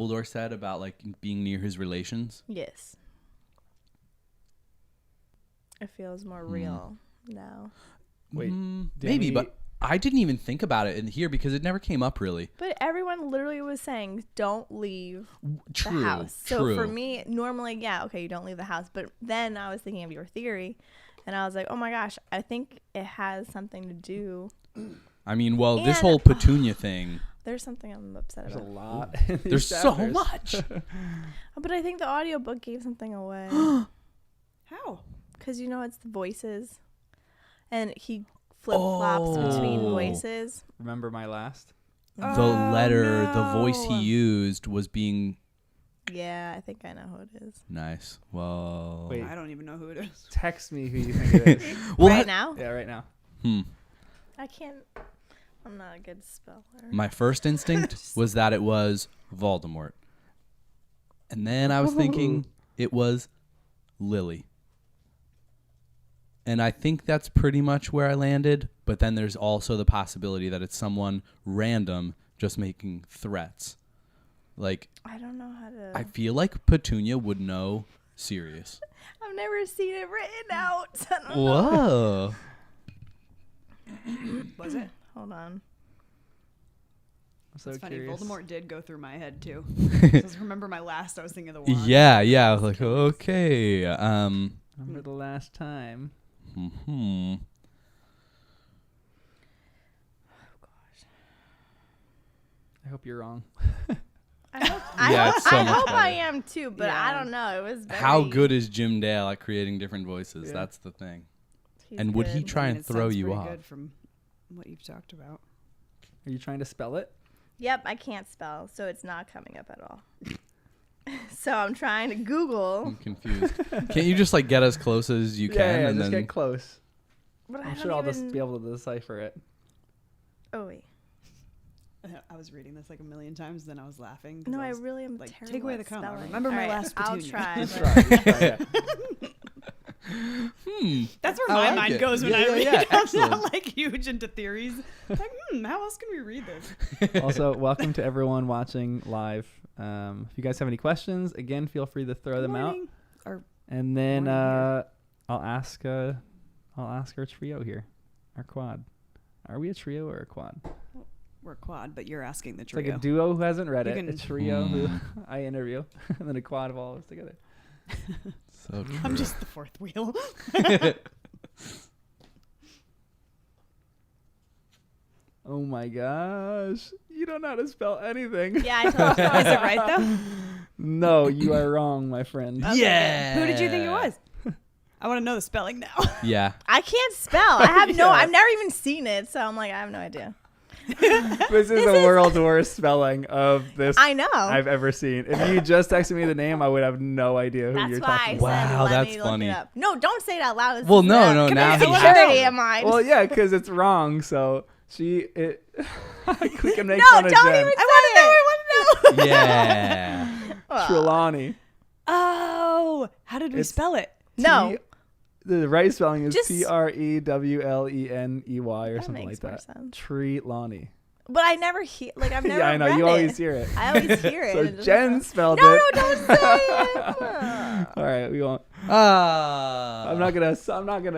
Dumbledore said about like being near his relations? Yes. It feels more real now. Wait, Maybe, but I didn't even think about it in here because it never came up really. But everyone literally was saying, don't leave the house. True. So for me, normally, yeah, okay, you don't leave the house. But then I was thinking of your theory, and I was like, oh my gosh, I think it has something to do. I mean, well, this And- whole Petunia thing. There's something I'm upset there's a about. lot. There's so much. But I think the audiobook gave something away. How? Because, you know, it's the voices. And he flip-flops between voices. Remember my last? The letter, the voice he no. used was being Yeah, I think I know who it is. nice. Well, Wait. I don't even know who it is. Text me who you think it is. well, Right now? Yeah, right now. I can't. I'm not a good speller. My first instinct was that it was Voldemort. And then I was thinking it was Lily. And I think that's pretty much where I landed. But then there's also the possibility that it's someone random just making threats. Like, I don't know how to. I feel like Petunia would know Sirius. I've never seen it written out. I don't know. Whoa. Was it? Hold on. I'm so It's funny. curious. Voldemort did go through my head too. Just remember my last. I was thinking of the wand. Yeah. I was like, okay. Remember the last time? Hmm. I hope you're wrong. I hope, Yeah, it's so I much hope I better. am too, but I Yeah. don't know. It was very, How good is Jim Dale at creating different voices? Yeah. That's the thing. he's And would he good. try and it throw sounds you pretty off? Good from what you've talked about. Are you trying to spell it? Yep, I can't spell, so it's not coming up at all. So I'm trying to Google. I'm confused. Can't you just like get as close as you can yeah, and just then get close. But I'm I sure don't I'll even. just be able to decipher it. Oh wait. I was reading this like a million times, then I was laughing. 'cause No, I was really am like, terrible take away at the comma. spelling. Remember my All last I'll Petunia. try. Just but- try. Just try, yeah. That's where I my like mind it. goes when Yeah, I yeah, read yeah. it. I'm Excellent. not like huge into theories. It's like, how else can we read this? Also, welcome to everyone watching live. If you guys have any questions, again, feel free to throw them out. Morning. Or And then Morning I'll ask our trio here, our quad. Are we a trio or a quad? we're quad, but you're asking the It's trio. like a duo who hasn't read You it, can- a trio who I interview, and then a quad of all of us together. so true. I'm just the fourth wheel. Oh my gosh, you don't know how to spell anything. Yeah, I told you. Is it right though? No, you are wrong, my friend. Yeah. Who did you think it was? I want to know the spelling now. Yeah. I can't spell. I have no. Yeah. I've never even seen it, so I'm like, I have no idea. This is the world's worst spelling of this I know. I've ever seen. If you just texted me the name, I would have no idea who That's you're why talking I about. said, Wow, let that's me look funny. it up. No, don't say it out loud. This Well, is no, a no, now he has security to. of mine. Well, yeah, because it's wrong. So we can make no, fun of don't Jen. even say it. I want to know. Yeah. Trelawney. Oh, how did we It's- spell it? No. The right spelling is Just- Trewleney or That something like makes more that. sense. Trelawney. But I never hear. Like I've never. Yeah, I know. read You it. always hear it. I always hear it. So It doesn't Jen sound- spelled No, it. no, don't say it. All right, we won't. I'm I'm not gonna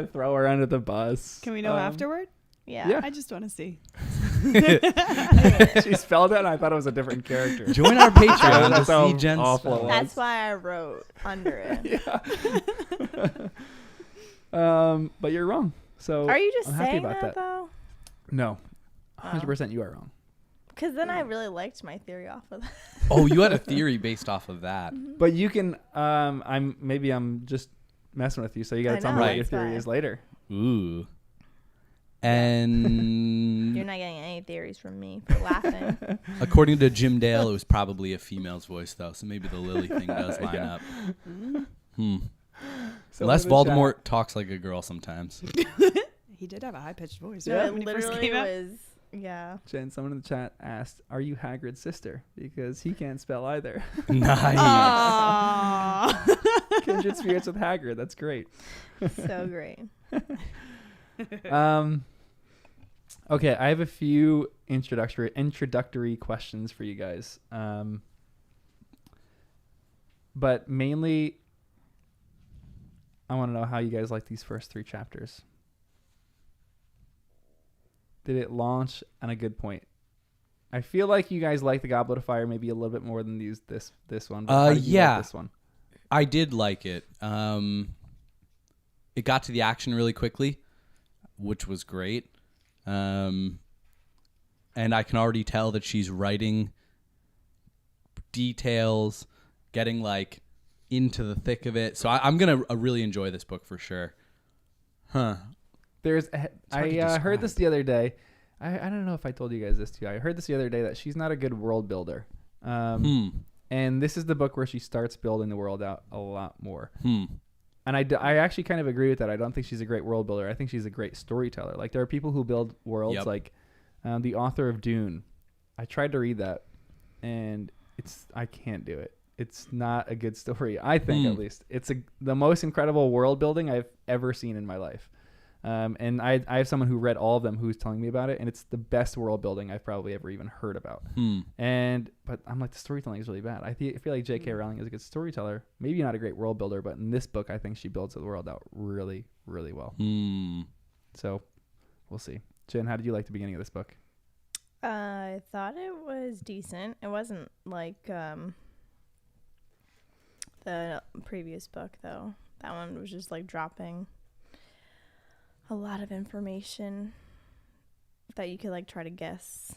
throw her under the bus. Can we know afterward? Yeah. Yeah. I just want to see. She spelled it, and I thought it was a different character. Join our Patreon to That's how see Jen's awful it spell. was. That's why I wrote under it. But you're wrong. So Are you just I'm happy saying about that that. though? No, 100% you are wrong. Because then I really liked my theory off of that. Oh, you had a theory based off of that. But you can. I'm just messing with you. So you got I to tell me know, what your that's theory why. is later. Ooh. And You're not getting any theories from me for laughing. according to Jim Dale, it was probably a female's voice, though. So maybe the Lily thing does line Yeah. up. Someone Unless in the Voldemort chat- talks like a girl sometimes. He did have a high pitched voice. No, right, it when he first literally came out. was. Yeah. Jen, someone in the chat asked, "Are you Hagrid's sister?" Because he can't spell either. Nice. Aww. Kindred spirits with Hagrid. That's great. So great. Okay, I have a few introductory questions for you guys. But mainly, I want to know how you guys like these first 3 chapters. Did it launch on a good point? I feel like you guys like the Goblet of Fire maybe a little bit more than this one. But how did you like this one? I did like it. It got to the action really quickly, which was great. And I can already tell that she's writing details, getting like into the thick of it. So I'm gonna really enjoy this book for sure. Huh? I heard this the other day. I don't know if I told you guys this too. I heard this the other day that she's not a good world builder. And this is the book where she starts building the world out a lot more. And I actually kind of agree with that. I don't think she's a great world builder. I think she's a great storyteller. Like there are people who build worlds, like the author of Dune. I tried to read that, and I can't do it. It's not a good story. I think at least it's the most incredible world building I've ever seen in my life. And I have someone who read all of them who's telling me about it, and it's the best world building I've probably ever even heard about. But I'm like, the storytelling is really bad. I feel like J.K. Rowling is a good storyteller, maybe not a great world builder, but in this book, I think she builds the world out really, really well. So we'll see. Jen, how did you like the beginning of this book? I thought it was decent. It wasn't like the previous book, though. That one was just like dropping a lot of information that you could like try to guess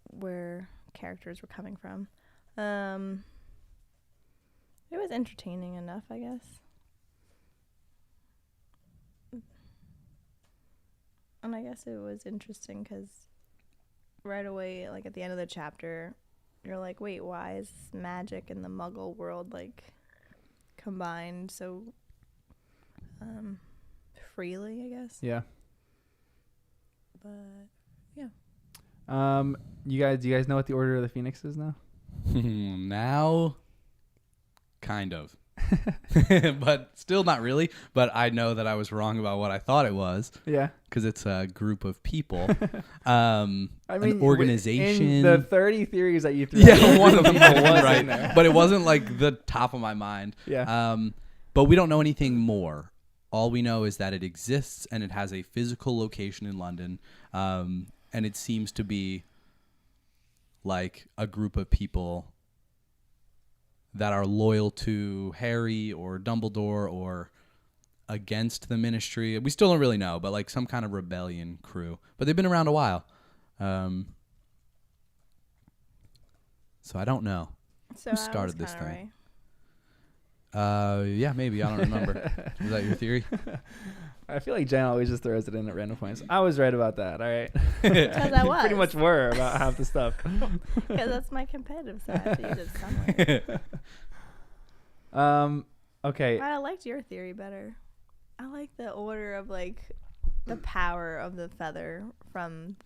where characters were coming from. It was entertaining enough, I guess. And I guess it was interesting because right away, like at the end of the chapter, you're like, wait, why is magic and the Muggle world like combined so freely, I guess? Yeah. But yeah. Do you guys know what the Order of the Phoenix is now? Now, kind of. But still not really. But I know that I was wrong about what I thought it was. Yeah. Because it's a group of people. I mean, an organization. In the 30 theories that you threw out, one of them was right. There. But it wasn't like the top of my mind. Yeah. But we don't know anything more. All we know is that it exists and it has a physical location in London. And it seems to be like a group of people that are loyal to Harry or Dumbledore or against the Ministry. We still don't really know, but like some kind of rebellion crew. But they've been around a while. So I don't know who started this thing. Right. Yeah, maybe. I don't remember. Is that your theory? I feel like Jen always just throws it in at random points. I was right about that, all right? Because I was. Pretty much were about half the stuff. Because that's my competitive side. So you just okay. I liked your theory better. I like the order of like the power of the feather from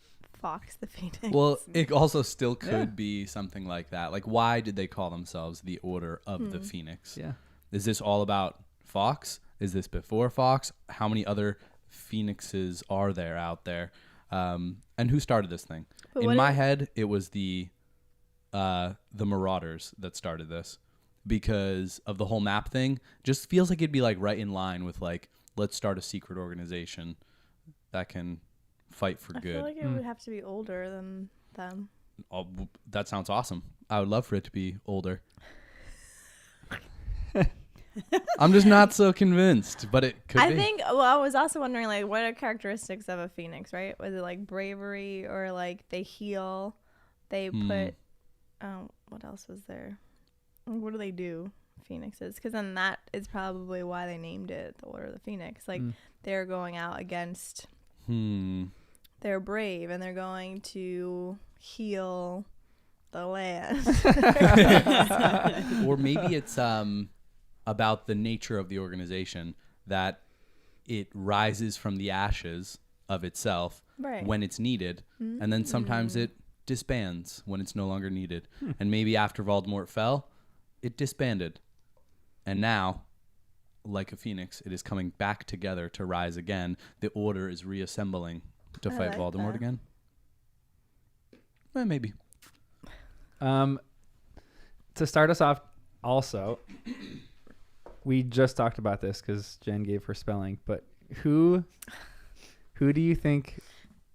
Fox the Phoenix. Well, it also still could be something like that. Like, why did they call themselves the Order of the Phoenix? Yeah. Is this all about Fox? Is this before Fox? How many other phoenixes are there out there? And who started this thing? But in my head, it was the Marauders that started this because of the whole map thing. Just feels like it'd be like right in line with like, let's start a secret organization that can fight for good. I feel like it would have to be older than them. Oh, that sounds awesome. I would love for it to be older. I'm just not so convinced, but it could be. I think, well, I was also wondering, like, what are characteristics of a phoenix, right? Was it, like, bravery or, like, they heal? They put, what else was there? What do they do, phoenixes? Because then that is probably why they named it the Order of the Phoenix. Like, they're going out against, they're brave, and they're going to heal the land. Or maybe it's, about the nature of the organization, that it rises from the ashes of itself when it's needed, and then sometimes it disbands when it's no longer needed. And maybe after Voldemort fell, it disbanded. And now, like a phoenix, it is coming back together to rise again. The Order is reassembling to fight Voldemort again. Maybe. To start us off, Also, we just talked about this because Jen gave her spelling, but who do you think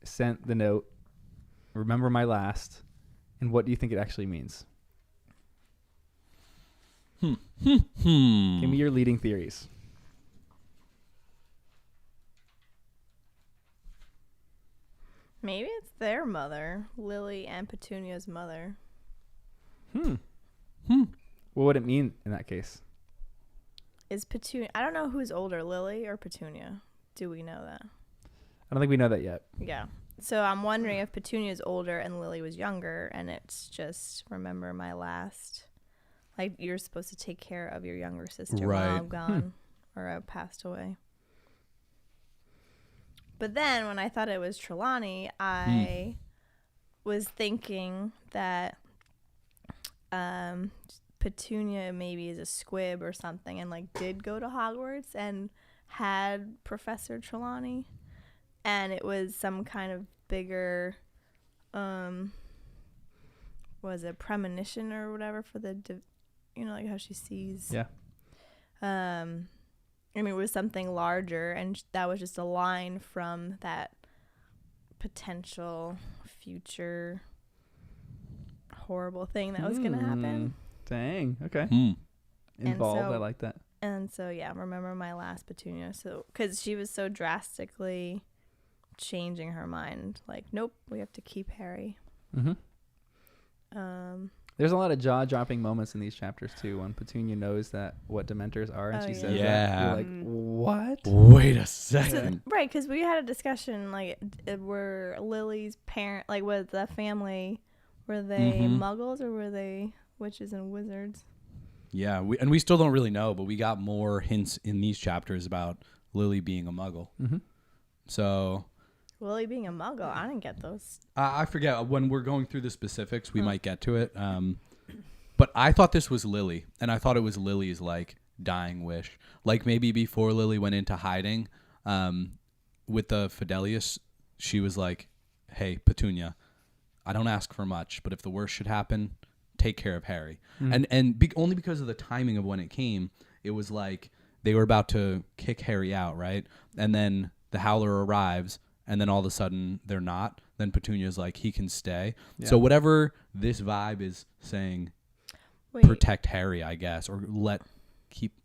sent the note, remember my last, and what do you think it actually means? Give me your leading theories. Maybe it's their mother, Lily and Petunia's mother. What would it mean in that case? Is Petunia... I don't know who's older, Lily or Petunia. Do we know that? I don't think we know that yet. Yeah. So I'm wondering if Petunia's older and Lily was younger, and it's just remember my last... Like, you're supposed to take care of your younger sister Right. while I'm gone or I've passed away. But then when I thought it was Trelawney, I was thinking that Petunia maybe is a squib or something and, like, did go to Hogwarts and had Professor Trelawney. And it was some kind of bigger... was it premonition or whatever for the... like how she sees. Yeah. I mean, it was something larger, and that was just a line from that potential future horrible thing that was going to happen. Dang. Okay. Involved. I like that. And so, yeah, remember my last Petunia. So, because she was so drastically changing her mind. Like, nope, we have to keep Harry. There's a lot of jaw-dropping moments in these chapters too. When Petunia knows that what Dementors are, and she says that, you're like, what? Wait a second. So, right, because we had a discussion, like, were Lily's parent, like, was the family, were they muggles or were they witches and wizards? Yeah, we still don't really know, but we got more hints in these chapters about Lily being a muggle. So... Lily being a muggle, I didn't get those. I forget. When we're going through the specifics, we might get to it. But I thought this was Lily, and I thought it was Lily's, like, dying wish. Like, maybe before Lily went into hiding with the Fidelius, she was like, hey, Petunia, I don't ask for much, but if the worst should happen, take care of Harry. And only because of the timing of when it came, it was like they were about to kick Harry out, right? And then the Howler arrives, and then all of a sudden they're not. Then Petunia's like, he can stay. Yeah. So whatever this vibe is saying, protect Harry, I guess, or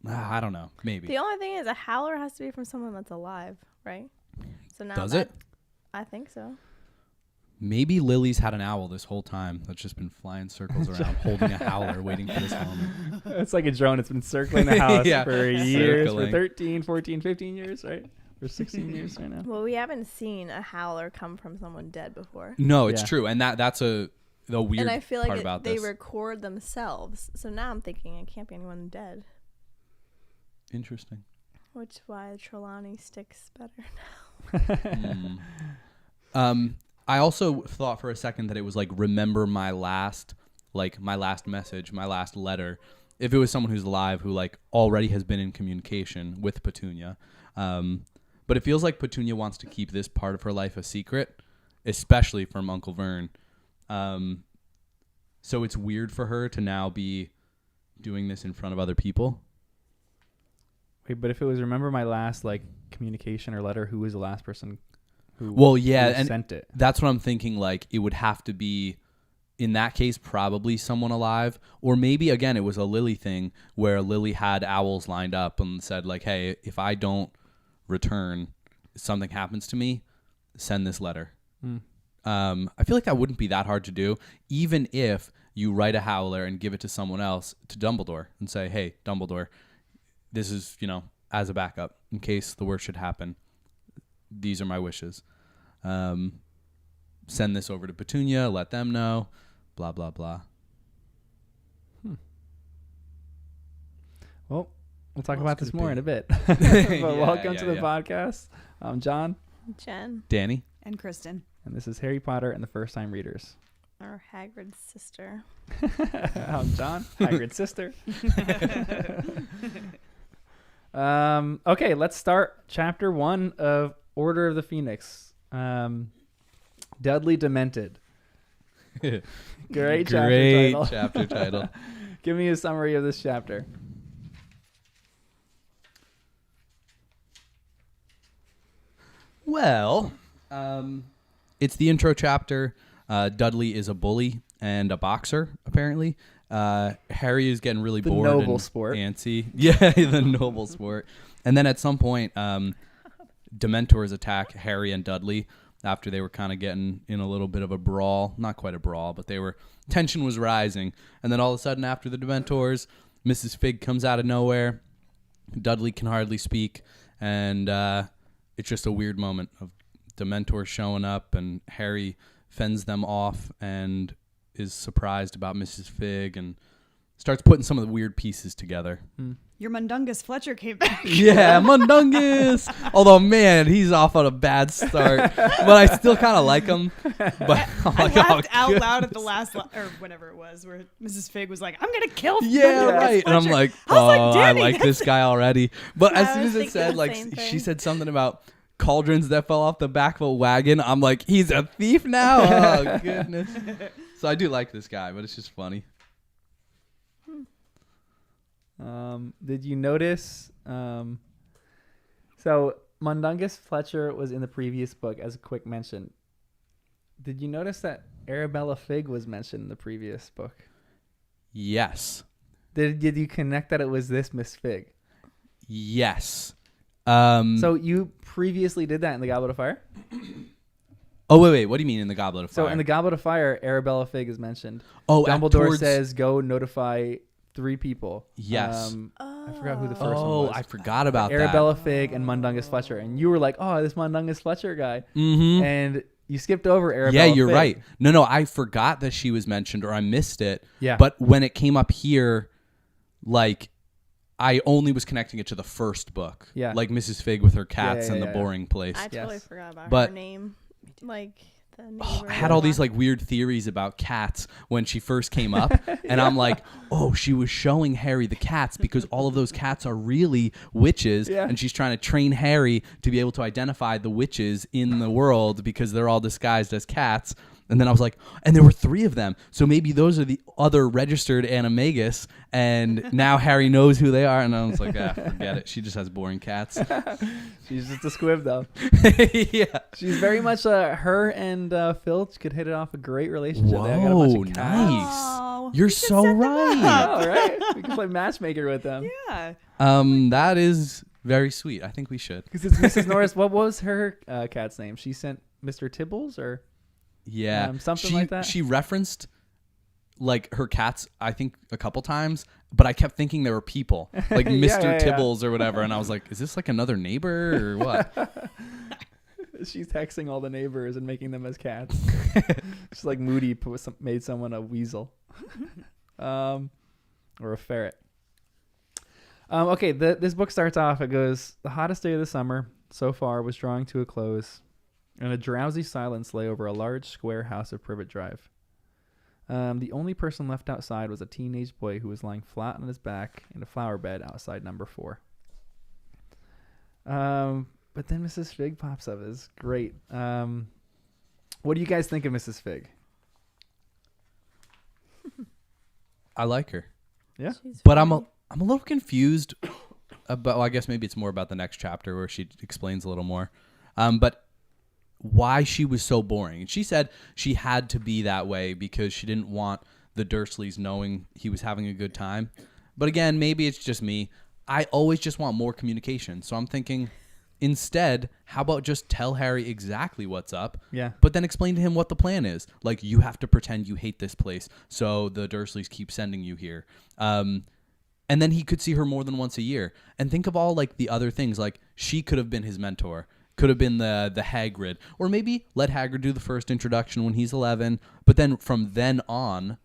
I don't know, maybe. The only thing is a Howler has to be from someone that's alive, right? So now Does it? I think so. Maybe Lily's had an owl this whole time that's just been flying circles around, holding a Howler, waiting for this moment. It's like a drone. It's been circling the house for years, for 13, 14, 15 years, right? For 16 years right now. Well, we haven't seen a Howler come from someone dead before. No, it's true. And that's the weird and I feel part like about they this. record themselves. So now I'm thinking it can't be anyone dead. Interesting. Which is why Trelawney sticks better now. I also thought for a second that it was like, remember my last message, my last letter. If it was someone who's alive who, like, already has been in communication with Petunia. But it feels like Petunia wants to keep this part of her life a secret, especially from Uncle Vern. So it's weird for her to now be doing this in front of other people. Wait, but if it was remember my last, like, communication or letter, who was the last person who sent it? That's what I'm thinking. Like, it would have to be, in that case, probably someone alive. Or maybe, again, it was a Lily thing where Lily had owls lined up and said, like, hey, if I don't return, something happens to me, send this letter. I feel like that wouldn't be that hard to do, even if you write a Howler and give it to someone else, to Dumbledore, and say, hey, Dumbledore, this is, as a backup in case the worst should happen. These are my wishes. Send this over to Petunia, let them know, blah, blah, blah. Well, we'll talk about this more in a bit. But welcome to the podcast. I'm John. Jen. Danny. And Kristen. And this is Harry Potter and the First Time Readers. Our Hagrid's sister. I'm John, Hagrid's sister. Okay, let's start chapter 1 of Order of the Phoenix. Dudley Demented. Great chapter title. Give me a summary of this chapter. Well, it's the intro chapter. Dudley is a bully and a boxer, apparently. Harry is getting really bored noble and sport. antsy. Yeah, the noble sport. And then at some point, Dementors attack Harry and Dudley after they were kind of getting in a little bit of a brawl. Not quite a brawl, but tension was rising. And then all of a sudden, after the Dementors, Mrs. Figg comes out of nowhere. Dudley can hardly speak, and it's just a weird moment of Dementor showing up, and Harry fends them off and is surprised about Mrs. Figg and starts putting some of the weird pieces together. Your Mundungus Fletcher came back. Yeah, Mundungus. Although, man, he's off on a bad start. But I still kind of like him. But I'm like, I laughed out loud at the last, or whenever it was, where Mrs. Figg was like, I'm going to kill yeah, Mundungus right. Fletcher. And I'm like, I like this guy already. But as soon as it said, like, she said something about cauldrons that fell off the back of a wagon, I'm like, he's a thief now? Oh, goodness. So I do like this guy, but it's just funny. Did you notice? So Mundungus Fletcher was in the previous book as a quick mention. Did you notice that Arabella Figg was mentioned in the previous book? Yes. Did you connect that it was this Miss Figg? Yes. So you previously did that in the Goblet of Fire? Oh, wait. What do you mean in the Goblet of Fire? So in the Goblet of Fire, Arabella Figg is mentioned. Oh, Dumbledore says, go notify 3 people. Yes. I forgot who the first one was. I forgot about Arabella Figg and Mundungus Fletcher. And you were like, oh, this Mundungus Fletcher guy. Mm-hmm. And you skipped over Arabella Yeah, you're Figg. right. No, I forgot that she was mentioned, or I missed it. Yeah. But when it came up here, like, I only was connecting it to the first book. Yeah. Like Mrs. Figg with her cats and the boring place. I totally Yes. forgot about But- her name. Like, the neighbor. I had all these like weird theories about cats when she first came up, and I'm like, oh, she was showing Harry the cats because all of those cats are really witches, Yeah. and she's trying to train Harry to be able to identify the witches in the world because they're all disguised as cats. And then I was like, and there were 3 of them, so maybe those are the other registered Animagus, and now Harry knows who they are. And I was like, forget it. She just has boring cats. She's just a squib, though. Yeah. She's very much her and Filch could hit it off a great relationship. They got a Whoa, bunch of cats. nice. Oh, You're we should so set them right. up. Oh, right. We can play matchmaker with them. Yeah. That is very sweet. I think we should. Because it's Mrs. Norris. What was her cat's name? She sent Mr. Tibbles or? Yeah. Something like that? She referenced like her cats, I think, a couple times, but I kept thinking they were people, like Mr. yeah. Tibbles or whatever. And I was like, is this like another neighbor or what? She's texting all the neighbors and making them as cats. She's like Moody made someone a weasel. Or a ferret. Okay, this book starts off. It goes, the hottest day of the summer so far was drawing to a close, and a drowsy silence lay over a large square house of Privet Drive. The only person left outside was a teenage boy who was lying flat on his back in a flower bed outside number 4. But then Mrs. Figg pops up. It's great. What do you guys think of Mrs. Figg? I like her. Yeah. But I'm a little confused about, well, I guess maybe it's more about the next chapter where she explains a little more. But why she was so boring. And she said she had to be that way because she didn't want the Dursleys knowing he was having a good time. But again, maybe it's just me. I always just want more communication. So I'm thinking, instead, how about just tell Harry exactly what's up? Yeah. But then explain to him what the plan is. Like, you have to pretend you hate this place, so the Dursleys keep sending you here. And then he could see her more than once a year. And think of all, like, the other things. Like, she could have been his mentor. Could have been the Hagrid. Or maybe let Hagrid do the first introduction when he's 11. But then from then on,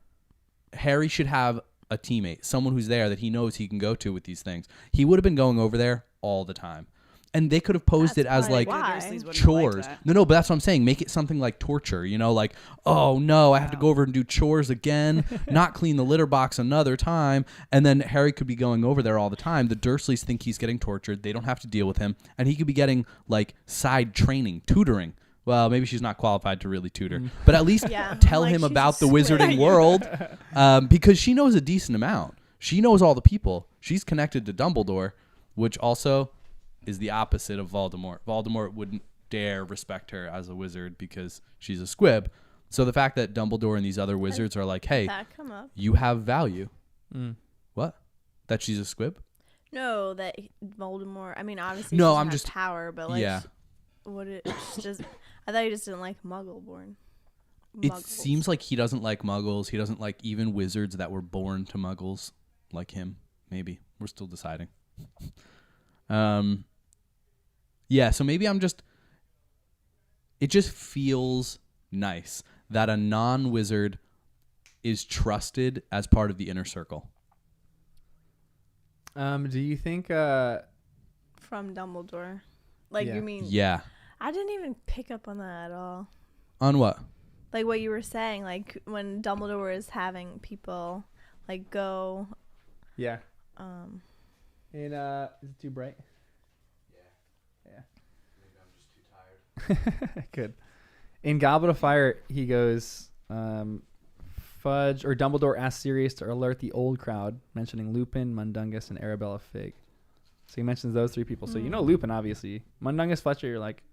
Harry should have a teammate. Someone who's there that he knows he can go to with these things. He would have been going over there all the time. And they could have posed it as like chores. No, but that's what I'm saying. Make it something like torture, you know, like, oh no, I have to go over and do chores again, not clean the litter box another time. And then Harry could be going over there all the time. The Dursleys think he's getting tortured. They don't have to deal with him. And he could be getting like side training, tutoring well, maybe she's not qualified to really tutor, but at least Yeah. tell Like, him she's about the a squid. wizarding world, because she knows a decent amount. She knows all the people. She's connected to Dumbledore, which also is the opposite of Voldemort. Voldemort wouldn't dare respect her as a wizard because she's a squib. So the fact that Dumbledore and these other wizards are like, hey, That come up? you have value. What? That she's a squib? No, that Voldemort. I mean, obviously, No, she I'm has just power, but like, yeah. what it just. I thought he just didn't like Muggle-born. It Muggles. seems like he doesn't like muggles. He doesn't like even wizards that were born to muggles like him. Maybe. We're still deciding. Yeah, so maybe it just feels nice that a non-wizard is trusted as part of the inner circle. Do you think From Dumbledore. Like, Yeah. you mean. Yeah. I didn't even pick up on that at all. On what? Like what you were saying, like when Dumbledore is having people like go. Yeah. And is it too bright? Yeah. Maybe I'm just too tired. Good. In Goblet of Fire, he goes, Fudge or Dumbledore asks Sirius to alert the old crowd, mentioning Lupin, Mundungus, and Arabella Figg. So he mentions those three people. So you know Lupin, obviously. Mundungus Fletcher, you're like,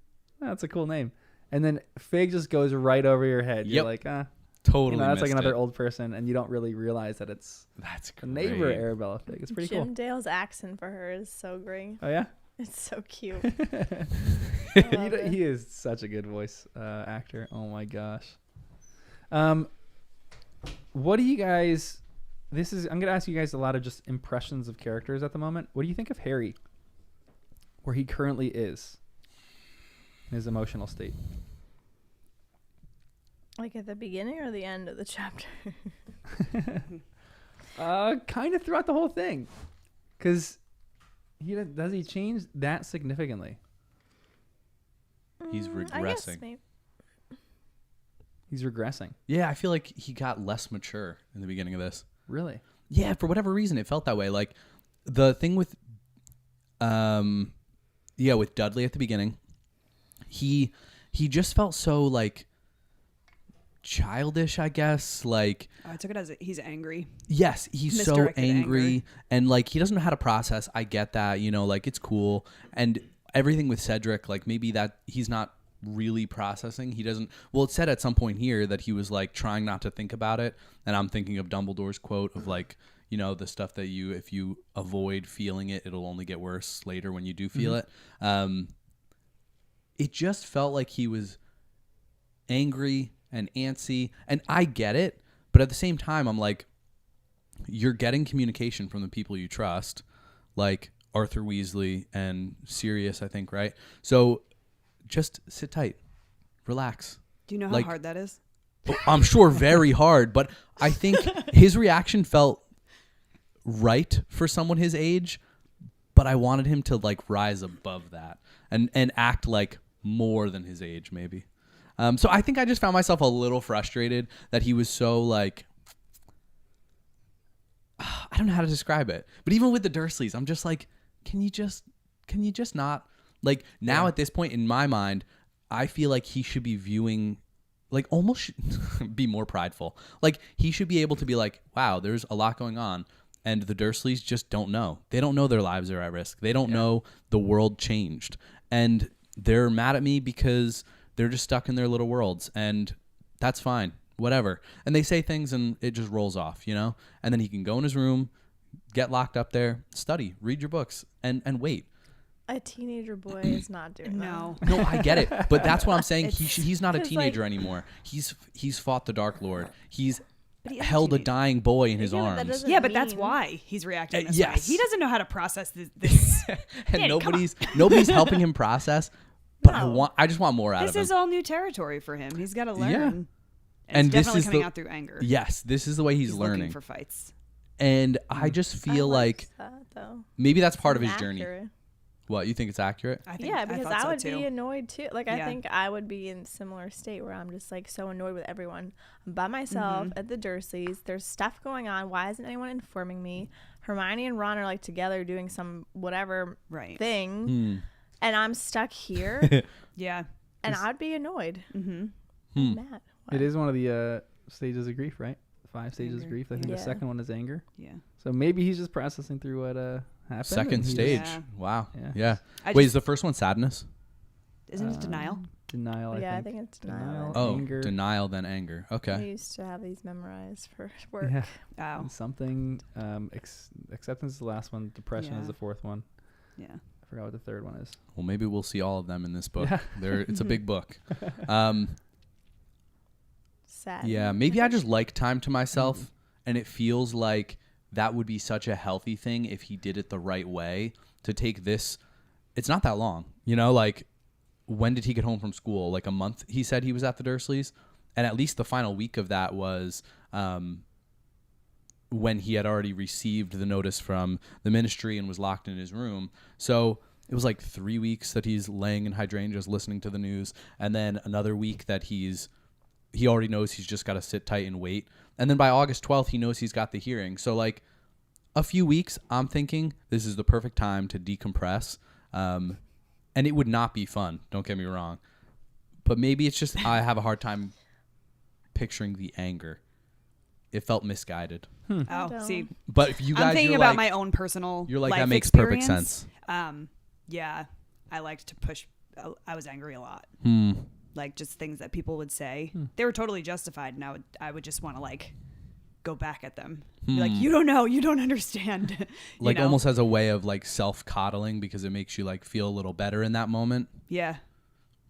oh, that's a cool name. And then Figg just goes right over your head. Yep. You're like, Totally. that's like missed another it. old person, and you don't really realize that it's That's a great. neighbor Arabella Figg. It's pretty Jim cool. Dale's accent for her is so great. Oh yeah. It's so cute. He is such a good voice actor. Oh my gosh. What do you guys? I'm gonna ask you guys a lot of just impressions of characters at the moment. What do you think of Harry, where he currently is, in his emotional state? Like at the beginning or the end of the chapter? Kind of throughout the whole thing, because does he change that significantly? He's I guess regressing. maybe. He's regressing. Yeah, I feel like he got less mature in the beginning of this. Really? Yeah, for whatever reason, it felt that way. Like the thing with, with Dudley at the beginning, he just felt so like childish, I guess. Like I took it as he's angry. yes, he's so Misdirected angry anger. and like he doesn't know how to process. I get that, like it's cool. And everything with Cedric, like maybe that he's not really processing. He doesn't. Well, it said at some point here that he was like trying not to think about it. And I'm thinking of Dumbledore's quote of like, the stuff that if you avoid feeling it, it'll only get worse later when you do feel it. It just felt like he was angry and antsy, and I get it, but at the same time, I'm like, you're getting communication from the people you trust, like Arthur Weasley and Sirius, I think, right? So just sit tight, relax. Do you know how hard that is? I'm sure very hard, but I think his reaction felt right for someone his age, but I wanted him to like rise above that and act like more than his age, maybe. So I think I just found myself a little frustrated that he was so like, I don't know how to describe it, but even with the Dursleys, I'm just like, can you just not like now at this point in my mind, I feel like he should be viewing like almost be more prideful. Like he should be able to be like, wow, there's a lot going on. And the Dursleys just don't know. They don't know their lives are at risk. They don't know the world changed. And they're mad at me because they're just stuck in their little worlds, and that's fine, whatever. And they say things, and it just rolls off, And then he can go in his room, get locked up there, study, read your books, and wait. A teenager boy is not doing No. that. No, I get it, but that's what I'm saying. He's not a 'cause, teenager like- anymore. He's fought the Dark Lord. He's But he is a held a teenager. dying boy in his Yeah, but that arms. doesn't Yeah, but that's mean- why he's reacting this yes. way. He doesn't know how to process this. And Danny, come nobody's helping him process. But No. I just want more out This of him. is all new territory for him. He's got to learn. Yeah. And And it's this definitely is coming the- out through anger. Yes, this is the way he's looking learning. for fights. And I just feel I like liked that, though. maybe that's part of his It's journey. accurate. What, you think it's accurate? I think, Yeah, because thought I so would too. be annoyed too. Like I Yeah. think I would be in a similar state where I'm just like so annoyed with everyone. I'm by myself at the Dursleys. There's stuff going on. Why isn't anyone informing me? Hermione and Ron are like together doing some whatever Right. thing, and I'm stuck here. Yeah. And I'd be annoyed. Mm-hmm. Mad. It is one of the stages of grief, right? 5 stages of grief. I think the second one is anger. Yeah. So maybe he's just processing through what happened. Second stage. Yeah. Wow. Yeah. Wait, is the first one sadness? Isn't it denial? Denial, I think it's denial. Oh, anger. denial, then anger. Okay. I used to have these memorized for work. Yeah. Oh. And something. Acceptance is the last one. Depression is the fourth one. Yeah. I forgot what the third one is. Well, maybe we'll see all of them in this book. Yeah. It's a big book. Sad. Yeah, maybe I just like time to myself, and it feels like that would be such a healthy thing if he did it the right way. To take this, it's not that long, like when did he get home from school? Like a month, he said he was at the Dursleys, and at least the final week of that was when he had already received the notice from the ministry and was locked in his room. So it was like 3 weeks that he's laying in hydrangeas listening to the news, and then another week that he already knows he's just got to sit tight and wait. And then by August 12th, he knows he's got the hearing. So like a few weeks, I'm thinking this is the perfect time to decompress. And it would not be fun. Don't get me wrong. But maybe it's just I have a hard time picturing the anger. It felt misguided. Oh, see. But if you guys, I'm thinking about my own personal you're like, life that makes experience. perfect sense. Yeah, I liked to push. I was angry a lot. Like just things that people would say. They were totally justified, and I would just want to like go back at them. Be like, you don't know, you don't understand. Like almost as a way of like self-coddling because it makes you like feel a little better in that moment. Yeah,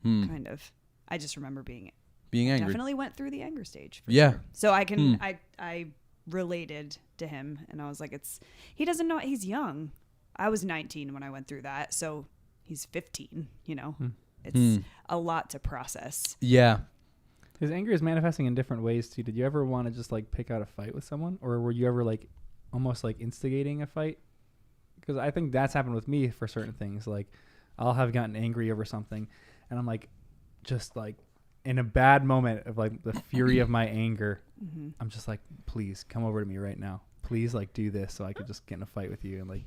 kind of. I just remember being angry. Definitely went through the anger stage. For sure. So I can I related to him, and I was like, he doesn't know, he's young. I was 19 when I went through that, so he's 15. It's a lot to process. Yeah. His anger is manifesting in different ways too. Did you ever want to just like pick out a fight with someone, or were you ever like almost like instigating a fight? Because I think that's happened with me for certain things. Like I'll have gotten angry over something, and I'm like, just like in a bad moment of like the fury of my anger, I'm just like, please come over to me right now. Please like do this so I could just get in a fight with you and like,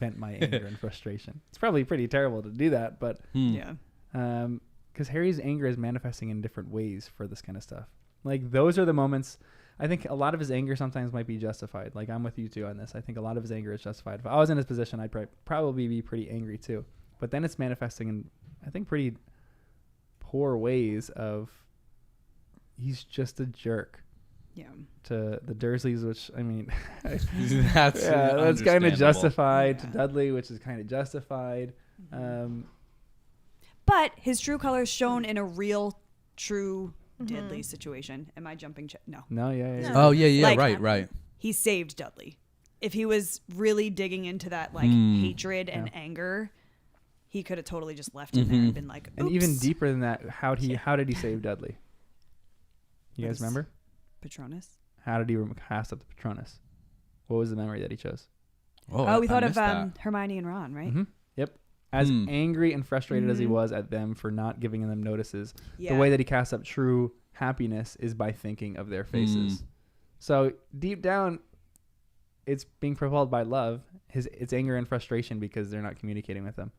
vent my anger and frustration. It's probably pretty terrible to do that, but yeah. Because Harry's anger is manifesting in different ways for this kind of stuff. Like those are the moments. I think a lot of his anger sometimes might be justified. Like I'm with you too on this. I think a lot of his anger is justified. If I was in his position, I'd probably be pretty angry too. But then it's manifesting in, I think, pretty poor ways of he's just a jerk. Yeah. To the Dursleys, which I mean, that's kind of justified. Yeah. To Dudley, which is kind of justified. But his true colors shown in a real, true, deadly situation. Am I jumping? No. Yeah. Oh, yeah. Like, right. He saved Dudley. If he was really digging into that like hatred and anger, he could have totally just left him there and been like, oops. And even deeper than that, how did he save Dudley? You guys remember? Patronus. How did he cast up the Patronus? What was the memory that he chose? We thought of Hermione and Ron, right? Yep. As angry and frustrated as he was at them for not giving them notices, the way that he casts up true happiness is by thinking of their faces. So deep down, it's being propelled by love. It's anger and frustration because they're not communicating with him.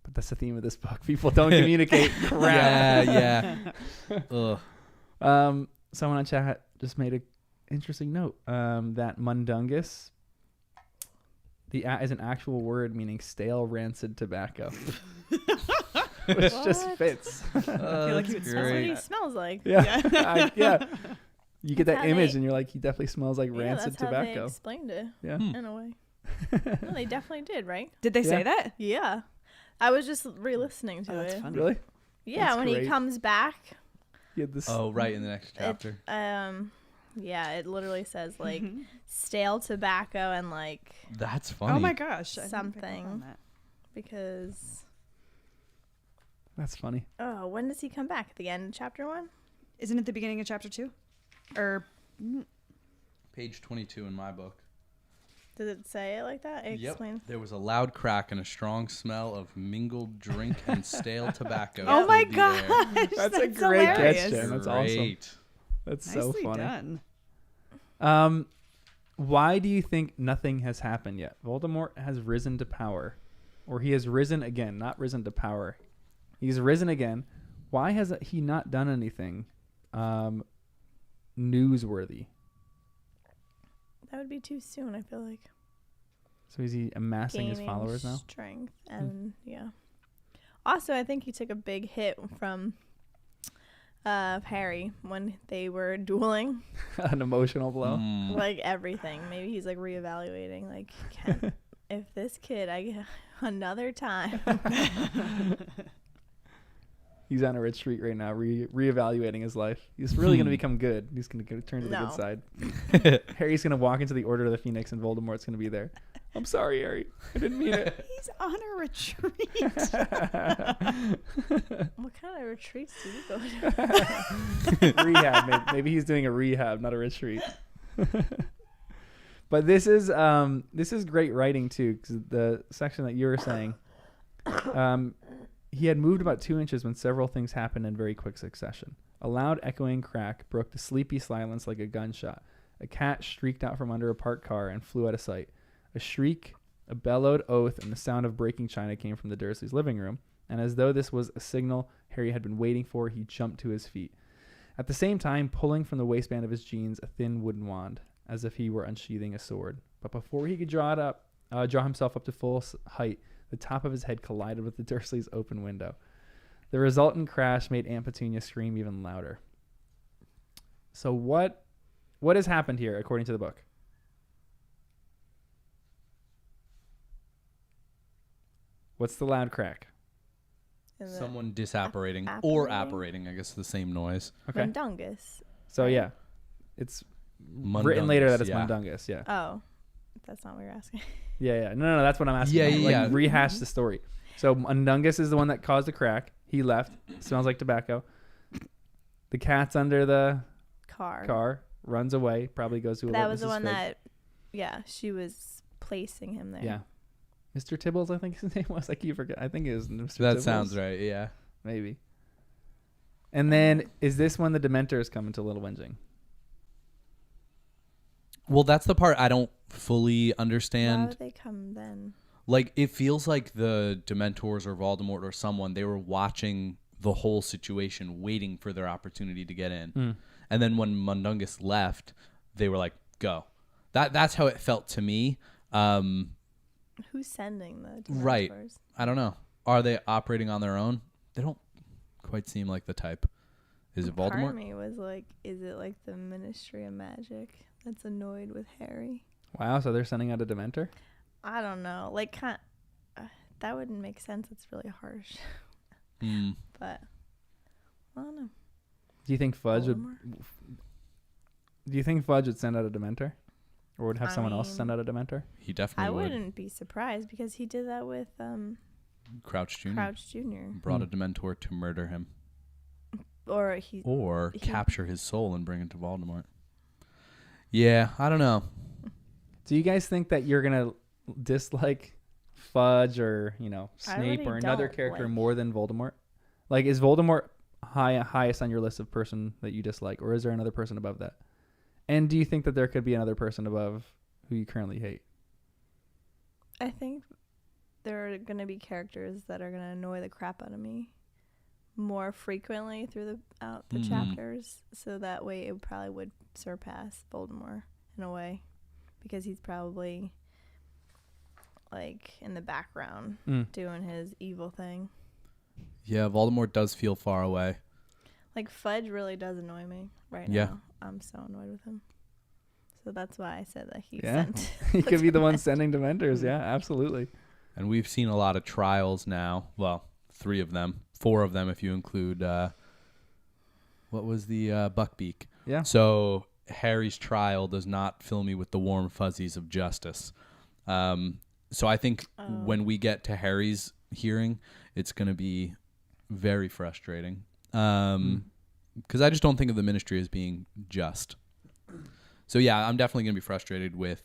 But that's the theme of this book. People don't communicate. Crap. Yeah. Ugh. Someone on chat just made an interesting note that mundungus is an actual word meaning stale, rancid tobacco. Which just fits. I feel like that's what he smells like. Yeah. You get that image they, and you're like, he definitely smells like rancid tobacco. That's how they explained it. Yeah. In a way. No, they definitely did, right? Did they say that? Yeah. I was just re-listening to that's it. Funny. Really? Yeah, that's when great. he comes back. Right in the next chapter. It literally says like stale tobacco and like. That's funny. Oh my gosh. Something. Because. That's funny. Oh, when does he come back? At the end of chapter 1? Isn't it the beginning of chapter 2? Or. Page 22 in my book. Does it say it like that? It explains. There was a loud crack and a strong smell of mingled drink and stale tobacco. Oh my gosh. That's a great hilarious. catch, Jen. That's awesome. That's Nicely so funny. Done. Why do you think nothing has happened yet? Voldemort has risen to power. Or he has risen again, not risen to power. He's risen again. Why has he not done anything newsworthy? That would be too soon, I feel like. So is he amassing his followers now? Strength and yeah. Also, I think he took a big hit from Harry when they were dueling. An emotional blow. Like everything. Maybe he's like reevaluating. Like, if this kid, I get another time. He's on a retreat right now, reevaluating his life. He's really going to become good. He's going to turn to the good side. Harry's going to walk into the Order of the Phoenix, and Voldemort's going to be there. I'm sorry, Harry. I didn't mean it. He's on a retreat. What kind of retreats do you go to? Rehab. Maybe he's doing a rehab, not a retreat. But this is great writing too, because the section that you were saying. He had moved about 2 inches when several things happened in very quick succession. A loud echoing crack broke the sleepy silence like a gunshot. A cat shrieked out from under a parked car and flew out of sight. A shriek, a bellowed oath, and the sound of breaking china came from the Dursleys' living room, and as though this was a signal Harry had been waiting for, he jumped to his feet. At the same time, pulling from the waistband of his jeans a thin wooden wand, as if he were unsheathing a sword. But before he could draw himself up to full height, the top of his head collided with the Dursleys' open window. The resultant crash made Aunt Petunia scream even louder. So what has happened here, according to the book? What's the loud crack? Someone disapparating or apparating, I guess the same noise. Okay. Mundungus. So yeah, it's written later that it's Mundungus. Yeah. Oh, that's not what you're asking. Yeah. No, that's what I'm asking. Yeah. Rehash the story. So Mundungus is the one that caused the crack. He left. Smells like tobacco. The cat's under the car. Runs away. Probably goes to a That was the one Figg. that, she was placing him there. Yeah. Mr. Tibbles, I think his name was. I keep forget. I think it was Mr. That Tibbles. sounds right. Yeah. Maybe. And then is this when the Dementors come into Little Whinging? Well, that's the part I don't fully understand. Why would they come then? Like, it feels like the Dementors or Voldemort or someone, they were watching the whole situation, waiting for their opportunity to get in. And then when Mundungus left, they were like, go. That's how it felt to me. Who's sending the Dementors? Right. I don't know. Are they operating on their own? They don't quite seem like the type. Is it Voldemort? Part of me was like, is it like the Ministry of Magic that's annoyed with Harry? Wow, so they're sending out a Dementor? I don't know. Like, that wouldn't make sense. It's really harsh. But I don't know. Do you think Fudge would send out a Dementor? Or would have someone else send out a Dementor? He definitely would. I wouldn't be surprised because he did that with Crouch Jr. Brought a Dementor to murder him. Or capture his soul and bring it to Voldemort. Yeah, I don't know. Do you guys think that you're going to dislike Fudge or, Snape or another character more than Voldemort? Like, is Voldemort highest on your list of person that you dislike, or is there another person above that? And do you think that there could be another person above who you currently hate? I think there are going to be characters that are going to annoy the crap out of me more frequently through the chapters, so that way it probably would surpass Voldemort in a way, because he's probably like in the background doing his evil thing. Yeah, Voldemort does feel far away. Like, Fudge really does annoy me right now. I'm so annoyed with him. So that's why I said that he sent. He could be the one sending Dementors. Yeah, absolutely. And we've seen a lot of trials now. Well, 3 of them. 4 of them if you include, what was the Buckbeak? Yeah. So Harry's trial does not fill me with the warm fuzzies of justice. So I think when we get to Harry's hearing, it's going to be very frustrating. Because I just don't think of the Ministry as being just. So yeah, I'm definitely going to be frustrated with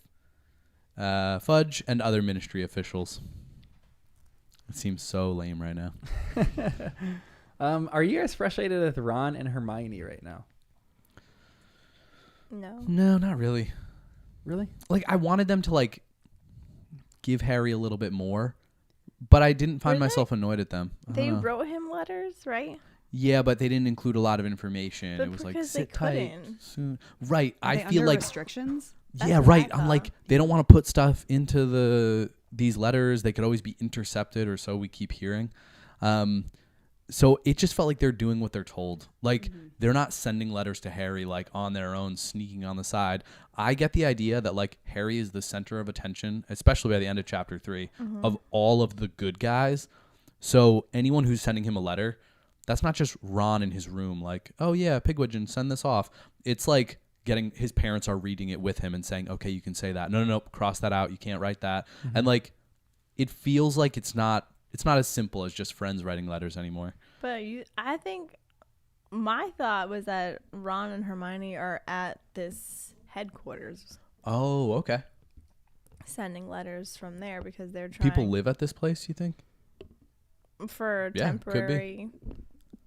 Fudge and other Ministry officials. It seems so lame right now. Are you guys frustrated with Ron and Hermione right now? No, not really. Really? Like, I wanted them to like give Harry a little bit more, but I didn't find myself annoyed at them. They wrote him letters, right? Yeah, but they didn't include a lot of information. But it was like because sit they tight couldn't. soon. Right. Are I they feel under like restrictions. yeah, That's what right. I I'm like thought. they don't want to put stuff into these letters. They could always be intercepted, or so we keep hearing. So it just felt like they're doing what they're told. Like they're not sending letters to Harry like on their own, sneaking on the side. I get the idea that like Harry is the center of attention, especially by the end of chapter 3, of all of the good guys. So anyone who's sending him a letter, that's not just Ron in his room like, oh yeah, Pigwidgeon, send this off. It's like getting his parents are reading it with him and saying, okay, you can say that. No, cross that out. You can't write that. And like, it feels like it's not as simple as just friends writing letters anymore. But I think my thought was that Ron and Hermione are at this headquarters Oh, okay. sending letters from there because they're trying People live at this place, you think? for Yeah, could be. temporary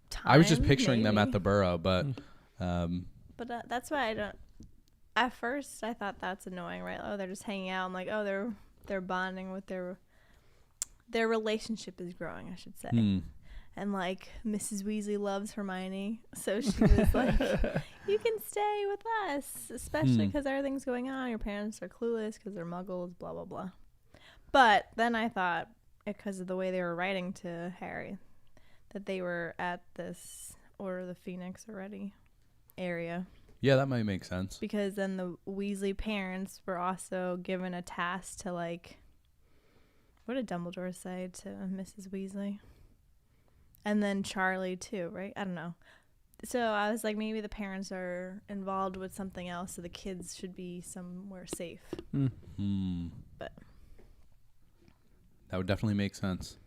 time. I was just picturing them at maybe. the Burrow, but But that's why I don't. At first, I thought that's annoying, right? Oh, they're just hanging out. I'm like, oh, they're bonding with their relationship is growing, I should say. And like Mrs. Weasley loves Hermione, so she was like, "You can stay with us, especially because everything's going on. Your parents are clueless because they're Muggles, blah blah blah." But then I thought, because of the way they were writing to Harry, that they were at this Order of the Phoenix already area. yeah, that might make sense. Because then the Weasley parents were also given a task to like, what did Dumbledore say to Mrs. Weasley? And then Charlie too, right? I don't know. So I was like, maybe the parents are involved with something else, so the kids should be somewhere safe. But that would definitely make sense.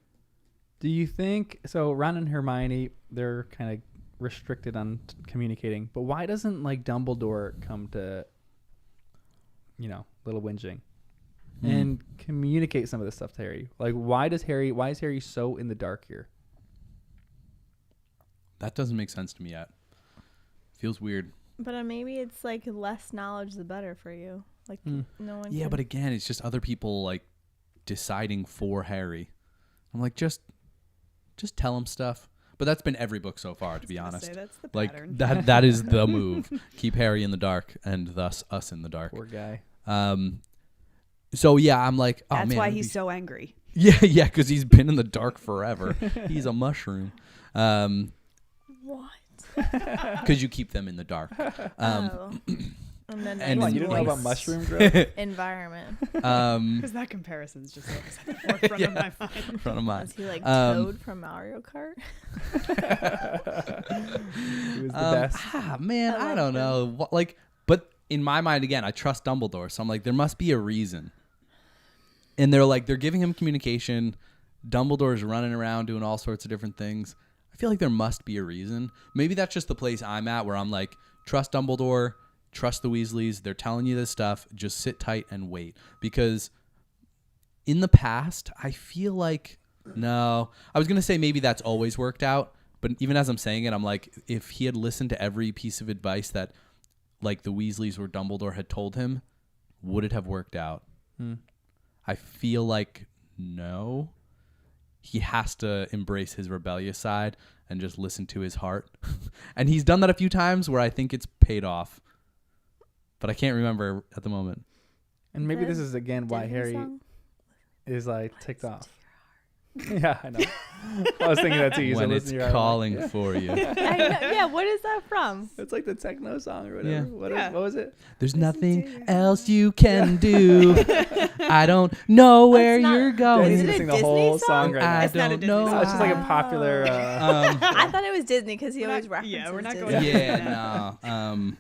Do you think so? Ron and Hermione, they're kind of restricted on communicating, but why doesn't like Dumbledore come to, little whinging and communicate some of this stuff to Harry? Like, why is Harry so in the dark here? That doesn't make sense to me yet. Feels weird. But maybe it's like less knowledge the better for you. Like no one. Yeah, but again, it's just other people like deciding for Harry. I'm like, just tell him stuff. But that's been every book so far, to be honest. Say, that's the Like pattern. that is the move. Keep Harry in the dark, and thus us in the dark. Poor guy. So yeah, I'm like, oh That's man, why he's so angry. Yeah, because he's been in the dark forever. He's a mushroom. What? Because you keep them in the dark. And then And you didn't know about mushroom growth? environment. Because that comparison's just always at the forefront of my mind. In front of mine. Was he like Toad from Mario Kart? He was the best. Man, I don't know. But in my mind, again, I trust Dumbledore, so I'm like, there must be a reason. And they're giving him communication. Dumbledore's running around doing all sorts of different things. I feel like there must be a reason. Maybe that's just the place I'm at where I'm like, trust Dumbledore, trust the Weasleys. They're telling you this stuff. Just sit tight and wait. Because in the past, I feel like, no. I was going to say maybe that's always worked out. But even as I'm saying it, I'm like, if he had listened to every piece of advice that like the Weasleys or Dumbledore had told him, would it have worked out? I feel like no. He has to embrace his rebellious side and just listen to his heart. And he's done that a few times where I think it's paid off. But I can't remember at the moment. And maybe this is again why Harry is like ticked off. Yeah, I know. I was thinking that too. When it's calling for you. Yeah, what is that from? It's like the techno song or whatever. Yeah. What was it? There's nothing else you can do. I don't know where you're going. Danny's Is it gonna a sing the Disney whole song? song right now. I It's not a don't Disney know. song. No, it's just like a popular. I thought it was Disney because he always references Yeah, we're not Disney. going Yeah, no.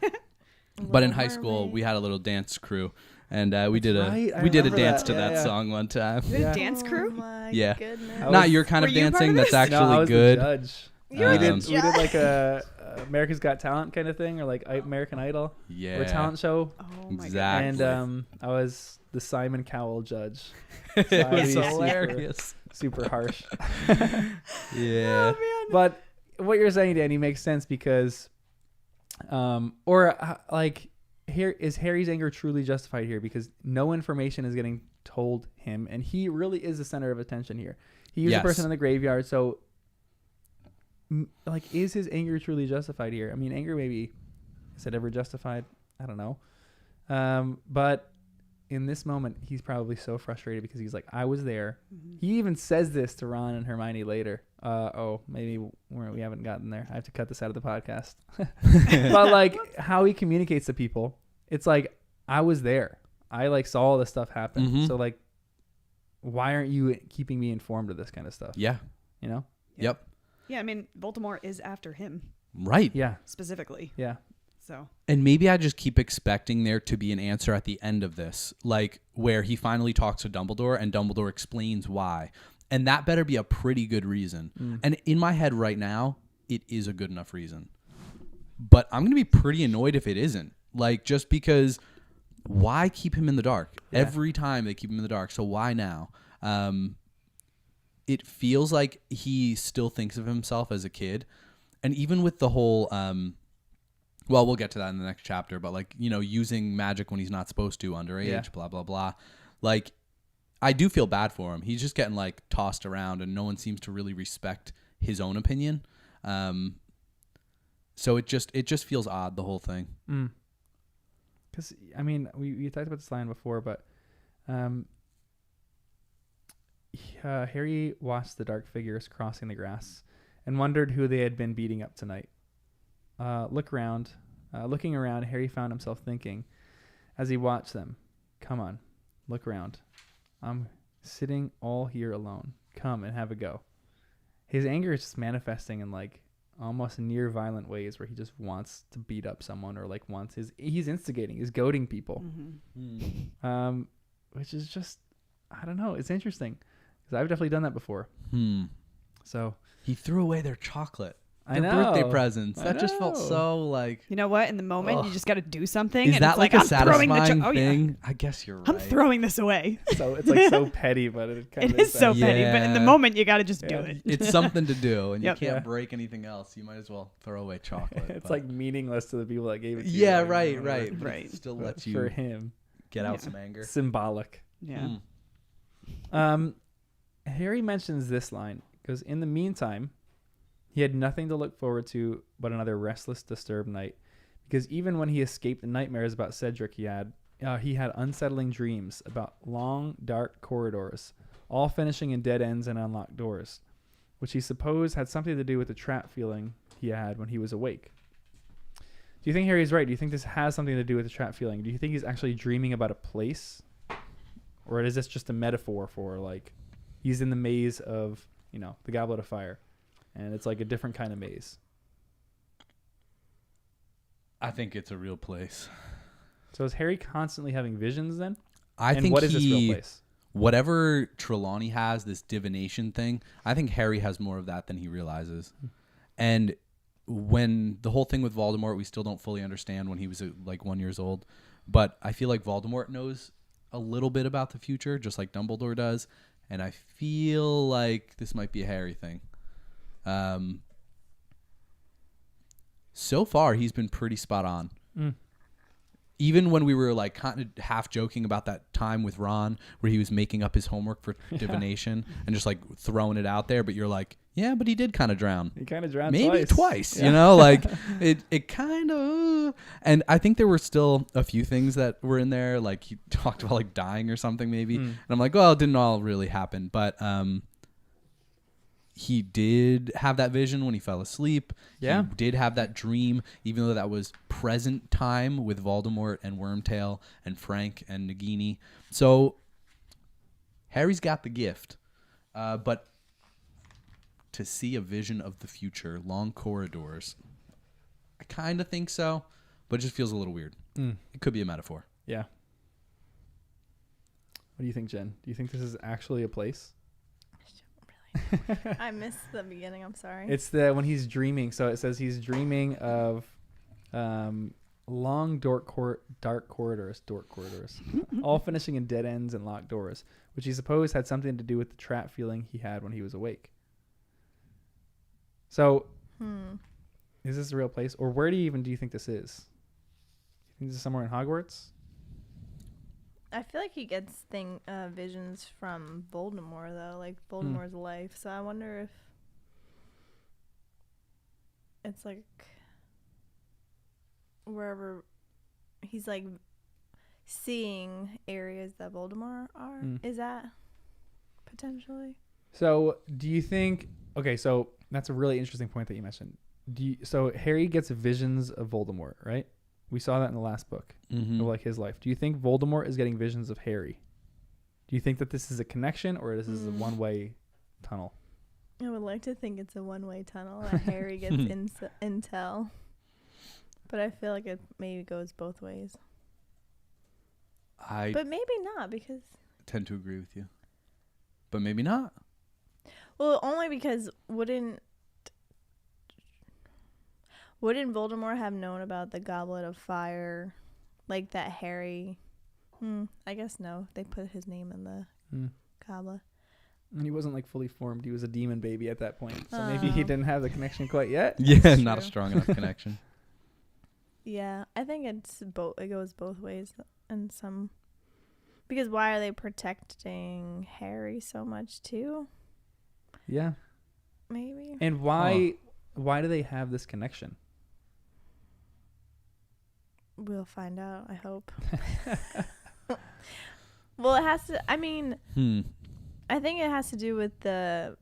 But in high school, we had a little dance crew, and we did a dance to that song one time. Is it a dance Oh crew? my Yeah. goodness. Not your kind of Were you part dancing. of That's this? actually No, I was good. the judge. You're we the did like a America's Got Talent kind of thing, or like American Idol, Yeah. or talent show. Oh my Exactly. And I was the Simon Cowell judge. It So I'd was be hilarious. super harsh. Yeah. But what you're saying, Danny, makes sense because, here is Harry's anger truly justified here because no information is getting told him, and he really is the center of attention here. He used a person in the graveyard, so like, is his anger truly justified here? I mean, anger maybe, is it ever justified? I don't know. But in this moment, he's probably so frustrated because he's like, I was there. Mm-hmm. He even says this to Ron and Hermione later. Maybe we haven't gotten there. I have to cut this out of the podcast. But like how he communicates to people, it's like, I was there. I like saw all this stuff happen. Mm-hmm. So like, why aren't you keeping me informed of this kind of stuff? Yeah. You know? Yep. Yeah. I mean, Voldemort is after him. Right. Yeah. Specifically. Yeah. So. And maybe I just keep expecting there to be an answer at the end of this, like where he finally talks to Dumbledore and Dumbledore explains why. And that better be a pretty good reason. Mm. And in my head right now, it is a good enough reason. But I'm going to be pretty annoyed if it isn't. Like, just because why keep him in the dark? Yeah. Every time they keep him in the dark. So why now? It feels like he still thinks of himself as a kid. And even with the whole... well, we'll get to that in the next chapter, but like, you know, using magic when he's not supposed to, underage, blah, blah, blah. Like, I do feel bad for him. He's just getting like tossed around and no one seems to really respect his own opinion. So it just feels odd, the whole thing. Because, I mean, we talked about this line before, but Harry watched the dark figures crossing the grass and wondered who they had been beating up tonight. Looking around, Harry found himself thinking as he watched them, come on, look around. I'm sitting all here alone. Come and have a go. His anger is just manifesting in like almost near violent ways where he just wants to beat up someone or like he's instigating, he's goading people. Mm-hmm. Which is just, I don't know. It's interesting because I've definitely done that before. So he threw away their chocolate. Their birthday presents. That just felt so like... You know what? In the moment, you just got to do something. Is and that it's like a satisfying thing? Yeah. I guess you're right. I'm throwing this away. So it's like so petty, but it kind of is so petty. But in the moment, you got to just do it. It's something to do, and you can't break anything else. You might as well throw away chocolate. It's like meaningless to the people that gave it to you. Yeah, right. It still lets you for him get out some anger. Symbolic. Yeah. Harry mentions this line because in the meantime, he had nothing to look forward to but another restless, disturbed night. Because even when he escaped the nightmares about Cedric he had unsettling dreams about long, dark corridors, all finishing in dead ends and unlocked doors, which he supposed had something to do with the trap feeling he had when he was awake. Do you think Harry's right? Do you think this has something to do with the trap feeling? Do you think he's actually dreaming about a place? Or is this just a metaphor for, like, he's in the maze of, you know, the Goblet of Fire? And it's like a different kind of maze. I think it's a real place. So is Harry constantly having visions then? I think what is this real place? Whatever Trelawney has, this divination thing, I think Harry has more of that than he realizes. And when the whole thing with Voldemort, we still don't fully understand when he was like 1 year old. But I feel like Voldemort knows a little bit about the future, just like Dumbledore does. And I feel like this might be a Harry thing. So far he's been pretty spot on. Even when we were like kind of half joking about that time with Ron where he was making up his homework for divination and just like throwing it out there, but you're like, yeah, but he did kind of drown. He kind of drowned maybe twice you know, like it kind of, and I think there were still a few things that were in there, like he talked about like dying or something maybe, and I'm like, well, it didn't all really happen, but he did have that vision when he fell asleep. Yeah. He did have that dream, even though that was present time with Voldemort and Wormtail and Frank and Nagini. So Harry's got the gift. But to see a vision of the future, long corridors, I kind of think so, but it just feels a little weird. It could be a metaphor. Yeah. What do you think, Jen? Do you think this is actually a place? I missed the beginning. I'm sorry. It's when he's dreaming. So it says he's dreaming of long dark corridors, all finishing in dead ends and locked doors, which he supposed had something to do with the trap feeling he had when he was awake. So, is this a real place, or where do you think this is? You think this is somewhere in Hogwarts? I feel like he gets visions from Voldemort, though, like Voldemort's life. So I wonder if it's like wherever he's like seeing areas that Voldemort are. Is that potentially? So do you think? Okay, so that's a really interesting point that you mentioned. So Harry gets visions of Voldemort, right? We saw that in the last book of like his life. Do you think Voldemort is getting visions of Harry? Do you think that this is a connection or this is a one-way tunnel? I would like to think it's a one-way tunnel that Harry gets intel. But I feel like it maybe goes both ways. But maybe not, because... I tend to agree with you. But maybe not. Well, only because wouldn't Voldemort have known about the Goblet of Fire? Like that Harry... I guess no. They put his name in the goblet. And he wasn't like fully formed. He was a demon baby at that point. So maybe he didn't have the connection quite yet. Yeah, not a strong enough connection. Yeah, I think it's both. It goes both ways, and some because why are they protecting Harry so much too? Yeah, maybe. And why do they have this connection? We'll find out. I hope. Well, it has to. I mean, I think it has to do with the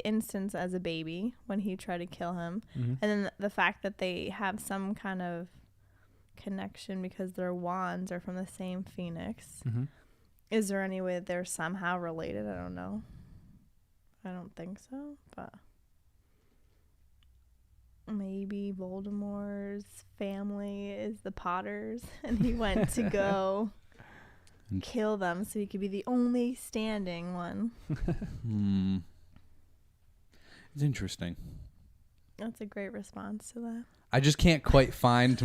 instance as a baby when he tried to kill him, and then the fact that they have some kind of connection because their wands are from the same phoenix. Is there any way they're somehow related? I don't know. I don't think so, but maybe Voldemort's family is the Potters and he went to go kill them so he could be the only standing one. It's interesting. That's a great response to that. I just can't quite find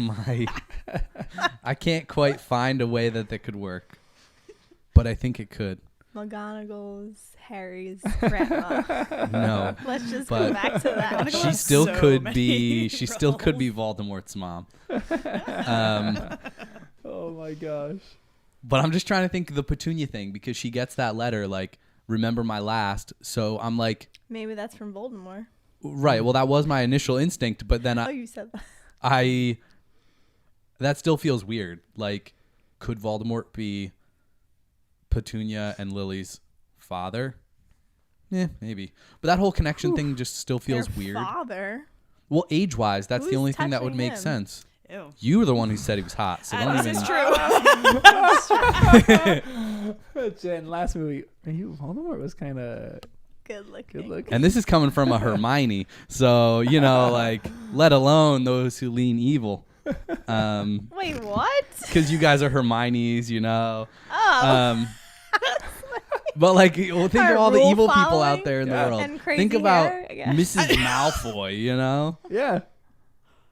I can't quite find a way that could work. But I think it could. McGonagall's Harry's grandma. No. Let's just go back to that. She still could be Voldemort's mom. Oh my gosh. But I'm just trying to think of the Petunia thing because she gets that letter like, remember my last. So I'm like, maybe that's from Voldemort. Right. Well, that was my initial instinct, but then you said that. That still feels weird. Like, could Voldemort be Petunia and Lily's father? Yeah, maybe. But that whole connection thing just still feels Their weird. Father? Well, age-wise, that's the only thing that would make sense. Ew. You were the one who said he was hot. So don't even... This is true. Jen, last movie, Voldemort was kind of good looking. And this is coming from a Hermione. So, like, let alone those who lean evil. Wait, what? Because you guys are Hermione's, Oh. But like, think of all the evil people out there in the world. And crazy think about hair, Mrs. Malfoy, Yeah.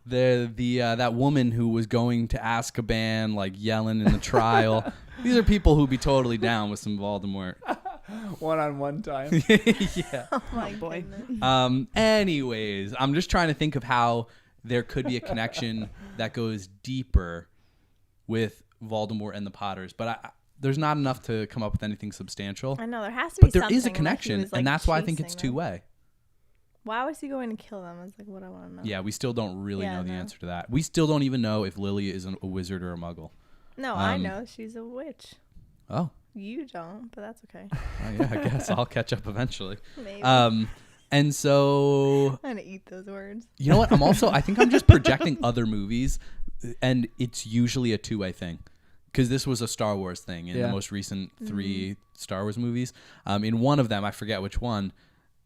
That woman who was going to Azkaban, like yelling in the trial. These are people who'd be totally down with some Voldemort. One-on-one time. Yeah. Oh my boy. Anyways, I'm just trying to think of how there could be a connection that goes deeper with Voldemort and the Potters, but there's not enough to come up with anything substantial. I know there has to be, but there is a connection, was, like, and that's why I think it's two-way. Why was he going to kill them? Is like what I want to know. Yeah, we still don't really know the answer to that. We still don't even know if Lily is a wizard or a Muggle. No, I know she's a witch. Oh. You don't, but that's okay. Yeah, I guess I'll catch up eventually. Maybe. And so I'm gonna eat those words. You know what? I think I'm just projecting other movies, and it's usually a two-way thing. Because this was a Star Wars thing in the most recent 3 Star Wars movies. In one of them, I forget which one,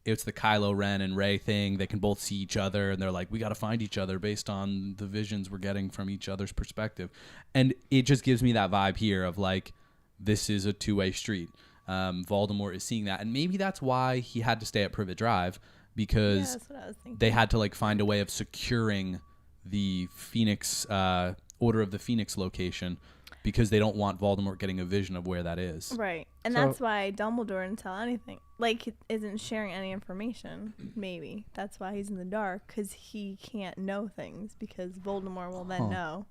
it's the Kylo Ren and Rey thing. They can both see each other, and they're like, we got to find each other based on the visions we're getting from each other's perspective. And it just gives me that vibe here of like, this is a two-way street. Voldemort is seeing that. And maybe that's why he had to stay at Privet Drive, because that's what I was thinking. They had to like find a way of securing the Phoenix, Order of the Phoenix location, because they don't want Voldemort getting a vision of where that is. Right. And that's why Dumbledore didn't tell anything. Like, isn't sharing any information, maybe. That's why he's in the dark, because he can't know things, because Voldemort will then know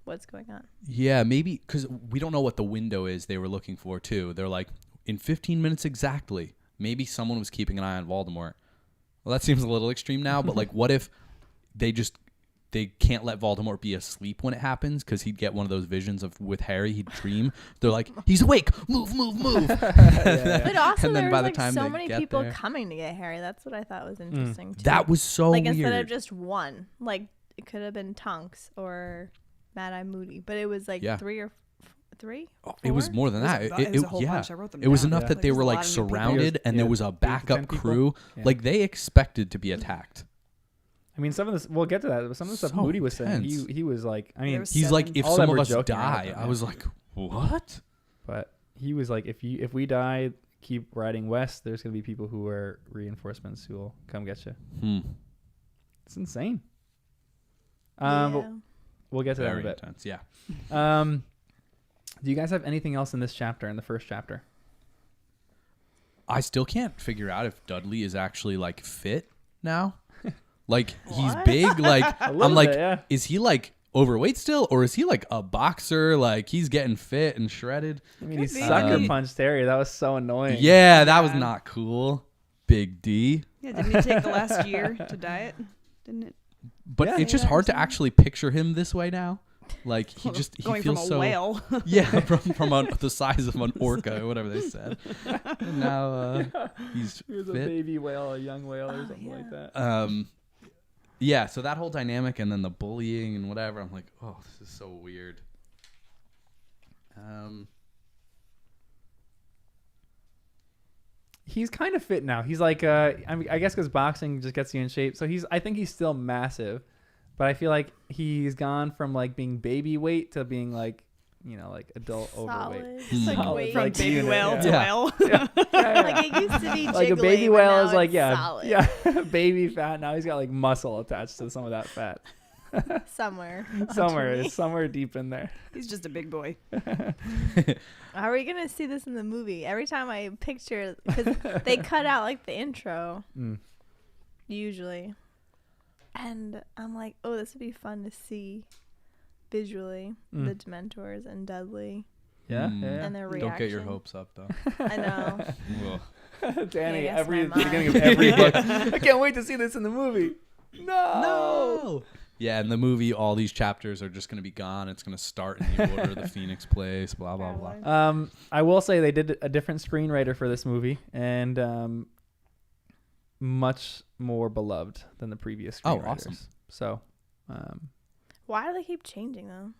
what's going on. Yeah, maybe, because we don't know what the window is they were looking for, too. They're like, in 15 minutes exactly. Maybe someone was keeping an eye on Voldemort. Well, that seems a little extreme now, but like, what if they can't let Voldemort be asleep when it happens because he'd get one of those visions of with Harry. He'd dream. They're like, he's awake. Move. But also, and then there by was the time so many people there, coming to get Harry. That's what I thought was interesting too. that was so like weird. instead of just one, like it could have been Tonks or Mad Eye Moody, but it was like three or three. It was more than that. It was a whole bunch. I wrote them It was down. enough that they were like surrounded, and there was a backup crew. Yeah. Like they expected to be attacked. I mean, some of this, we'll get to that, but some of the stuff Moody was saying, he was like, I mean, he's like, if all some that of we're us joking die, about, I was like, what? But he was like, if we die, keep riding west, there's going to be people who are reinforcements who will come get you. It's insane. But we'll get to that in a bit. Intense, yeah. Do you guys have anything else in this chapter, in the first chapter? I still can't figure out if Dudley is actually like fit now. Like he's big. Like I'm like, is he like overweight still, or is he like a boxer? Like he's getting fit and shredded. I mean, he sucker punched Harry. That was so annoying. Yeah, that was not cool. Big D. Yeah, didn't it take the last year to diet? Didn't it? But it's just hard to actually picture him this way now. Like he going feels from a so whale. Yeah, from the size of an orca or whatever they said. And now he's he was fit. a baby whale, a young whale, or something like that. Yeah, so that whole dynamic and then the bullying and whatever, I'm like, oh, this is so weird. He's kind of fit now. He's like, I guess because boxing just gets you in shape. So I think he's still massive, but I feel like he's gone from like being baby weight to being like, like adult overweight. Like weight from baby whale to whale. Like it used to be like a baby whale is like, solid. baby fat. Now he's got like muscle attached to some of that fat. somewhere deep in there. He's just a big boy. How are we gonna see this in the movie? Every time I picture, because they cut out like the intro usually, and I'm like, oh, this would be fun to see visually the Dementors and Dudley. Yeah. And their reaction. Don't get your hopes up though. I know. Danny, beginning of every book. I can't wait to see this in the movie. No. Yeah, in the movie, all these chapters are just going to be gone. It's going to start in the order of the Phoenix Place, blah, blah, blah. I will say they did a different screenwriter for this movie, and much more beloved than the previous screenwriters. Oh, awesome. So, why do they keep changing, though?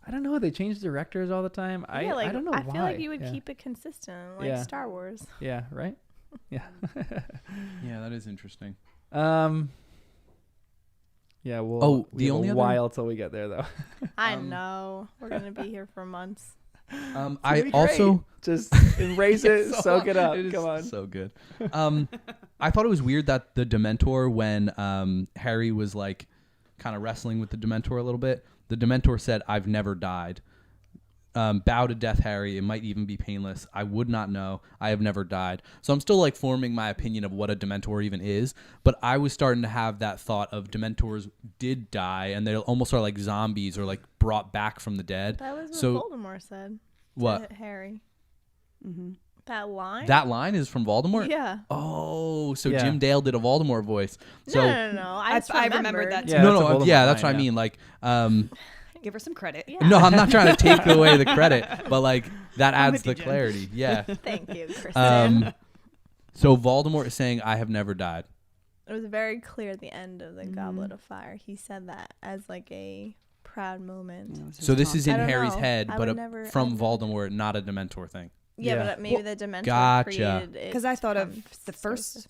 I don't know. They change directors all the time. I don't know why. I feel like you would keep it consistent, like Star Wars. Yeah, right? Yeah. Yeah, that is interesting. Yeah, we have only a while till we get there, though. I know. We're going to be here for months. I also just embrace it, soak it up. Come on. So good. I thought it was weird that the Dementor, when Harry was like kind of wrestling with the Dementor a little bit, the Dementor said, "I've never died. Bow to death, Harry. It might even be painless. I would not know. I have never died." So I'm still like forming my opinion of what a Dementor even is. But I was starting to have that thought of Dementors did die, and they almost are like zombies or like brought back from the dead. That was what Voldemort said. What? To Harry. Mm-hmm. That line? That line is from Voldemort? Yeah. Oh, so Jim Dale did a Voldemort voice. So No. I remembered that too. Yeah, that's what I mean. Like, give her some credit. Yeah. No, I'm not trying to take away the credit, but like that adds the clarity. Yeah. Thank you, Kristen. So Voldemort is saying, "I have never died." It was very clear at the end of the Goblet of Fire. He said that as like a proud moment. So this is in Harry's know. head, but from Voldemort, not a Dementor thing. Yeah, but maybe the Dementor created it. Because I thought of the first...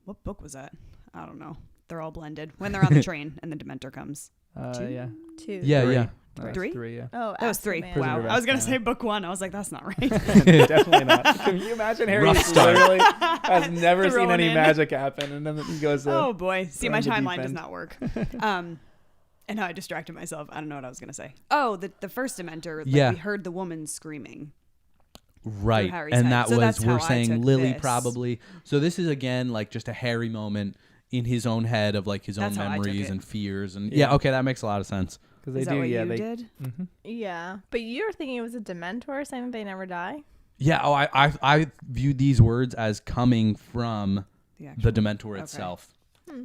What book was that? I don't know. They're all blended. When they're on the train and the Dementor comes. Yeah. 2. Yeah, Three. yeah. Three? 3, yeah. Oh, that was 3. Man. Wow. I was going to say book 1. I was like, that's not right. Definitely not. Can you imagine Harry literally has never seen any magic happen, and then he goes, oh boy. See, my timeline does not work. And how I distracted myself. I don't know what I was going to say. Oh, the first Dementor, we heard the woman screaming. Right. And that was, we're saying Lily probably. So this is again like just a Harry moment in his own head of like his own memories and fears. And okay, that makes a lot of sense. Because they is do, that what you did? Mm-hmm. Yeah. But you're thinking it was a Dementor saying they never die? Yeah. Oh, I viewed these words as coming from the Dementor itself.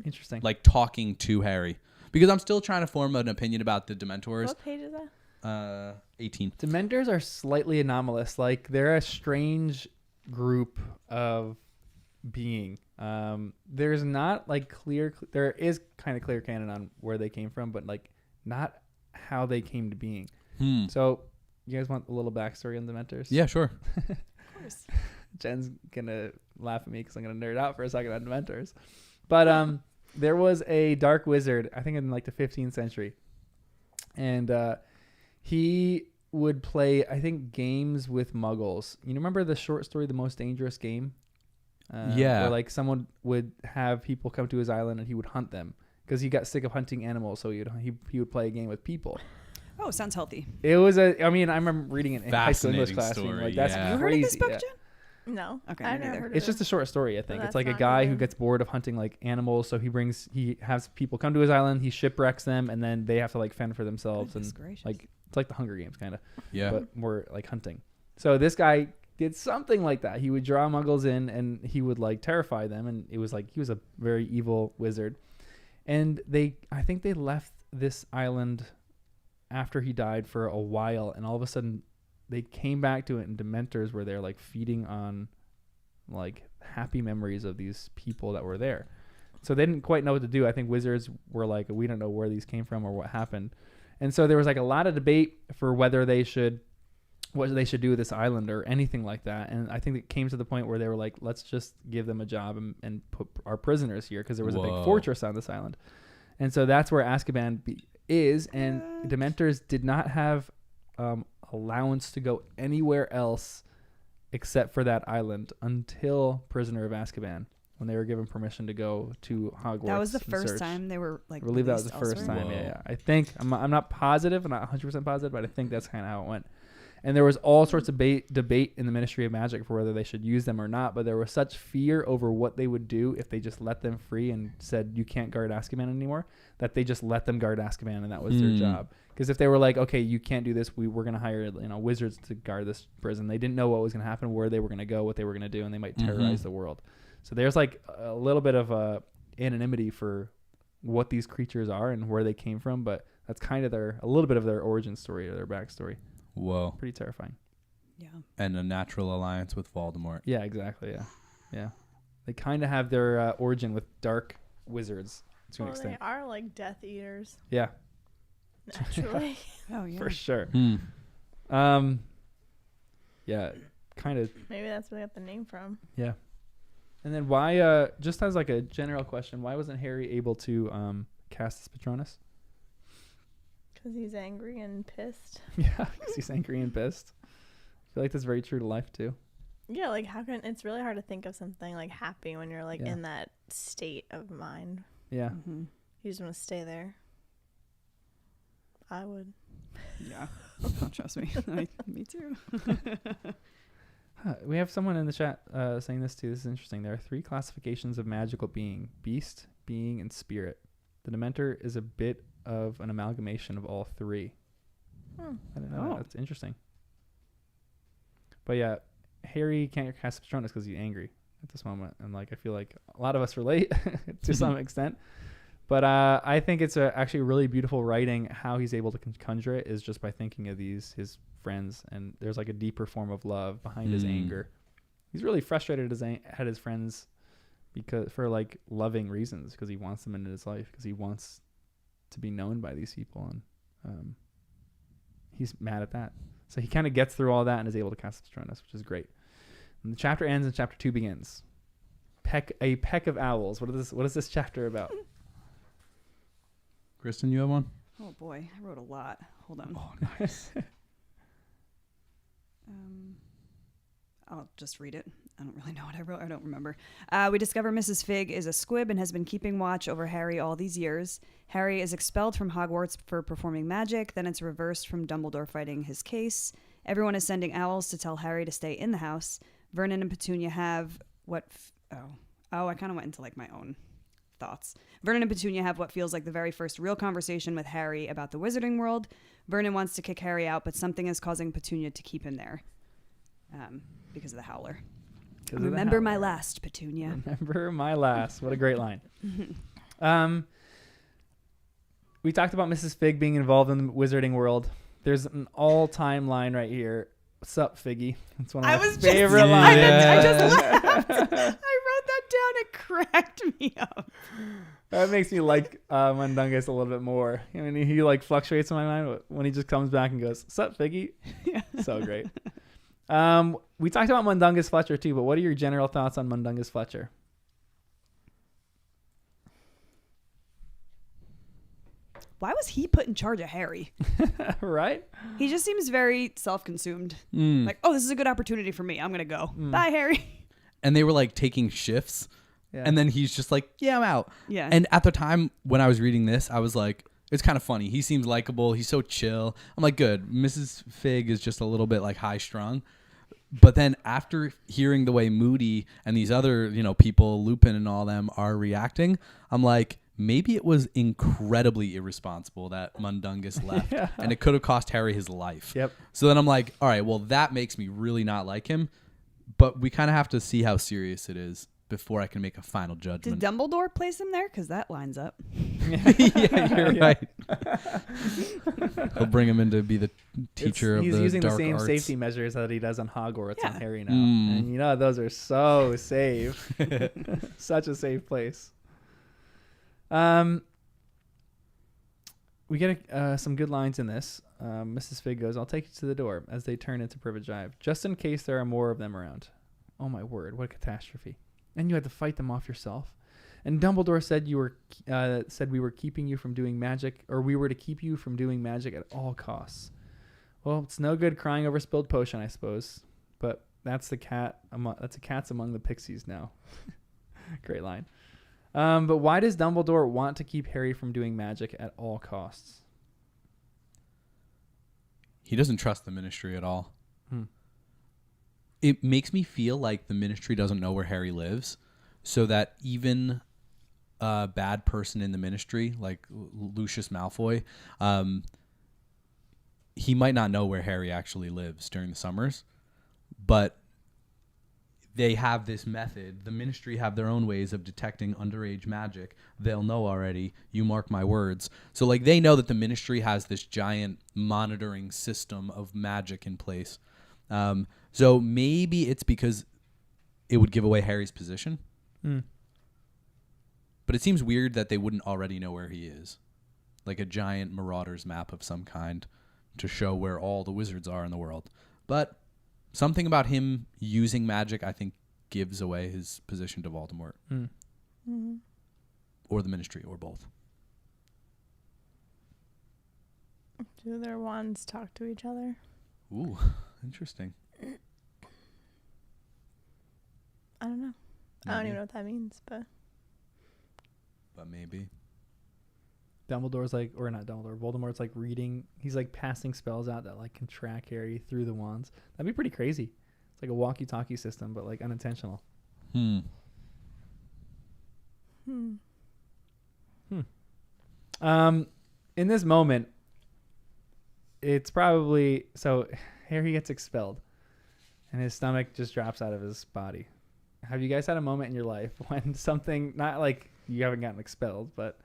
Interesting. Like talking to Harry. Because I'm still trying to form an opinion about the Dementors. What page is that? 18. Dementors are slightly anomalous. Like they're a strange group of being. There's not like there is kind of clear canon on where they came from, but like not how they came to being. So you guys want a little backstory on Dementors? Yeah, sure. Of course. Jen's gonna laugh at me because I'm gonna nerd out for a second on Dementors. But there was a dark wizard, I think in like the 15th century, and he would play, I think, games with muggles. You remember the short story, The Most Dangerous Game? Yeah. Where like someone would have people come to his island and he would hunt them because he got sick of hunting animals, so he would play a game with people. Oh, sounds healthy. It was I remember reading it in high school English class. Story, like, that's yeah. You heard of this book, Jen? No. Okay, I've me never neither. heard of It's it. just a short story, I think. So It's like a that's guy not who good. gets bored of hunting like animals, so he has people come to his island, he shipwrecks them, and then they have to like fend for themselves. Goodness And gracious. like it's like the Hunger Games kind of, Yeah. but more like hunting. So this guy did something like that. He would draw muggles in and he would like terrify them, and it was like he was a very evil wizard. And I think they left this island after he died for a while, and all of a sudden they came back to it, and Dementors were there like feeding on like happy memories of these people that were there. So they didn't quite know what to do. I think wizards were like, we don't know where these came from or what happened. And so there was like a lot of debate for what they should do with this island or anything like that. And I think it came to the point where they were like, let's just give them a job and put our prisoners here, because there was a big fortress on this island. And so that's where Azkaban is. And Dementors did not have allowance to go anywhere else except for that island until Prisoner of Azkaban, when they were given permission to go to Hogwarts. That was the first time they were like. I believe that was the first time. Yeah. I think I'm not positive. I'm not 100% positive, but I think that's kind of how it went. And there was all sorts of debate in the Ministry of Magic for whether they should use them or not. But there was such fear over what they would do if they just let them free and said, you can't guard Azkaban anymore, that they just let them guard Azkaban, and that was their job. Because if they were like, okay, you can't do this, we're going to hire wizards to guard this prison. They didn't know what was going to happen, where they were going to go, what they were going to do, and they might terrorize the world. So there's like a little bit of anonymity for what these creatures are and where they came from. But that's kind of a little bit of their origin story or their backstory. Whoa. Pretty terrifying. Yeah. And a natural alliance with Voldemort. Yeah, exactly. Yeah. They kind of have their origin with dark wizards to an extent. They are like Death Eaters. Yeah, Naturally. Oh yeah. for sure. Yeah, kind of. Maybe that's where they got the name from. Yeah. And then why, just as like a general question, why wasn't Harry able to cast his Patronus? Because he's angry and pissed. Yeah, because he's angry and pissed. I feel like that's very true to life too. Yeah, like it's really hard to think of something like happy when you're like in that state of mind. Yeah. Mm-hmm. You just want to stay there. I would. Yeah. Oh, trust me. Me too. We have someone in the chat saying this too. This is interesting. There are 3 classifications of magical being: beast, being, and spirit. The Dementor is a bit of an amalgamation of all 3. I didn't know that. That's interesting. But yeah, Harry can't cast Patronus because he's angry at this moment, and like I feel like a lot of us relate to some extent. But I think it's actually really beautiful writing. How he's able to conjure it is just by thinking of his friends, and there's like a deeper form of love behind his anger. He's really frustrated at his friends because for like loving reasons, because he wants them into his life, because he wants to be known by these people, and he's mad at that. So he kind of gets through all that and is able to cast Patronus, which is great. And the chapter ends and chapter 2 begins. A peck of owls. What is this chapter about? Kristen, you have one? Oh boy, I wrote a lot. Hold on. Oh, nice. I'll just read it. I don't really know what I wrote. I don't remember. We discover Mrs. Figg is a squib and has been keeping watch over Harry all these years. Harry is expelled from Hogwarts for performing magic. Then it's reversed from Dumbledore fighting his case. Everyone is sending owls to tell Harry to stay in the house. Vernon and Petunia have what... I kind of went into like my own thoughts. Vernon and Petunia have what feels like the very first real conversation with Harry about the wizarding world. Vernon wants to kick Harry out, but something is causing Petunia to keep him there. Because of the howler. Remember my last, Petunia. Remember my last. What a great line. We talked about Mrs. Figg being involved in the wizarding world. There's an all-time line right here. What's up, Figgy? It's one of my favorite lines. I just laughed. I wrote that down. It cracked me up. That makes me like Mundungus a little bit more. I mean, he like fluctuates in my mind, but when he just comes back and goes, "What's up, Figgy?" Yeah. So great. We talked about Mundungus Fletcher too, but what are your general thoughts on Mundungus Fletcher? Why was he put in charge of Harry? Right? He just seems very self-consumed. Like, oh, this is a good opportunity for me. I'm going to go. Bye, Harry. And they were like taking shifts. Yeah. And then he's just like, yeah, I'm out. Yeah. And at the time when I was reading this, I was like, it's kind of funny. He seems likable. He's so chill. I'm like, good. Mrs. Figg is just a little bit like high strung. But then after hearing the way Moody and these other, people, Lupin and all them are reacting, I'm like, maybe it was incredibly irresponsible that Mundungus left. Yeah. And it could have cost Harry his life. Yep. So then I'm like, all right, well, that makes me really not like him. But we kind of have to see how serious it is before I can make a final judgment. Did Dumbledore place him there? Because that lines up. Yeah, you're right. He'll bring him in to be the teacher of the dark arts. He's using the same safety measures that he does on Hogwarts and Harry now. And those are so safe. Such a safe place. We get some good lines in this. Mrs. Figg goes, "I'll take you to the door," as they turn into Privilege Drive, just in case there are more of them around. Oh my word, what a catastrophe. And you had to fight them off yourself. And Dumbledore said we were keeping you from doing magic, or we were to keep you from doing magic at all costs. Well, it's no good crying over spilled potion, I suppose. But that's a cat's among the pixies now. Great line. But why does Dumbledore want to keep Harry from doing magic at all costs? He doesn't trust the Ministry at all. It makes me feel like the Ministry doesn't know where Harry lives, so that even a bad person in the Ministry, like Lucius Malfoy, he might not know where Harry actually lives during the summers, but they have this method. The Ministry have their own ways of detecting underage magic. They'll know already. You mark my words. So like they know that the Ministry has this giant monitoring system of magic in place. So maybe it's because it would give away Harry's position. But it seems weird that they wouldn't already know where he is. Like a giant Marauders map of some kind to show where all the wizards are in the world. But something about him using magic, I think, gives away his position to Voldemort. Or the Ministry, or both. Do their wands talk to each other? Ooh, interesting. I don't know. Maybe. I don't even know what that means, but maybe. Dumbledore's like, or not Dumbledore, Voldemort's like reading, he's like passing spells out that like can track Harry through the wands. That'd be pretty crazy. It's like a walkie-talkie system, but like unintentional. In this moment, it's probably, so Harry gets expelled and his stomach just drops out of his body. Have you guys had a moment in your life when something, not like you haven't gotten expelled, but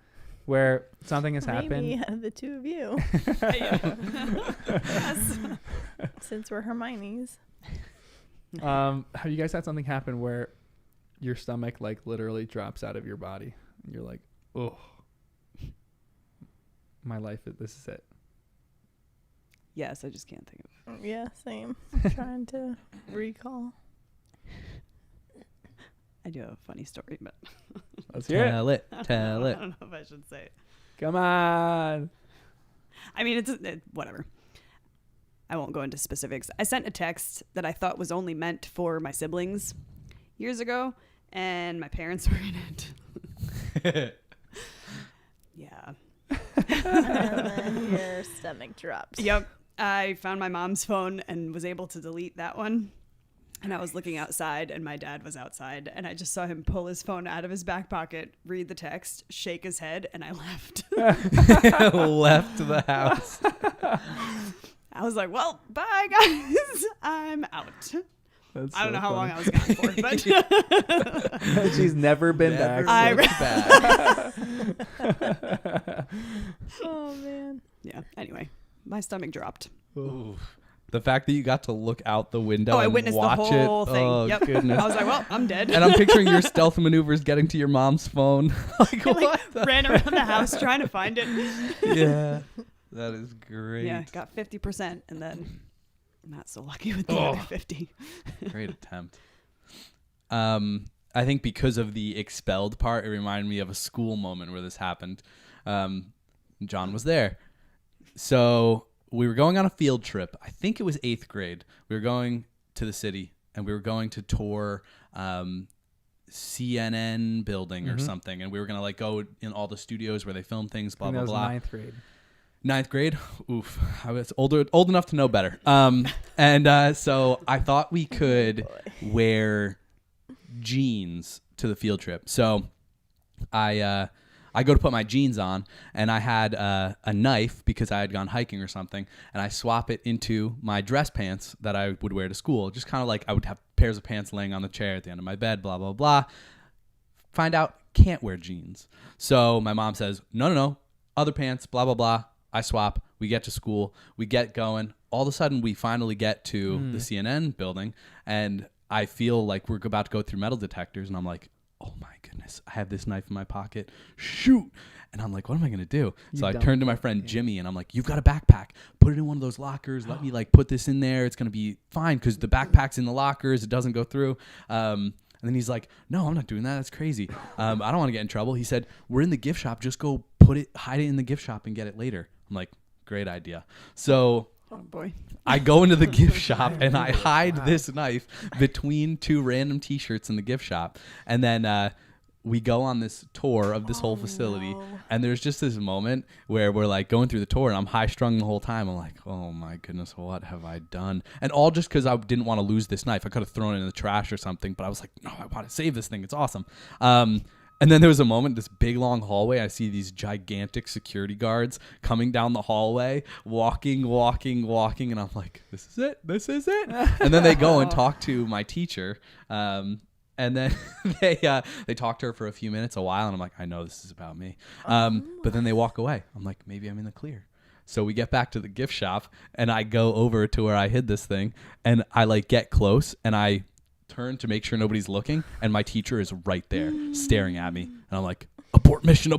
where something has happened? Maybe the two of you. Since we're Hermione's. Have you guys had something happen where your stomach like literally drops out of your body and you're like, oh, my life, this is it? Yes, I just can't think of it. Yeah, same. I'm trying to recall. I do have a funny story, but let's hear it. Tell it. I don't know if I should say it. Come on. I mean, it's whatever. I won't go into specifics. I sent a text that I thought was only meant for my siblings years ago, and my parents were in it. Yeah. And then your stomach drops. Yep. I found my mom's phone and was able to delete that one. And I was looking outside, and my dad was outside, and I just saw him pull his phone out of his back pocket, read the text, shake his head, and I left. Left the house. I was like, well, bye, guys. I'm out. I don't know how long I was gone for, but she's never been back. Oh man. Yeah. Anyway, my stomach dropped. Ooh. The fact that you got to look out the window I and witnessed watch the whole thing. Oh, Yep. goodness. I was like, well, I'm dead. And I'm picturing your stealth maneuvers getting to your mom's phone. Like, what? Ran around the house trying to find it. Yeah. That is great. Yeah, got 50%, and then not so lucky with the other 50. Great attempt. I think because of the expelled part, it reminded me of a school moment where this happened. John was there. So we were going on a field trip. I think it was 8th grade. We were going to the city, and we were going to tour CNN building or something. And we were going to like go in all the studios where they film things, blah, blah, blah. 9th grade. 9th grade? Oof. I was old enough to know better. So I thought we could wear jeans to the field trip. So I go to put my jeans on, and I had a knife because I had gone hiking or something, and I swap it into my dress pants that I would wear to school. Just kind of like I would have pairs of pants laying on the chair at the end of my bed, blah, blah, blah. Find out, can't wear jeans. So my mom says, no, other pants, blah, blah, blah. I swap. We get to school. We get going. All of a sudden, we finally get to the CNN building, and I feel like we're about to go through metal detectors, and I'm like, oh my goodness, I have this knife in my pocket. Shoot. And I'm like, what am I going to do? So I turned to my friend Jimmy, and I'm like, you've got a backpack. Put it in one of those lockers. Let me like put this in there. It's going to be fine because the backpack's in the lockers. It doesn't go through. And then he's like, no, I'm not doing that. That's crazy. I don't want to get in trouble. He said, we're in the gift shop. Just go hide it in the gift shop and get it later. I'm like, great idea. So Oh boy. I go into the gift shop and I hide this knife between two random t-shirts in the gift shop. And then we go on this tour of this whole facility. No. And there's just this moment where we're like going through the tour and I'm high strung the whole time. I'm like, oh my goodness, what have I done? And all just because I didn't want to lose this knife. I could have thrown it in the trash or something, but I was like, no, I want to save this thing. It's awesome. And then there was a moment, this big long hallway. I see these gigantic security guards coming down the hallway, walking. And I'm like, this is it. And then they go and talk to my teacher. And then they talk to her for a few minutes, a while. And I'm like, I know this is about me. But then they walk away. I'm like, maybe I'm in the clear. So we get back to the gift shop and I go over to where I hid this thing. And I like get close and I turn to make sure nobody's looking, and my teacher is right there staring at me, and I'm like, abort mission.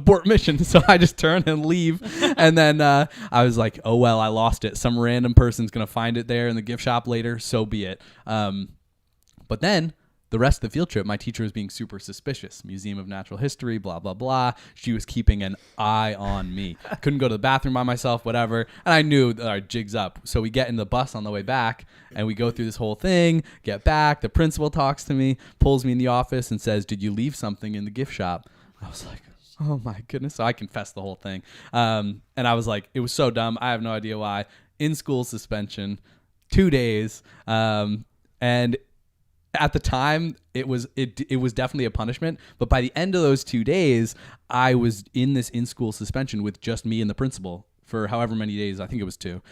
So I just turn and leave. And then I was like, oh well, I lost it. Some random person's gonna find it there in the gift shop later, so be it. But then the rest of the field trip, my teacher was being super suspicious. Museum of Natural History, blah, blah, blah. She was keeping an eye on me. I couldn't go to the bathroom by myself, whatever. And I knew, all right, jig's up. So we get in the bus on the way back, and we go through this whole thing, get back. The principal talks to me, pulls me in the office, and says, did you leave something in the gift shop? I was like, oh, my goodness. So I confessed the whole thing. And I was like, it was so dumb. I have no idea why. In school suspension, 2 days. And at the time, it was definitely a punishment. But by the end of those 2 days, I was in this in-school suspension with just me and the principal for however many days. I think it was 2.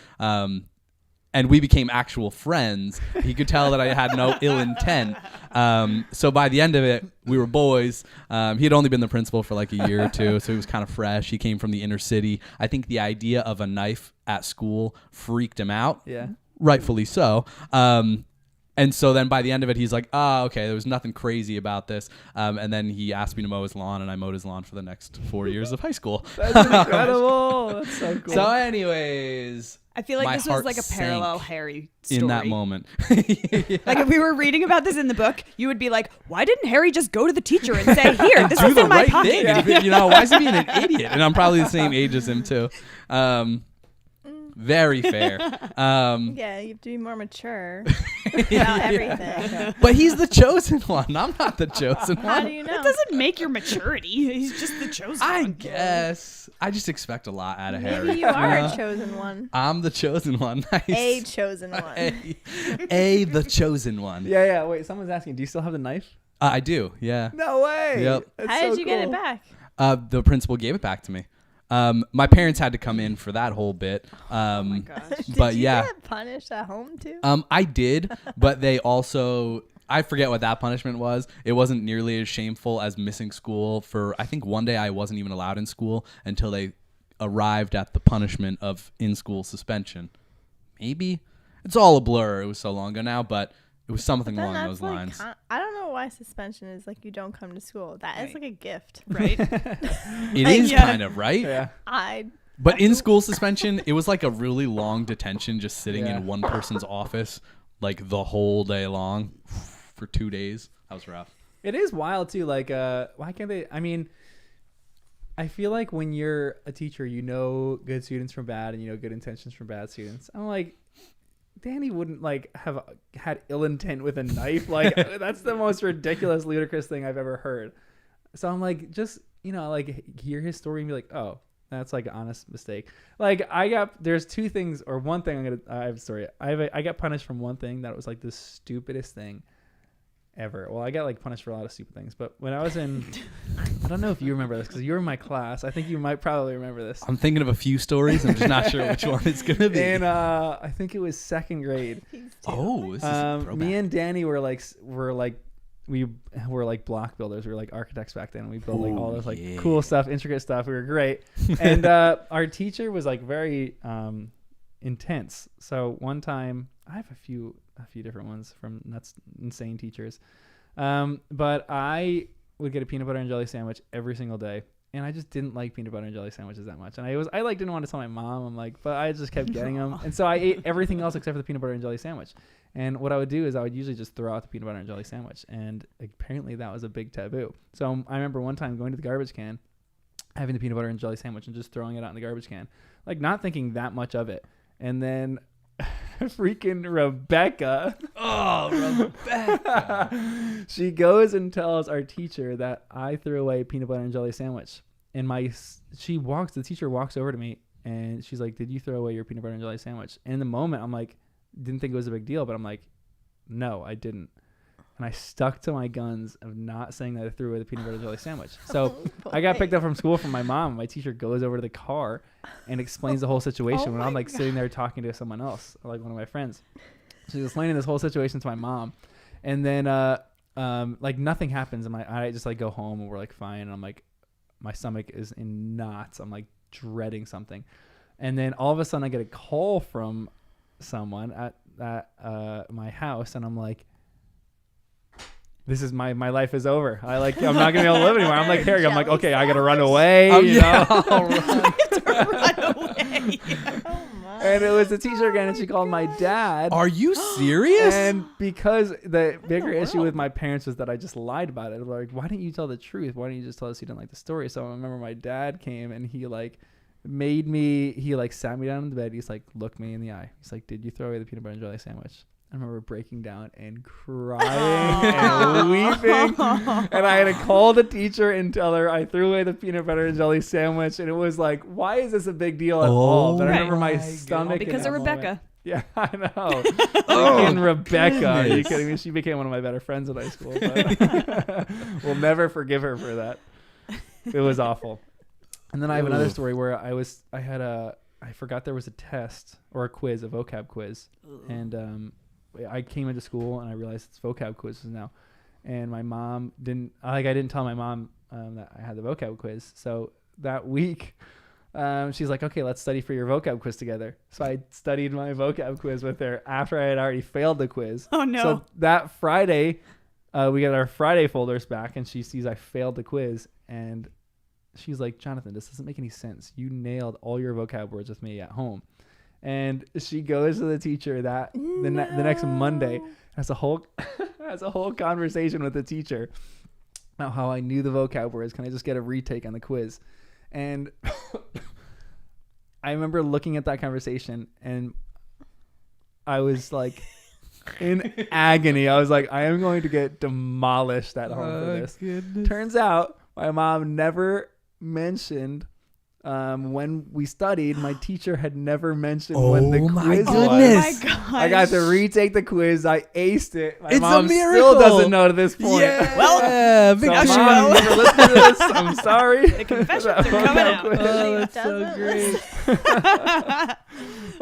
And we became actual friends. He could tell that I had no ill intent. So by the end of it, we were boys. He had only been the principal for like a year or 2, so he was kind of fresh. He came from the inner city. I think the idea of a knife at school freaked him out. Yeah. Rightfully so. And so then by the end of it, he's like, oh, okay, there was nothing crazy about this. And then he asked me to mow his lawn, and I mowed his lawn for the next 4 years of high school. That's incredible. That's so cool. So anyways, I feel like this was like a parallel Harry story. In that moment. Yeah. Like if we were reading about this in the book, you would be like, why didn't Harry just go to the teacher and say, here, this is in my pocket? Yeah. You know, why is he being an idiot? And I'm probably the same age as him too. Very fair. Yeah, you have to be more mature about everything. But he's the chosen one. I'm not the chosen one. How do you know? That doesn't make your maturity. He's just the chosen one. I guess. I just expect a lot out of Harry. Maybe you are a chosen one. I'm the chosen one. Nice. A chosen one. The chosen one. Yeah. Wait, someone's asking, do you still have the knife? I do, yeah. No way. Yep. How did you get it back? The principal gave it back to me. My parents had to come in for that whole bit. Oh my gosh. But Did you yeah, get punished at home too? I did, but they also, I forget what that punishment was. It wasn't nearly as shameful as missing school for, I think one day I wasn't even allowed in school until they arrived at the punishment of in-school suspension. Maybe. It's all a blur. It was so long ago now, but it was something along those lines. I don't know why suspension is like you don't come to school. That is like a gift, Right? It is kind of, right? Yeah. But in school suspension, it was like a really long detention, just sitting in one person's office like the whole day long for 2 days. That was rough. It is wild too. Like, why can't they? I mean, I feel like when you're a teacher, you know good students from bad, and you know good intentions from bad students. I'm like, Danny wouldn't like have had ill intent with a knife. Like that's the most ridiculous, ludicrous thing I've ever heard. So I'm like, just, you know, like hear his story and be like, oh, that's like an honest mistake. Like there's two things, or one thing I have a story. I got punished from one thing that was like the stupidest thing ever. Well, I got like punished for a lot of stupid things, but when I was in, I don't know if you remember this because you were in my class. I think you might probably remember this. I'm thinking of a few stories. I'm just not sure which one it's gonna be. And I think it was second grade. Oh, this is me and Danny were like we were like block builders. We were like architects back then. We built like all this like cool stuff, intricate stuff. We were great. And our teacher was like very intense. So one time, I have a few different ones from nuts, insane teachers. But I would get a peanut butter and jelly sandwich every single day. And I just didn't like peanut butter and jelly sandwiches that much. And I like didn't want to tell my mom. I'm like, but I just kept getting them. And so I ate everything else except for the peanut butter and jelly sandwich. And what I would do is I would usually just throw out the peanut butter and jelly sandwich. And apparently that was a big taboo. So I remember one time going to the garbage can, having the peanut butter and jelly sandwich and just throwing it out in the garbage can, like not thinking that much of it. And then freaking Rebecca. Oh, Rebecca. She goes and tells our teacher that I threw away a peanut butter and jelly sandwich. And the teacher walks over to me and she's like, did you throw away your peanut butter and jelly sandwich? And in the moment, I'm like, didn't think it was a big deal, but I'm like, no, I didn't. And I stuck to my guns of not saying that I threw away the peanut butter and jelly sandwich. So I got picked up from school from my mom. My teacher goes over to the car and explains the whole situation when I'm like sitting there talking to someone else, like one of my friends. She's explaining this whole situation to my mom. And then like nothing happens. And I just like go home and we're like fine. And I'm like, my stomach is in knots. I'm like dreading something. And then all of a sudden I get a call from someone at my house. And I'm like, this is my life is over. I'm not gonna be able to live anymore. I'm like, Harry, I'm like, okay, I gotta run away. You know? Run away. Oh my. And it was the teacher again, and she called my dad. Are you serious? And because the bigger issue with my parents was that I just lied about it. Like, why didn't you tell the truth? Why didn't you just tell us you didn't like the story? So I remember my dad came and he like sat me down in the bed. He's like, looked me in the eye. He's like, did you throw away the peanut butter and jelly sandwich? I remember breaking down and crying and weeping. And I had to call the teacher and tell her I threw away the peanut butter and jelly sandwich. And it was like, why is this a big deal at all? But I remember my stomach. Because of Rebecca. Moment. Yeah, I know. Freaking Rebecca. Are you kidding me? She became one of my better friends in high school. But we'll never forgive her for that. It was awful. And then I have another story where I forgot there was a test or a quiz, a vocab quiz. And I came into school and I realized it's vocab quizzes now. And my mom I didn't tell my mom that I had the vocab quiz. So that week, she's like, okay, let's study for your vocab quiz together. So I studied my vocab quiz with her after I had already failed the quiz. Oh, no. So that Friday, we got our Friday folders back and she sees I failed the quiz. And she's like, Jonathan, this doesn't make any sense. You nailed all your vocab words with me at home. And she goes to the teacher the next Monday, has a whole conversation with the teacher about how I knew the vocab words. Can I just get a retake on the quiz? And I remember looking at that conversation and I was like in agony. I was like, I am going to get demolished at home for this. Goodness. Turns out my mom never mentioned when we studied, my teacher had never mentioned when the quiz was. Oh my gosh. I got to retake the quiz. I aced it. My It's mom a miracle. still doesn't know to this point. Yeah. Well, So victory. Mom, if you're listening to this, I'm sorry. The confessions are coming out. Oh, that's so Doesn't great.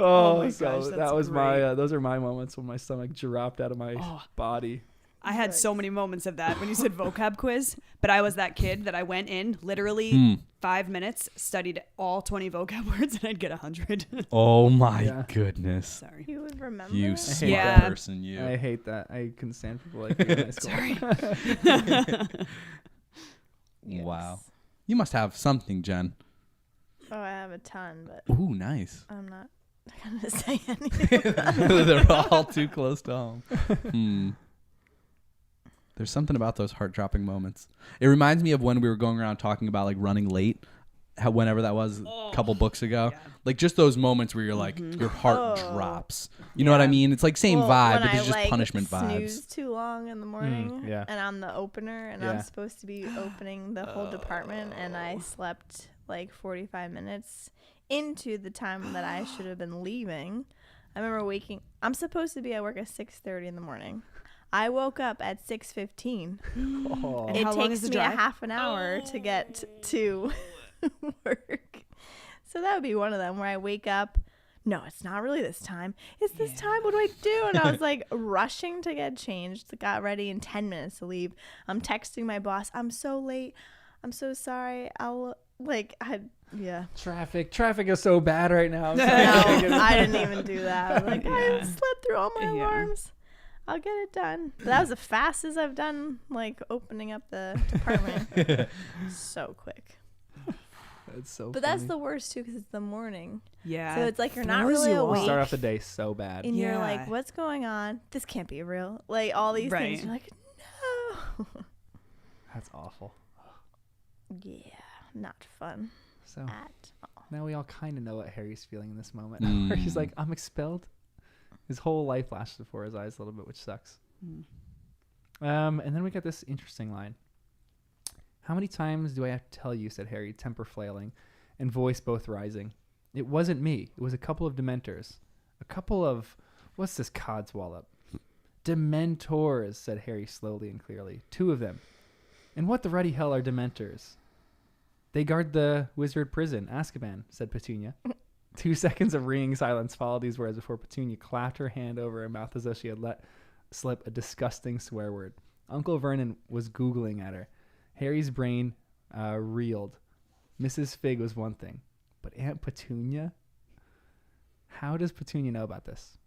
Oh, my so gosh, that that's was great. my. Those are my moments when my stomach dropped out of my body. I had so many moments of that when you said vocab quiz, but I was that kid that I went in literally 5 minutes, studied all 20 vocab words, and I'd get 100. Oh my goodness. Sorry. You would remember. You it? smart Yeah. person, you. I hate that. I couldn't stand people like you in high school. Sorry. Yes. Wow. You must have something, Jen. Oh, I have a ton, but Ooh, nice. I'm not gonna say anything. They're all too close to home. There's something about those heart-dropping moments. It reminds me of when we were going around talking about like running late, whenever that was a couple books ago. God. Like just those moments where you're like, your heart drops. You know what I mean? It's like same vibe, when but I, there's just punishment snooze vibes. too long in the morning, yeah. and I'm the opener, and Yeah. I'm supposed to be opening the whole department, and I slept like 45 minutes into the time that I should have been leaving. I remember waking. I'm supposed to be at work at 6:30 in the morning. I woke up at 6:15. Oh. And It how long takes is the me a drive? half an hour to get to work. So that would be one of them where I wake up. No, it's not really this time. It's this time. What do I do? And I was like rushing to get changed. Got ready in 10 minutes to leave. I'm texting my boss. I'm so late. I'm so sorry. Yeah. Traffic is so bad right now. I'm No, sorry. I didn't even do that. I was like, I Yeah. slept through all my Yeah. alarms. I'll get it done. But that was the fastest I've done, like, opening up the department. So quick. That's so But that's the worst, too, because it's the morning. Yeah. So it's like you're not throws really you off. awake. start off the day so bad. And you're Yeah. like, what's going on? This can't be real. Like, all these Right. things. You're like, no. That's awful. Yeah, not fun So at all. now we all kind of know what Harry's feeling in this moment. Where he's like, I'm expelled. His whole life flashes before his eyes a little bit, which sucks. And then we got this interesting line. How many times do I have to tell you, said Harry, temper flailing and voice both rising. It wasn't me. It was a couple of Dementors. A couple of, what's this codswallop? Dementors, said Harry slowly and clearly. 2 of them. And what the ruddy hell are Dementors? They guard the wizard prison, Azkaban, said Petunia. 2 seconds of ringing silence followed these words before Petunia clapped her hand over her mouth as though she had let slip a disgusting swear word. Uncle Vernon was Googling at her. Harry's brain reeled. Mrs. Figg was one thing, but Aunt Petunia? How does Petunia know about this?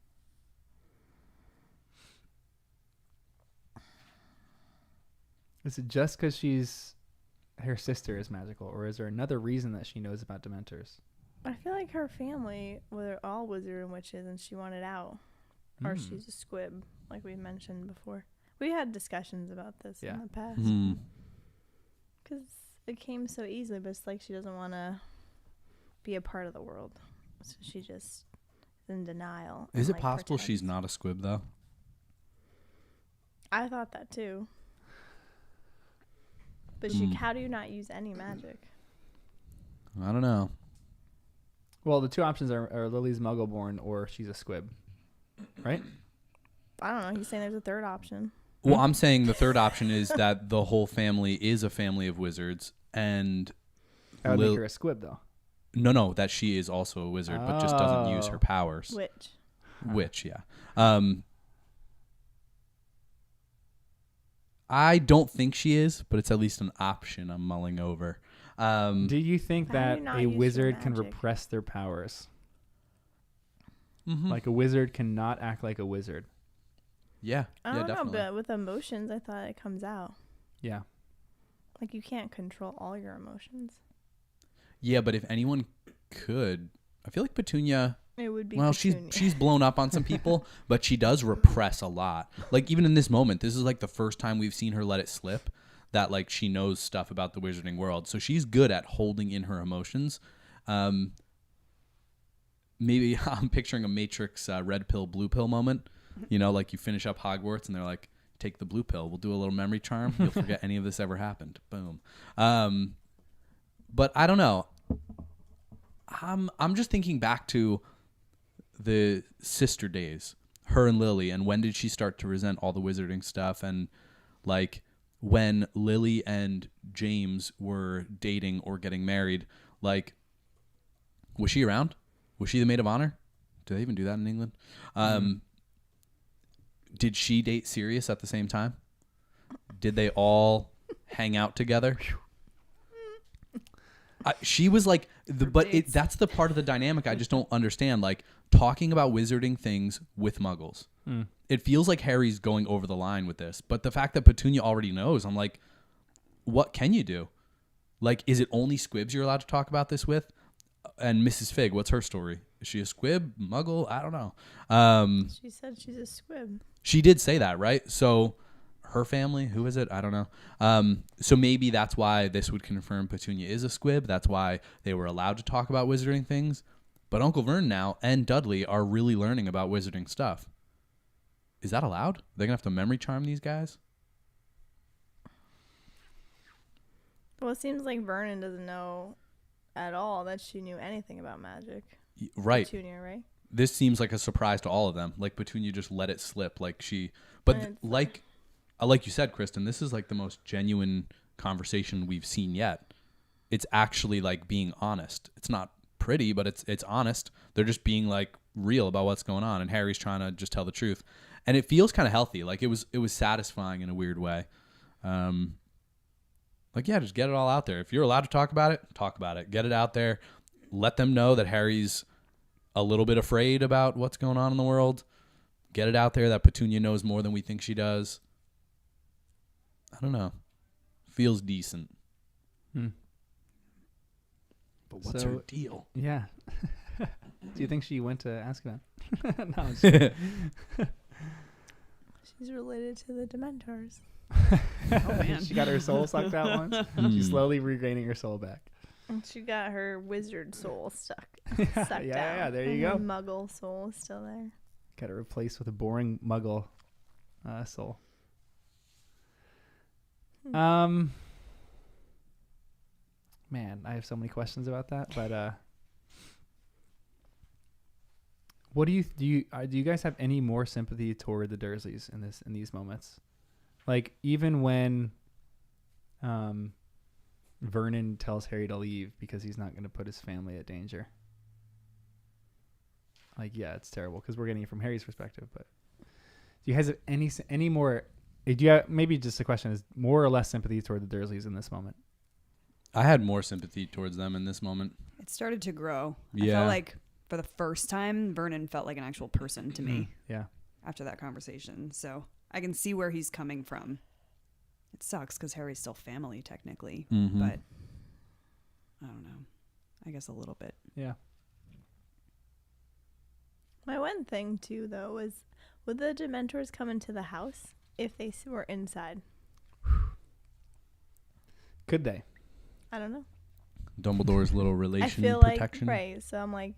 Is it just because her sister is magical, or is there another reason that she knows about Dementors? I feel like her family were all wizard and witches, and she wanted out. Or she's a squib, like we mentioned before. We had discussions about this in the past. Because it came so easily, but it's like she doesn't want to be a part of the world. So she just is in denial. Is it like, possible pretends. she's not a squib, though? I thought that too. But how do you not use any magic? I don't know. Well, the 2 options are Lily's Muggleborn or she's a squib, right? I don't know. He's saying there's a third option. Well, I'm saying the third option is that the whole family is a family of wizards, and I would make her a squib, though. No, that she is also a wizard, but just doesn't use her powers. Which, yeah. I don't think she is, but it's at least an option I'm mulling over. Do you think How that do you not a use your wizard can magic? repress their powers? Mm-hmm. Like a wizard cannot act like a wizard. Yeah, I don't definitely. know, but with emotions, I thought it comes out. Yeah. Like, you can't control all your emotions. Yeah, but if anyone could, I feel like Petunia. It would be Well, Petunia. she's blown up on some people, but she does repress a lot. Like, even in this moment, this is like the first time we've seen her let it slip that like she knows stuff about the wizarding world. So she's good at holding in her emotions. Maybe I'm picturing a Matrix red pill, blue pill moment. You know, like you finish up Hogwarts and they're like, take the blue pill. We'll do a little memory charm. You'll forget any of this ever happened. Boom. But I don't know. I'm just thinking back to the sister days, her and Lily, and when did she start to resent all the wizarding stuff, and like when Lily and James were dating or getting married, like was she around? Was she the maid of honor? Do they even do that in England? Did she date Sirius at the same time? Did they all hang out together? She was like, that's the part of the dynamic I just don't understand. Like talking about wizarding things with muggles. It feels like Harry's going over the line with this. But the fact that Petunia already knows, I'm like, what can you do? Like, is it only squibs you're allowed to talk about this with? And Mrs. Figg, what's her story? Is she a squib? Muggle? I don't know. She said she's a squib. She did say that, right? So her family, who is it? I don't know. So maybe that's why this would confirm Petunia is a squib. That's why they were allowed to talk about wizarding things. But Uncle Vern now and Dudley are really learning about wizarding stuff. Is that allowed? They're going to have to memory charm these guys? Well, it seems like Vernon doesn't know at all that she knew anything about magic. Right. Petunia, right? This seems like a surprise to all of them. Like Petunia just let it slip. Like she, but like you said, Kristen, this is like the most genuine conversation we've seen yet. It's actually like being honest. It's not pretty, but it's honest. They're just being like real about what's going on, and Harry's trying to just tell the truth, and it feels kind of healthy. Like it was satisfying in a weird way. Like yeah, just get it all out there. If you're allowed to talk about it. Get it out there. Let them know that Harry's a little bit afraid about what's going on in the world. Get it out there that Petunia knows more than we think she does. I don't know. Feels decent. But what's her deal? Yeah. Do you think she went to Azkaban? No, I'm just kidding. She's related to the Dementors. Oh man, she got her soul sucked out once. She's slowly regaining her soul back. And she got her wizard soul sucked out. Yeah, there you go. Her muggle soul is still there. Got to replace with a boring muggle soul. Man, I have so many questions about that, but what do you guys have any more sympathy toward the Dursleys in these moments? Like even when Vernon tells Harry to leave because he's not going to put his family at danger. Like yeah, it's terrible because we're getting it from Harry's perspective, but do you guys have any more? Do you have, maybe just the question is more or less sympathy toward the Dursleys in this moment? I had more sympathy towards them in this moment. It started to grow. Yeah. I felt like for the first time, Vernon felt like an actual person to me. Yeah. After that conversation. So I can see where he's coming from. It sucks because Harry's still family technically, but I don't know. I guess a little bit. Yeah. My one thing too, though, was would the Dementors come into the house if they were inside? Could they? I don't know. Dumbledore's little relation I feel protection. Like, right. So I'm like,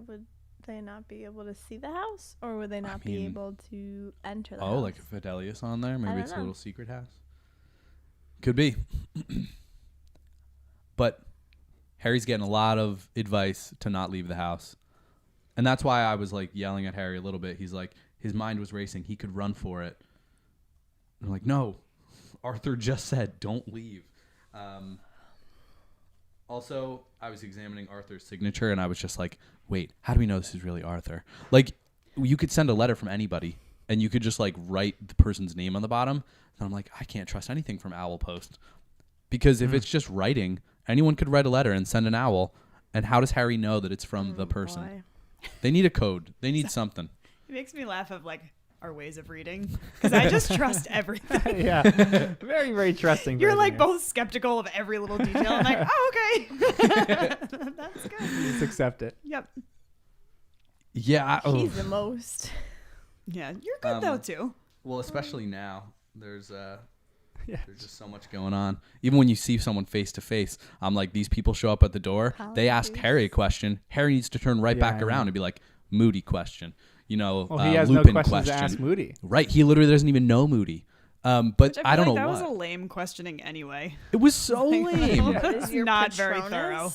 would they not be able to see the house, or would they not be able to enter the house? Oh, like a Fidelius on there? Maybe it's a little secret house. Could be. But Harry's getting a lot of advice to not leave the house. And that's why I was like yelling at Harry a little bit. He's like, his mind was racing. He could run for it. And I'm like, no, Arthur just said, don't leave. Also, I was examining Arthur's signature, and I was just like, wait, how do we know this is really Arthur? Like, you could send a letter from anybody, and you could just, like, write the person's name on the bottom. And I'm like, I can't trust anything from Owl Post. Because if it's just writing, anyone could write a letter and send an owl. And how does Harry know that it's from the person? Boy. They need a code. They need something. It makes me laugh of, like, our ways of reading, because I just trust everything. Yeah. Very, very trusting. You're like both skeptical of every little detail. I'm like, oh, okay. That's good. Just accept it. Yep. Yeah. He's the most. Yeah, you're good though too. Well, especially now. There's just so much going on. Even when you see someone face to face, I'm like, these people show up at the door. They ask Harry a question. Harry needs to turn right back around and be like, Moody question. You know, he has Lupin no questions question. to ask Moody. Right. He literally doesn't even know Moody. But I don't know that what. was a lame questioning anyway. It was so lame. It's not very thorough.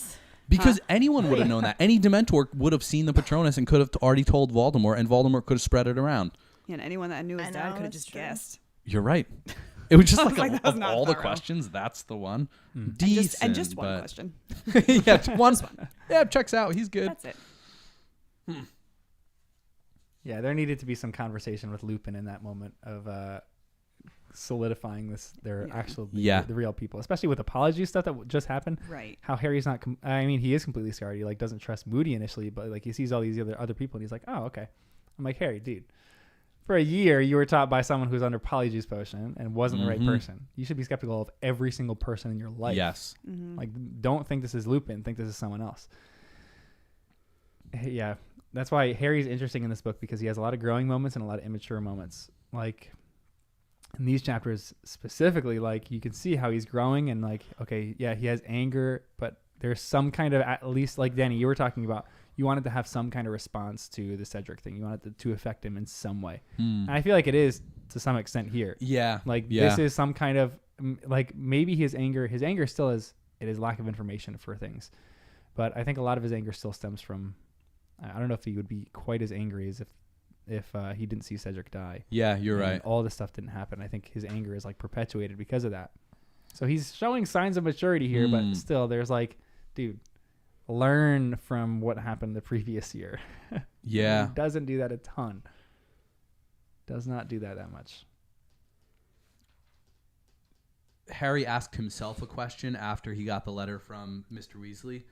Because anyone would have known that. Any Dementor would have seen the Patronus and could have already told Voldemort, and Voldemort could have spread it around. Yeah, and anyone that knew his dad could have just guessed. You're right. It was just of all the thorough. Questions, that's the one. Decent, and just one question. Yeah, one. Yeah, checks out. He's good. That's it. Yeah, there needed to be some conversation with Lupin in that moment of solidifying their actual the real people, especially with apology stuff that just happened. Right. How Harry's not. He is completely scarred. He like doesn't trust Moody initially, but like he sees all these other people, and he's like, oh, okay. I'm like, Harry, dude. For a year, you were taught by someone who's under Polyjuice Potion and wasn't the right person. You should be skeptical of every single person in your life. Yes. Like, don't think this is Lupin. Think this is someone else. Yeah. That's why Harry's interesting in this book, because he has a lot of growing moments and a lot of immature moments. Like, in these chapters specifically, like, you can see how he's growing and, like, okay, yeah, he has anger, but there's some kind of, at least, like, Danny, you were talking about, you wanted to have some kind of response to the Cedric thing. You wanted to affect him in some way. And I feel like it is to some extent here. Yeah. Like, this is some kind of, like, maybe his anger still is, it is lack of information for things. But I think a lot of his anger still stems from, I don't know if he would be quite as angry as if he didn't see Cedric die. Yeah, you're right. All this stuff didn't happen. I think his anger is, like, perpetuated because of that. So he's showing signs of maturity here, but still there's, like, dude, learn from what happened the previous year. Yeah. He doesn't do that a ton. Does not do that much. Harry asked himself a question after he got the letter from Mr. Weasley.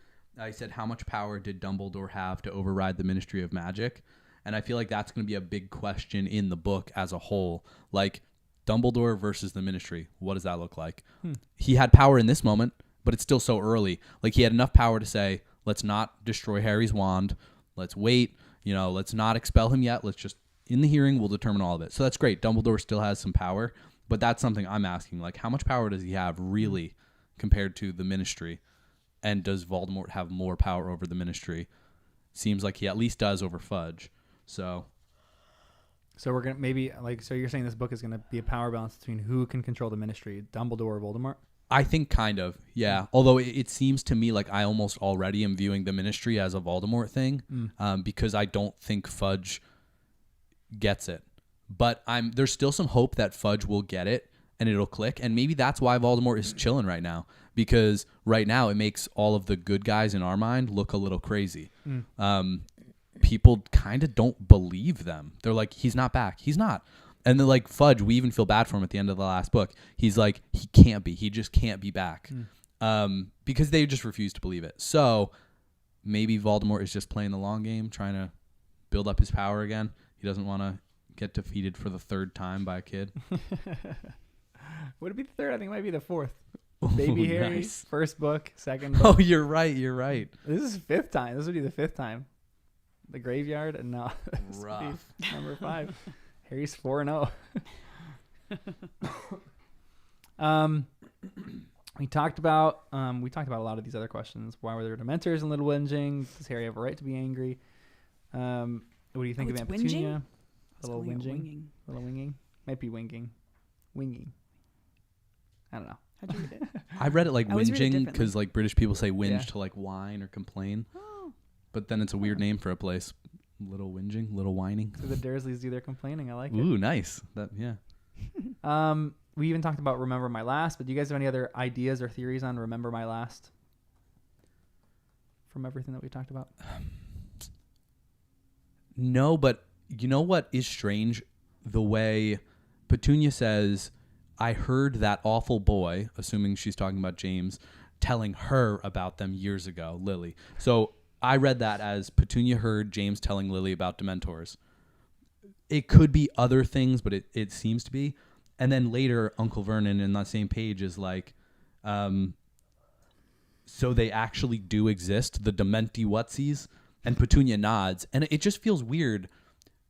He said, how much power did Dumbledore have to override the Ministry of Magic? And I feel like that's going to be a big question in the book as a whole. Like, Dumbledore versus the Ministry. What does that look like? He had power in this moment, but it's still so early. Like, he had enough power to say, let's not destroy Harry's wand. Let's wait. Let's not expel him yet. Let's just, in the hearing, we'll determine all of it. So that's great. Dumbledore still has some power, but that's something I'm asking. Like, how much power does he have really compared to the Ministry? And does Voldemort have more power over the Ministry? Seems like he at least does over Fudge. So we're going to maybe, like, so you're saying this book is going to be a power balance between who can control the Ministry, Dumbledore or Voldemort? I think kind of, yeah. Although it seems to me like I almost already am viewing the Ministry as a Voldemort thing, because I don't think Fudge gets it. But there's still some hope that Fudge will get it and it'll click. And maybe that's why Voldemort is chilling right now, because right now it makes all of the good guys in our mind look a little crazy. People kind of don't believe them. They're like, he's not back. He's not. And then, like, Fudge, we even feel bad for him at the end of the last book. He's like, he can't be. He just can't be back. Because they just refuse to believe it. So maybe Voldemort is just playing the long game, trying to build up his power again. He doesn't want to get defeated for the third time by a kid. Would it be the third? I think it might be the fourth. Baby Harry, nice. First book, second book. Oh, you're right. This is fifth time. This would be the fifth time. The graveyard, and now rough. Number 5. Harry's 4-0. We talked about a lot of these other questions. Why were there Dementors in Little Whinging? Does Harry have a right to be angry? What do you think of Aunt Petunia? Little whinging. Little winging. Might be winging. Winging. I don't know. How'd you read it? I read it like whinging because like British people say whinge to like whine or complain. Oh. But then it's a weird name for a place. Little whinging, little whining. So the Dursleys do their complaining. I like it. Ooh, nice. We even talked about Remember My Last, but do you guys have any other ideas or theories on Remember My Last from everything that we talked about? No, but you know what is strange? The way Petunia says, I heard that awful boy, assuming she's talking about James, telling her about them years ago, Lily. So I read that as Petunia heard James telling Lily about Dementors. It could be other things, but it seems to be. And then later, Uncle Vernon in that same page is like, so they actually do exist, the Dementi Whatsies? And Petunia nods. And it just feels weird.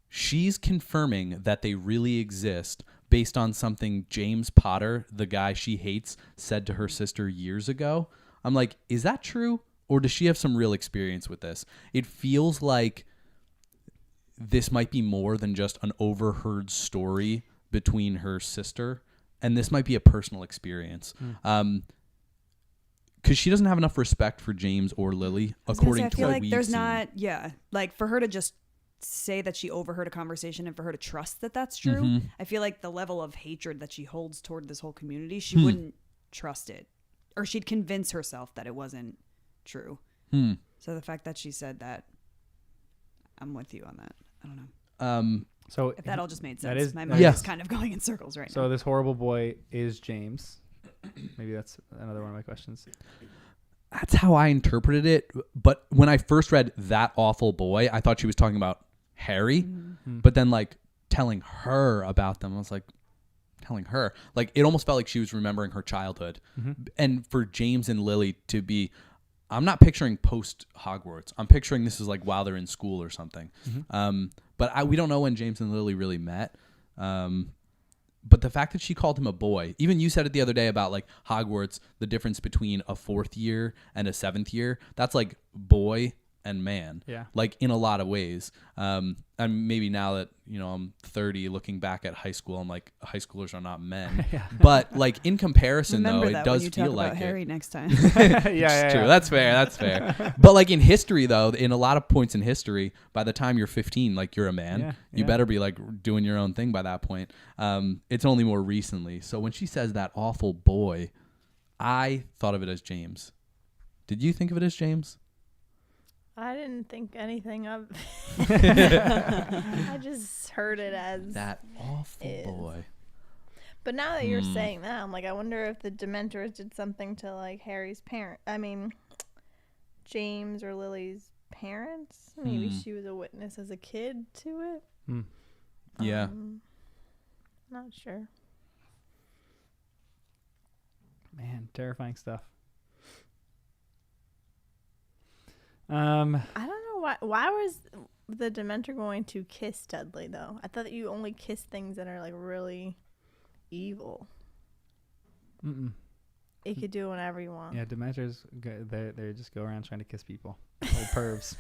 She's confirming that they really exist based on something James Potter, the guy she hates, said to her sister years ago. I'm like, is that true? Or does she have some real experience with this? It feels like this might be more than just an overheard story between her sister, and this might be a personal experience. because she doesn't have enough respect for James or Lily, according to what we've there's seen. not, like for her to just say that she overheard a conversation and for her to trust that that's true, I feel like the level of hatred that she holds toward this whole community, she wouldn't trust it, or she'd convince herself that it wasn't true. So the fact that she said that, I'm with you on that. I don't know. So if that all just made sense, my mind is kind of going in circles right now. So this horrible boy is James. Maybe that's another one of my questions. That's how I interpreted it. But when I first read that awful boy, I thought she was talking about Harry. But then like telling her about them, I was like, telling her. Like it almost felt like she was remembering her childhood. And for James and Lily to be, I'm not picturing post Hogwarts. I'm picturing this is like while they're in school or something. But we don't know when James and Lily really met. But the fact that she called him a boy, even you said it the other day about like Hogwarts, the difference between a 4th year and a 7th year, that's like boy and man. Yeah. Like in a lot of ways. And maybe now that, I'm 30 looking back at high school, I'm like, high schoolers are not men. But like in comparison, remember though, it does feel like about Harry next time. It's true. That's fair. But like in history, though, in a lot of points in history, by the time you're 15, like you're a man. You better be like doing your own thing by that point. It's only more recently. So when she says that awful boy, I thought of it as James. Did you think of it as James? I didn't think anything of I just heard it as that awful boy. But now that you're saying that, I'm like, I wonder if the Dementors did something to like Harry's James or Lily's parents. Maybe she was a witness as a kid to it. Yeah. Not sure. Man, terrifying stuff. I don't know why was the Dementor going to kiss Dudley though? I thought that you only kiss things that are like really evil. You could do whatever you want. Yeah, Dementors, they just go around trying to kiss people. Old pervs.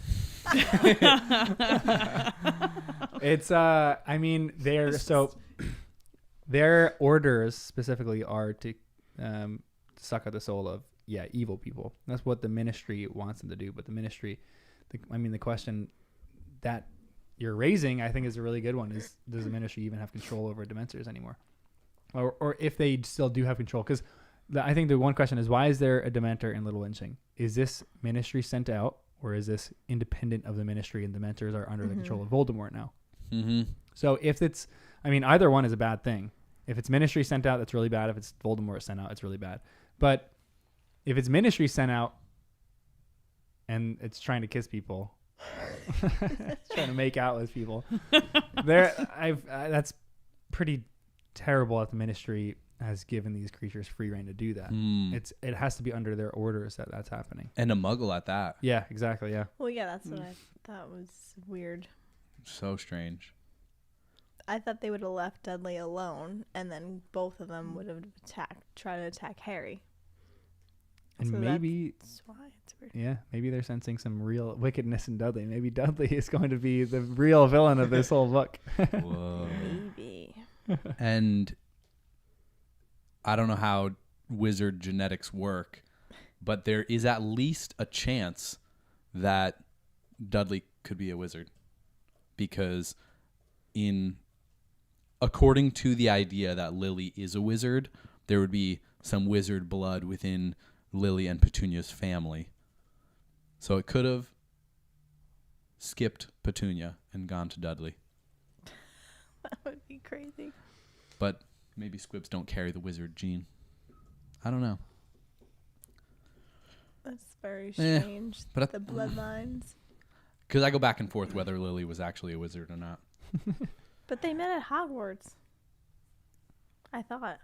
It's their orders specifically are to suck out the soul of evil people. That's what the ministry wants them to do. But the ministry, the question that you're raising, I think, is a really good one. Is does the ministry even have control over Dementors anymore, or if they still do have control? Because I think the one question is, why is there a Dementor in Little Winching? Is this ministry sent out, or is this independent of the ministry and Dementors are under the control of Voldemort now? So if it's, either one is a bad thing. If it's ministry sent out, that's really bad. If it's Voldemort sent out, it's really bad. But if it's ministry sent out and it's trying to kiss people, trying to make out with people, that's pretty terrible that the ministry has given these creatures free reign to do that. It has to be under their orders that's happening. And a muggle at that. Yeah, exactly, yeah. Well, yeah, that's what I thought was weird. So strange. I thought they would have left Dudley alone and then both of them would have tried to attack Harry. And so maybe that's why it's weird. Yeah, maybe they're sensing some real wickedness in Dudley. Maybe Dudley is going to be the real villain of this whole book. Whoa. Maybe. And I don't know how wizard genetics work, but there is at least a chance that Dudley could be a wizard, because according to the idea that Lily is a wizard, there would be some wizard blood within Lily and Petunia's family. So it could have skipped Petunia and gone to Dudley. That would be crazy. But maybe squibs don't carry the wizard gene. I don't know. That's very strange. But the bloodlines. Because I go back and forth whether Lily was actually a wizard or not. But they met at Hogwarts. I thought.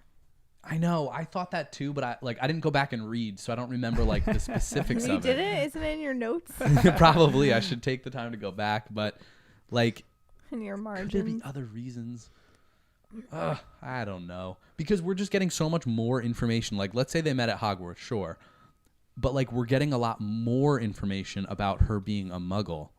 I know. I thought that too, but I didn't go back and read, so I don't remember like the specifics of it. You did it? Isn't it in your notes? Probably. I should take the time to go back, but like in your margins. Could there be other reasons? I don't know. Because we're just getting so much more information. Like, let's say they met at Hogwarts, sure. But like we're getting a lot more information about her being a muggle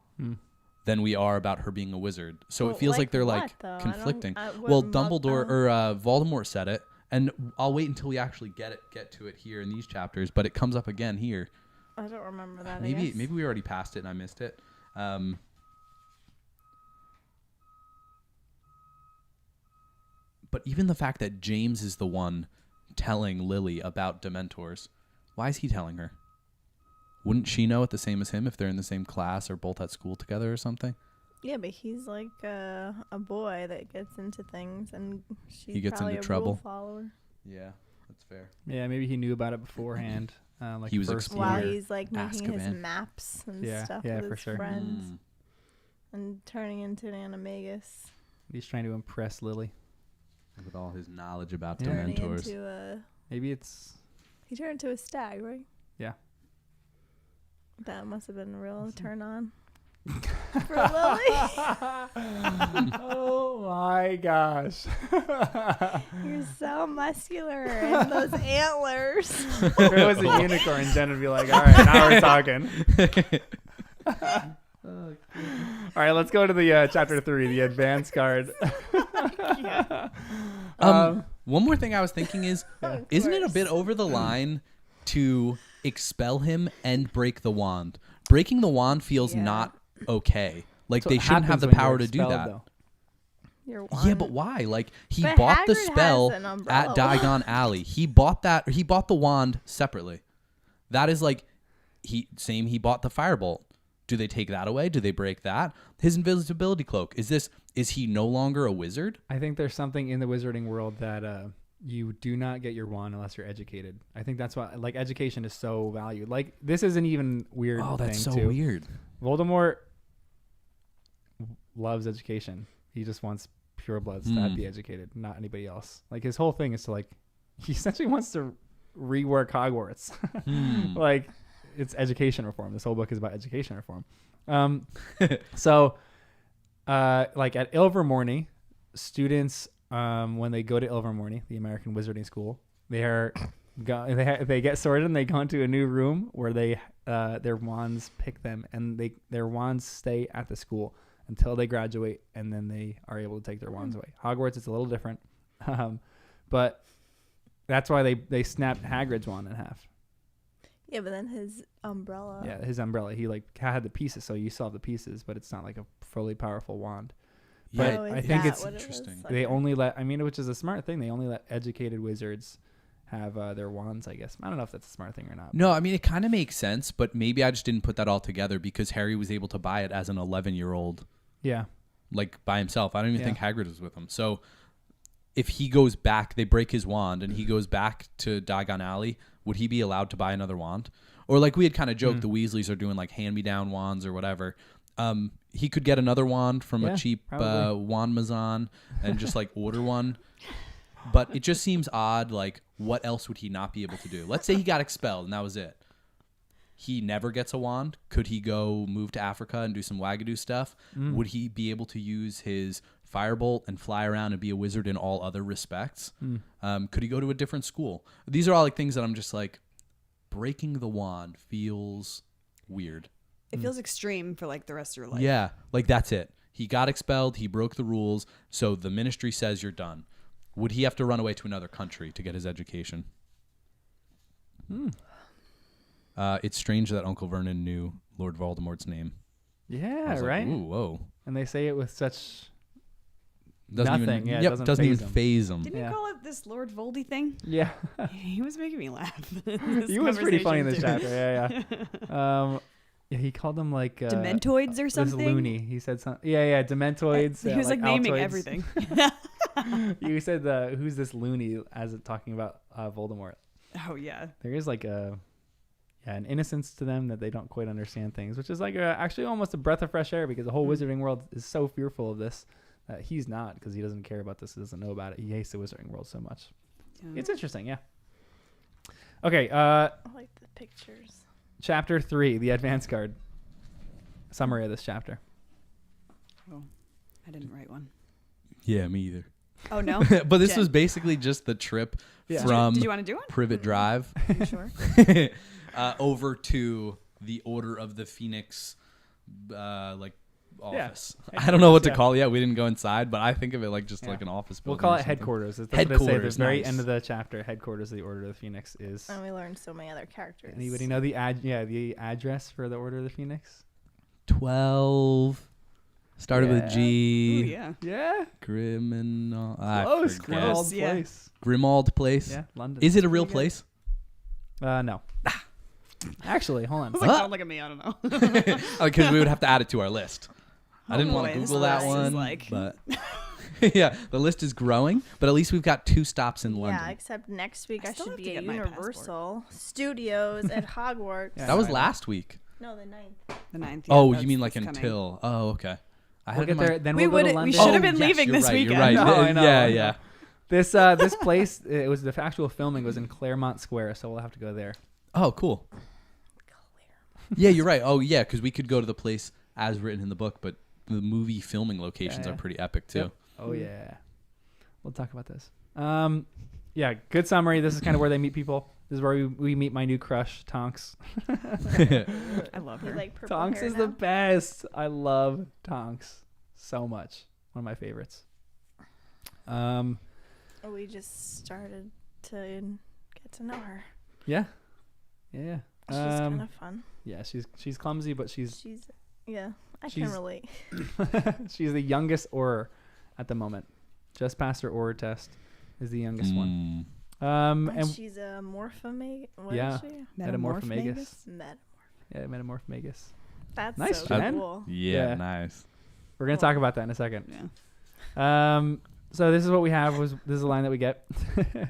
than we are about her being a wizard. So it feels like they're like conflicting. Well, Dumbledore or Voldemort said it. And I'll wait until we actually get to it here in these chapters, but it comes up again here. I don't remember that. Maybe we already passed it and I missed it. But even the fact that James is the one telling Lily about Dementors, why is he telling her? Wouldn't she know it the same as him if they're in the same class or both at school together or something? Yeah, but he's like a boy that gets into things, and he gets into trouble. Rule follower. Yeah, that's fair. Yeah, maybe he knew about it beforehand. He was exploring. While he's like making his maps and stuff with his friends, and turning into an Animagus. He's trying to impress Lily with all his knowledge about Dementors. Maybe it's he turned into a stag, right? Yeah. That must have been a real turn on. For Lily. Oh my gosh. You're so muscular and those antlers. If it was a unicorn, Jen would be like, all right, now we're talking. All right, let's go to the chapter 3, the advanced card. One more thing I was thinking is, isn't it a bit over the line to expel him and break the wand? Breaking the wand feels not okay. Like, they shouldn't have the power to do that. Yeah, but why? Like, he bought the spell at Diagon Alley. He bought the wand separately. That is like, he bought the firebolt. Do they take that away? Do they break that? His invisibility cloak. Is he no longer a wizard? I think there's something in the wizarding world that you do not get your wand unless you're educated. I think that's why, like, education is so valued. Like, this is an even weird thing, that's so too. Weird. Voldemort loves education. He just wants purebloods to be educated, not anybody else. Like, his whole thing is to, like, he essentially wants to rework Hogwarts. Like, it's education reform. This whole book is about education reform. So, like, at Ilvermorny, students, when they go to Ilvermorny, the American Wizarding School, they get sorted and they go into a new room where their wands pick them, and their wands stay at the school until they graduate, and then they are able to take their wands away. Hogwarts is a little different, but that's why they snapped Hagrid's wand in half. Yeah, but then his umbrella. Yeah, his umbrella. He like had the pieces, so you saw the pieces, but it's not like a fully powerful wand. But I think it's interesting. They only let, which is a smart thing. They only let educated wizards have their wands, I guess. I don't know if that's a smart thing or not. No, it kind of makes sense, but maybe I just didn't put that all together because Harry was able to buy it as an 11-year-old. Yeah. Like, by himself. I don't even think Hagrid was with him. So if he goes back, they break his wand, and he goes back to Diagon Alley, would he be allowed to buy another wand? Or like we had kind of joked, the Weasleys are doing like hand-me-down wands or whatever. He could get another wand from a cheap wand mazan and just like order one. But it just seems odd. Like, what else would he not be able to do? Let's say he got expelled and that was it. He never gets a wand. Could he go move to Africa and do some Wagadoo stuff? Would he be able to use his firebolt and fly around and be a wizard in all other respects? Could he go to a different school? These are all like things that I'm just like, breaking the wand feels weird. It feels extreme for like the rest of your life. Yeah, like that's it. He got expelled. He broke the rules. So the ministry says you're done. Would he have to run away to another country to get his education? It's strange that Uncle Vernon knew Lord Voldemort's name. Yeah, right? Like, ooh, whoa. And they say it with such nothing. It doesn't even phase him. Didn't you call it this Lord Voldy thing? Yeah. He was making me laugh. He was pretty funny in this chapter. Yeah. Yeah, he called them like Dementoids or something. This loony. He said something. Yeah, Dementoids. He was like naming everything. You said who's this loony as talking about Voldemort. Oh yeah. There is like an innocence to them that they don't quite understand things, which is like actually almost a breath of fresh air because the whole wizarding world is so fearful of this that he's not, because he doesn't care about this, he doesn't know about it. He hates the wizarding world so much. Yeah. It's interesting, yeah. Okay. I like the pictures. Chapter 3, the advance card. Summary of this chapter. Oh, I didn't write one. Yeah, me either. Oh, no? But this was basically just the trip from Did you want to do one? Privet Drive Sure. over to the Order of the Phoenix, like office. I don't know what to call it yet. We didn't go inside, but I think of it like just like an office building. We'll call it headquarters. That's headquarters. What they say at the very end of the chapter. Headquarters of the Order of the Phoenix is. And we learned so many other characters. Anybody know the address for the Order of the Phoenix? 12. Started with G. Ooh, yeah. Yeah. Criminal. Close. Grimald Place. Grimald Place. Yeah, London. Is it a real place? No. Actually, hold on. I was like, don't look at me. I don't know. Because we would have to add it to our list. I didn't want to Google that one, but yeah, the list is growing. But at least we've got 2 stops in London. Yeah, except next week I should be at Universal Studios at Hogwarts. That was last week. No, the 9th. The 9th. Yeah, you mean like until? Oh, okay. We'll get there. Then we'll go to London. We should have been leaving this weekend. You're right. No, I know. Yeah. This place. It was the actual filming was in Claremont Square, so we'll have to go there. Oh, cool. Yeah, you're right. Oh, yeah, because we could go to the place as written in the book, but the movie filming locations are pretty epic too. Yep. Oh yeah, we'll talk about this. Yeah, good summary. This is kind of where they meet people. This is where we meet my new crush, Tonks. I love her. Like Tonks is the best. I love Tonks so much. One of my favorites. We just started to get to know her. Yeah. She's kind of fun. Yeah, she's clumsy, but I can relate. She's the youngest Auror at the moment. Just passed her Auror test. Is the youngest one. And she's a Metamorphmagus. What is she? Metamorphmagus. Yeah, Metamorphmagus. That's nice, so Jen. cool. Yeah, nice. We're gonna talk about that in a second. Yeah. So this is what we have. This is a line that we get.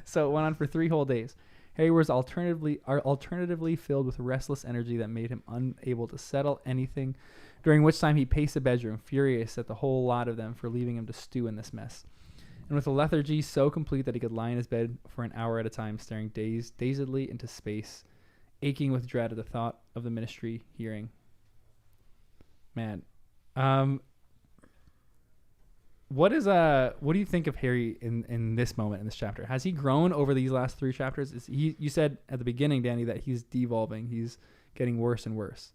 So it went on for 3 whole days. Harry was alternatively filled with restless energy that made him unable to settle anything, during which time he paced the bedroom, furious at the whole lot of them for leaving him to stew in this mess. And with a lethargy so complete that he could lie in his bed for an hour at a time, staring dazedly into space, aching with dread at the thought of the Ministry hearing. Man. What do you think of Harry in this moment in this chapter? Has he grown over these last 3 chapters? You said at the beginning, Danny, that he's devolving. He's getting worse and worse.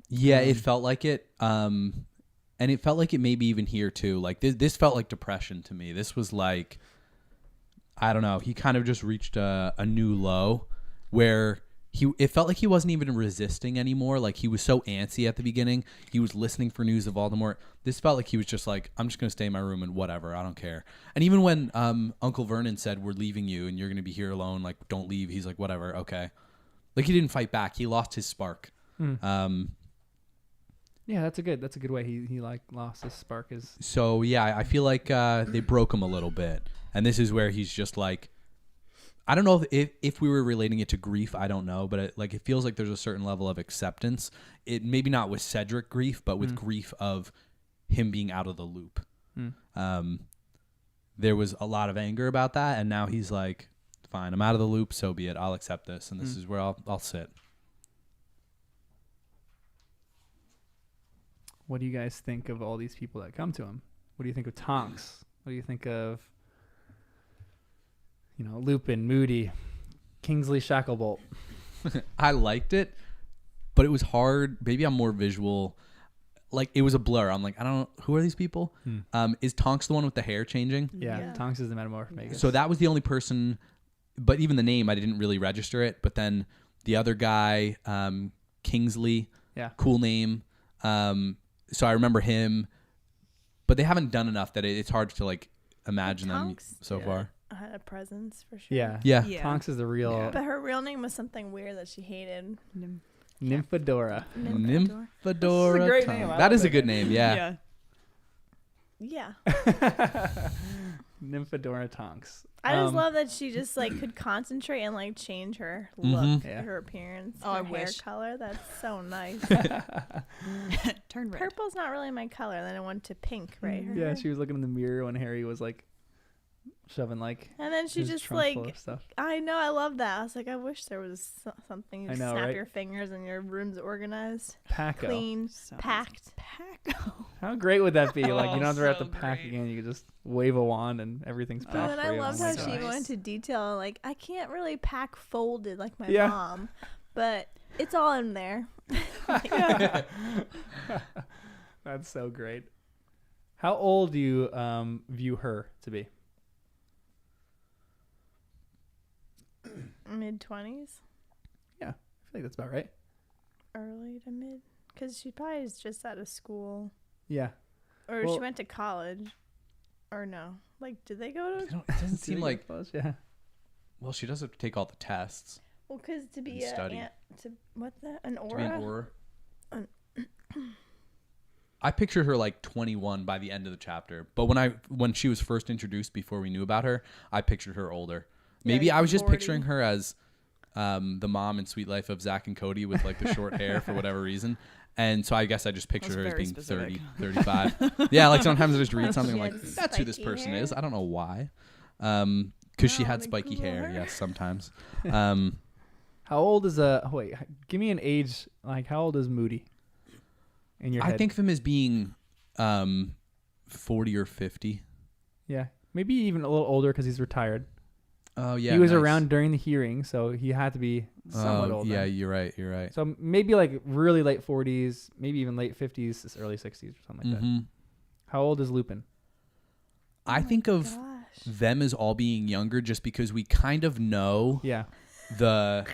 Yeah, it felt like it. And it felt like it maybe even here too. Like this felt like depression to me. This was like, I don't know. He kind of just reached a new low where it felt like he wasn't even resisting anymore. Like he was so antsy at the beginning. He was listening for news of Voldemort. This felt like he was just like, I'm just going to stay in my room and whatever. I don't care. And even when Uncle Vernon said, we're leaving you and you're going to be here alone, like don't leave. He's like, whatever. Okay. Like he didn't fight back. He lost his spark. Yeah, that's a good way. He like lost his spark. So yeah, I feel like they broke him a little bit. And this is where he's just like, I don't know if we were relating it to grief. I don't know, but it feels like there's a certain level of acceptance. It maybe not with Cedric grief, but with grief of him being out of the loop. There was a lot of anger about that, and now he's like, "Fine, I'm out of the loop. So be it. I'll accept this, and this is where I'll sit." What do you guys think of all these people that come to him? What do you think of Tonks? What do you think of, Lupin, Moody, Kingsley Shacklebolt? I liked it, but it was hard. Maybe I'm more visual. Like, it was a blur. I'm like, I don't know. Who are these people? Is Tonks the one with the hair changing? Yeah. Tonks is the Metamorphmagus. So that was the only person, but even the name, I didn't really register it. But then the other guy, Kingsley, cool name. So I remember him, but they haven't done enough that it's hard to like imagine them so far. Had a presence for sure. Yeah. Tonks is the real. Yeah. But her real name was something weird that she hated. Nymphadora. Nymphadora. That's a great name. That is a good name. Yeah. Nymphadora Tonks. I just love that she just like could concentrate and like change her look, her appearance, her hair color. That's so nice. Turn red. Purple's not really my color. Then I went to pink, right? Her yeah, hair. she was looking in the mirror when Harry was like shoving like. And then she just like, I know, I love that. I was like, I wish there was something you snap your fingers and your room's organized, clean, packed. How great would that be? Like, you don't have to pack again. You could just wave a wand and everything's packed. And I loved how she went into detail. Like, I can't really pack folded like my mom, but it's all in there. That's so great. How old do you view her to be? Mid-20s. Yeah, I feel like that's about right. Early to mid. Because she probably is just out of school. Yeah. Or she went to college. Or no. Like, did they go to... It doesn't seem like... Yeah. Well, she does have to take all the tests. Well, because to be an aura? To be an aura? I pictured her like 21 by the end of the chapter. But when she was first introduced before we knew about her, I pictured her older. Maybe yeah, I was just 40. picturing her as the mom in Sweet Life of Zach and Cody with like the short hair for whatever reason. And so I guess I just pictured her as being specific. 30, 35. Yeah, like sometimes I just read something She like, had that's who this spiky person hair? is. I don't know why. Because she Wow, had they spiky Google hair. her. Yes, sometimes. How old is wait, give me an age. Like, how old is Moody in your head? I think of him as being 40 or 50. Yeah. Maybe even a little older because he's retired. Oh, yeah. He was nice. around during the hearing, so he had to be somewhat older. Yeah, you're right. So maybe like really late 40s, maybe even late 50s, early 60s or something like that. How old is Lupin? I think of Gosh. them as all being younger just because we kind of know Yeah. this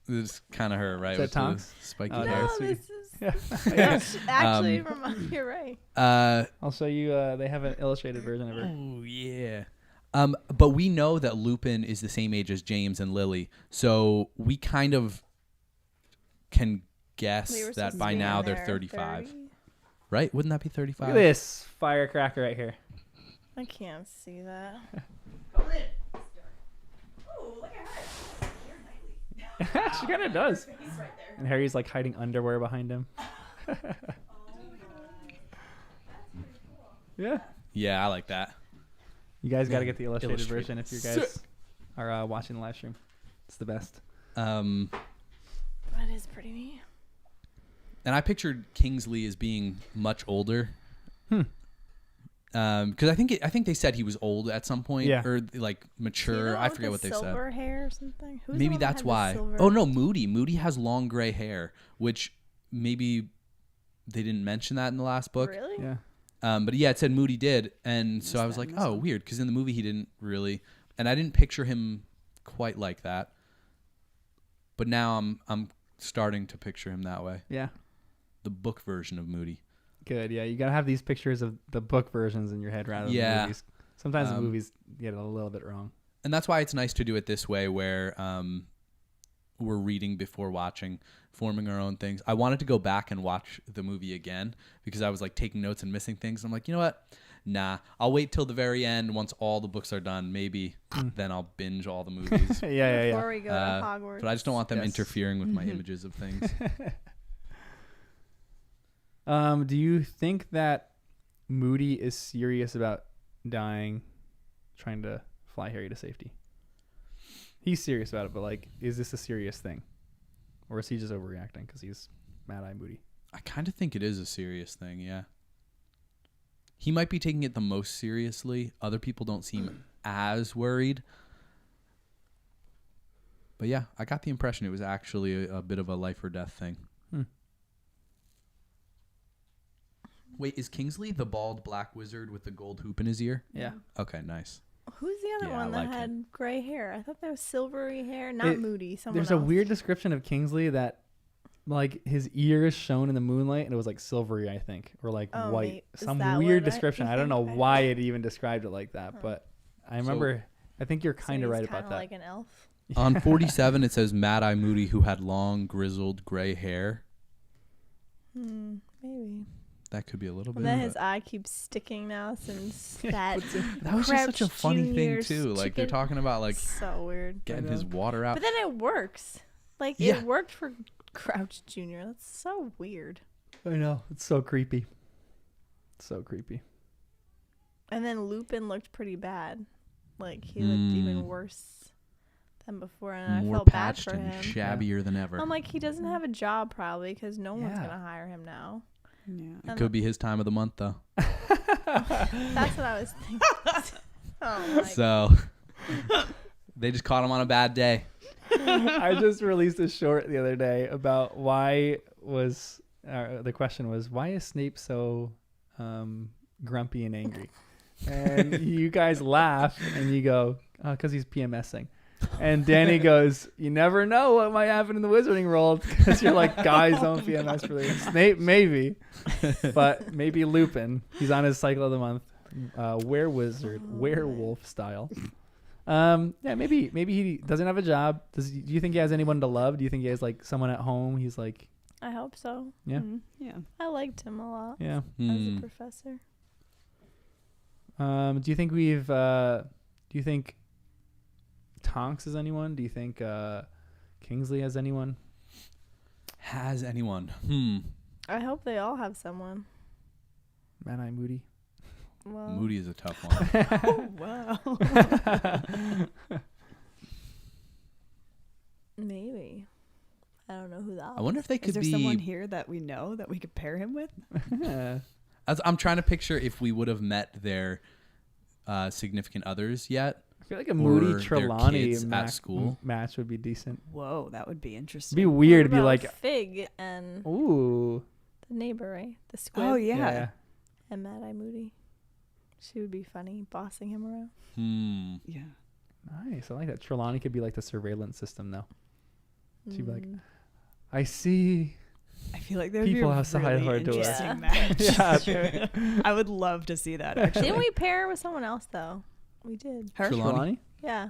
is kind of her, right? Is that with the Tonks? spiky Oh, hair. No, sweet. this is... Yeah. Actually, you're right. I'll show you. They have an illustrated version of her. Oh, yeah. But we know that Lupin is the same age as James and Lily, so we kind of can guess We were that supposed to by be now in they're their 35, 30s. right? Wouldn't that be 35? Look at this firecracker right here. I can't see that. Oh, look at her. She kind of does. He's right there. And Harry's like hiding underwear behind him. Yeah. Yeah, I like that. You guys got to get the illustrated Illustrated. version if you guys are watching the live stream. It's the best. That is pretty neat. And I pictured Kingsley as being much older. Because I think they said he was old at some point, Yeah. or like mature. I forget what they said. Silver hair or something. Who's the Maybe one that that's had the why. silver- Oh no, Moody has long gray hair, which maybe they didn't mention that in the last book. Really? Yeah. But yeah, it said Moody did, and so I was that like, in this oh, one? weird, because in the movie he didn't really, and I didn't picture him quite like that. But now I'm starting to picture him that way. Yeah. The book version of Moody. Good. Yeah. You got to have these pictures of the book versions in your head rather than the movies. Sometimes the movies get it a little bit wrong. And that's why it's nice to do it this way, where we're reading before watching, forming our own things. I wanted to go back and watch the movie again because I was like taking notes and missing things. I'm like, you know what? Nah, I'll wait till the very end once all the books are done. Maybe then I'll binge all the movies. Yeah. Before we go to Hogwarts. But I just don't want them Yes. interfering with my images of things. Do you think that Moody is serious about dying, trying to fly Harry to safety? He's serious about it, but like, is this a serious thing? Or is he just overreacting because he's Mad-Eye Moody? I kind of think it is a serious thing, yeah. He might be taking it the most seriously. Other people don't seem as worried. But yeah, I got the impression it was actually a bit of a life or death thing. Wait, is Kingsley the bald black wizard with the gold hoop in his ear? Yeah. Okay, nice. Who's the other Yeah, one I that like had gray hair? I thought that was silvery hair. Not Moody. Someone There's else. a weird description of Kingsley that like his ears shone in the moonlight and it was like silvery, I think, or like white. Is Some that weird what description. I don't know why it even described it like that, but I remember. I think you're kind of right about that. Like an elf. On 47, it says Mad-Eye Moody, who had long, grizzled gray hair. Maybe. That could be a little bit. And then his eye keeps sticking now since that. That was just such a Crouch funny thing, Junior's too. Like, they're chicken- talking about, like, So weird. getting his water out. But then it works. Like, Yeah. it worked for Crouch Jr. That's so weird. I know. It's so creepy. So creepy. And then Lupin looked pretty bad. Like, he looked even worse than before. And I More felt bad patched for and him. shabbier than ever. I'm like, he doesn't have a job probably because no one's Yeah. going to hire him now. Yeah. It could be his time of the month, though. That's what I was thinking. Oh my So, they just caught him on a bad day. I just released a short the other day about why was the question was, why is Snape so grumpy and angry? And you guys laugh and you go, oh, because he's PMSing. And Danny goes, you never know what might happen in the wizarding world, because you're like, guys don't PMS for this. Snape, maybe. But maybe Lupin. He's on his cycle of the month. Werewolf style. Yeah, maybe he doesn't have a job. Do you think he has anyone to love? Do you think he has like someone at home? He's like, I hope so. Yeah. Yeah. I liked him a lot. Yeah. As a professor. Do you think Tonks has anyone? Do you think Kingsley has anyone? Has anyone? I hope they all have someone. Mad-Eye Moody. Well, Moody is a tough one. Oh, wow. Maybe. I don't know who that I wonder if they could Is there be someone here that we know that we could pair him with? As I'm trying to picture if we would have met their significant others yet. I feel like a Moody Or Trelawney their kids at school. match would be decent. Whoa, that would be interesting. It'd be weird to What be about like, Figg and ooh. the neighbor, right? The squib. Oh, yeah. And Mad-Eye Moody. She would be funny, bossing him around. Yeah. Nice. I like that. Trelawney could be like the surveillance system though. She'd be like, I see. I feel like there would People be a outside really our door. interesting match. Yeah. I would love to see that, actually. Didn't we pair with someone else, though? We did. Her? Trelawney? Yeah.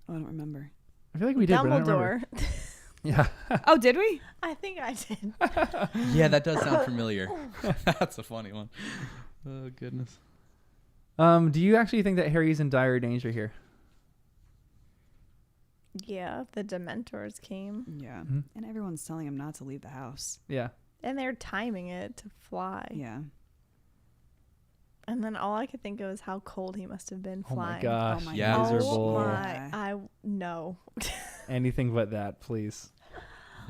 Oh, I don't remember. I feel like we did, but I don't Dumbledore. remember. Yeah. Oh, did we? I think I did. Yeah, that does sound familiar. That's a funny one. Oh, goodness. Do you actually think that Harry's in dire danger here? Yeah, if the Dementors came. Yeah. Mm-hmm. And everyone's telling him not to leave the house. Yeah. And they're timing it to fly. Yeah. And then all I could think of is how cold he must have been Oh my flying. gosh. Oh my Yeah. gosh. Miserable. Oh Yeah. my. No. Anything but that, please.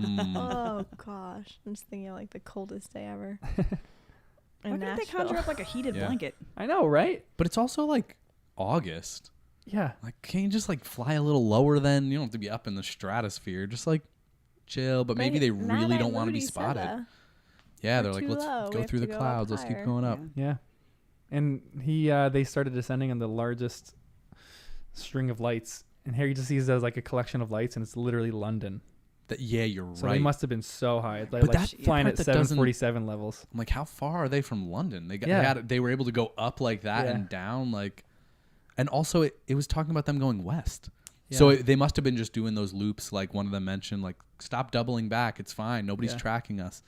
Oh gosh. I'm just thinking of like the coldest day ever. Why couldn't they conjure up like a heated Yeah. blanket? I know, right? But it's also like August. Yeah. Like, can't you just like fly a little lower then? You don't have to be up in the stratosphere. Just like chill. But maybe they really don't want to be spotted. Yeah, they're We're like, too let's low. We go have through to the go up clouds. Let's keep higher. going up. Yeah. And they started descending on the largest string of lights. And Harry just sees it as like a collection of lights, and it's literally London. Yeah, you're So right. they must have been so high. Like, But that flying part at that doesn't- 747 levels. I'm like, how far are they from London? Yeah. They were able to go up like that Yeah. and down like, and also it was talking about them going west. Yeah. So they must have been just doing those loops like one of them mentioned, like stop doubling back. It's fine. Nobody's Yeah. tracking us.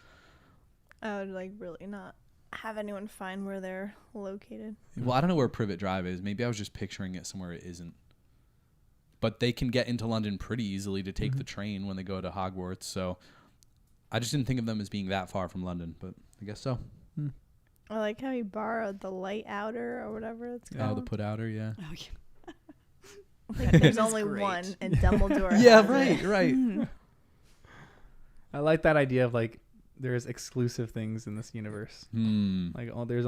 I would like really not have anyone find where they're located. Well, I don't know where Privet Drive is. Maybe I was just picturing it somewhere it isn't. But they can get into London pretty easily to take the train when they go to Hogwarts. So I just didn't think of them as being that far from London, but I guess so. I like how he borrowed the light outer or whatever it's called. Oh, the put outer, yeah. Oh, yeah. Like, there's That's only great. one, and Dumbledore. Yeah, has it. right. I like that idea of like there's exclusive things in this universe. Like, oh, there's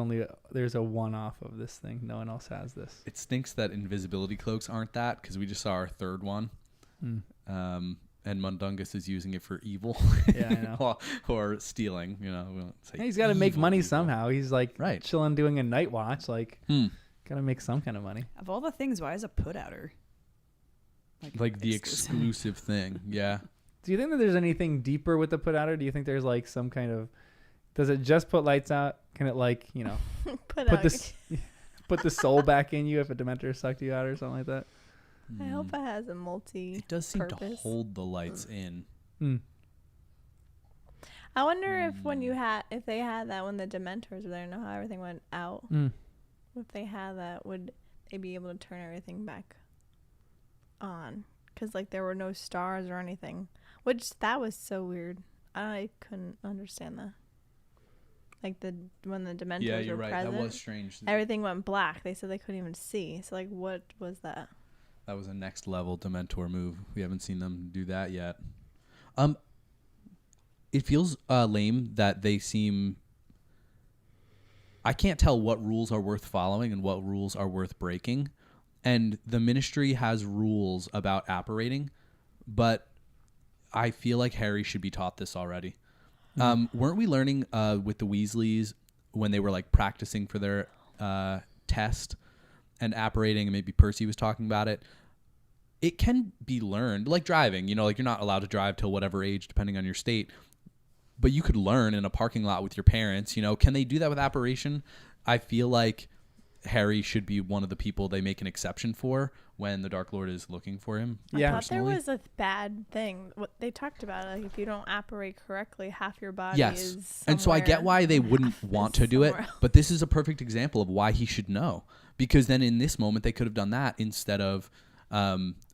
a one-off of this thing. No one else has this. It stinks that invisibility cloaks aren't that, because we just saw our third one. And Mundungus is using it for evil. Yeah, I know. or stealing, we won't say Hey, he's got to make evil money people. somehow. He's like Right. chilling doing a night watch. Like, got to make some kind of money. Of all the things, why is a put outer? Like the exclusive thing. Yeah. Do you think that there's anything deeper with the put outer? Do you think there's like some kind of, does it just put lights out? Can it like, Put put out. this, put the soul back in you if a Dementor sucked you out or something like that? I hope it has a multi. It does seem to purpose. hold the lights in. I wonder if they had that when the Dementors were there. Know how everything went out. If they had that, would they be able to turn everything back on? Because like there were no stars or anything, which that was so weird. I couldn't understand that. Like when the Dementors Yeah, you're were right. present, That was strange. everything went black. They said they couldn't even see. So like, what was that? That was a next level Dementor move. We haven't seen them do that yet. It feels lame that they seem. I can't tell what rules are worth following and what rules are worth breaking. And the Ministry has rules about apparating, but I feel like Harry should be taught this already. Weren't we learning with the Weasleys when they were like practicing for their test and apparating, and maybe Percy was talking about it? It can be learned, like driving. You know, like you're not allowed to drive till whatever age, depending on your state. But you could learn in a parking lot with your parents. You know, can they do that with apparition? I feel like Harry should be one of the people they make an exception for when the Dark Lord is looking for him. I thought there was a bad thing. What they talked about, like if you don't apparate correctly, half your body is somewhere. And so I get why they wouldn't want to do it, but this is a perfect example of why he should know. Because then in this moment, they could have done that instead of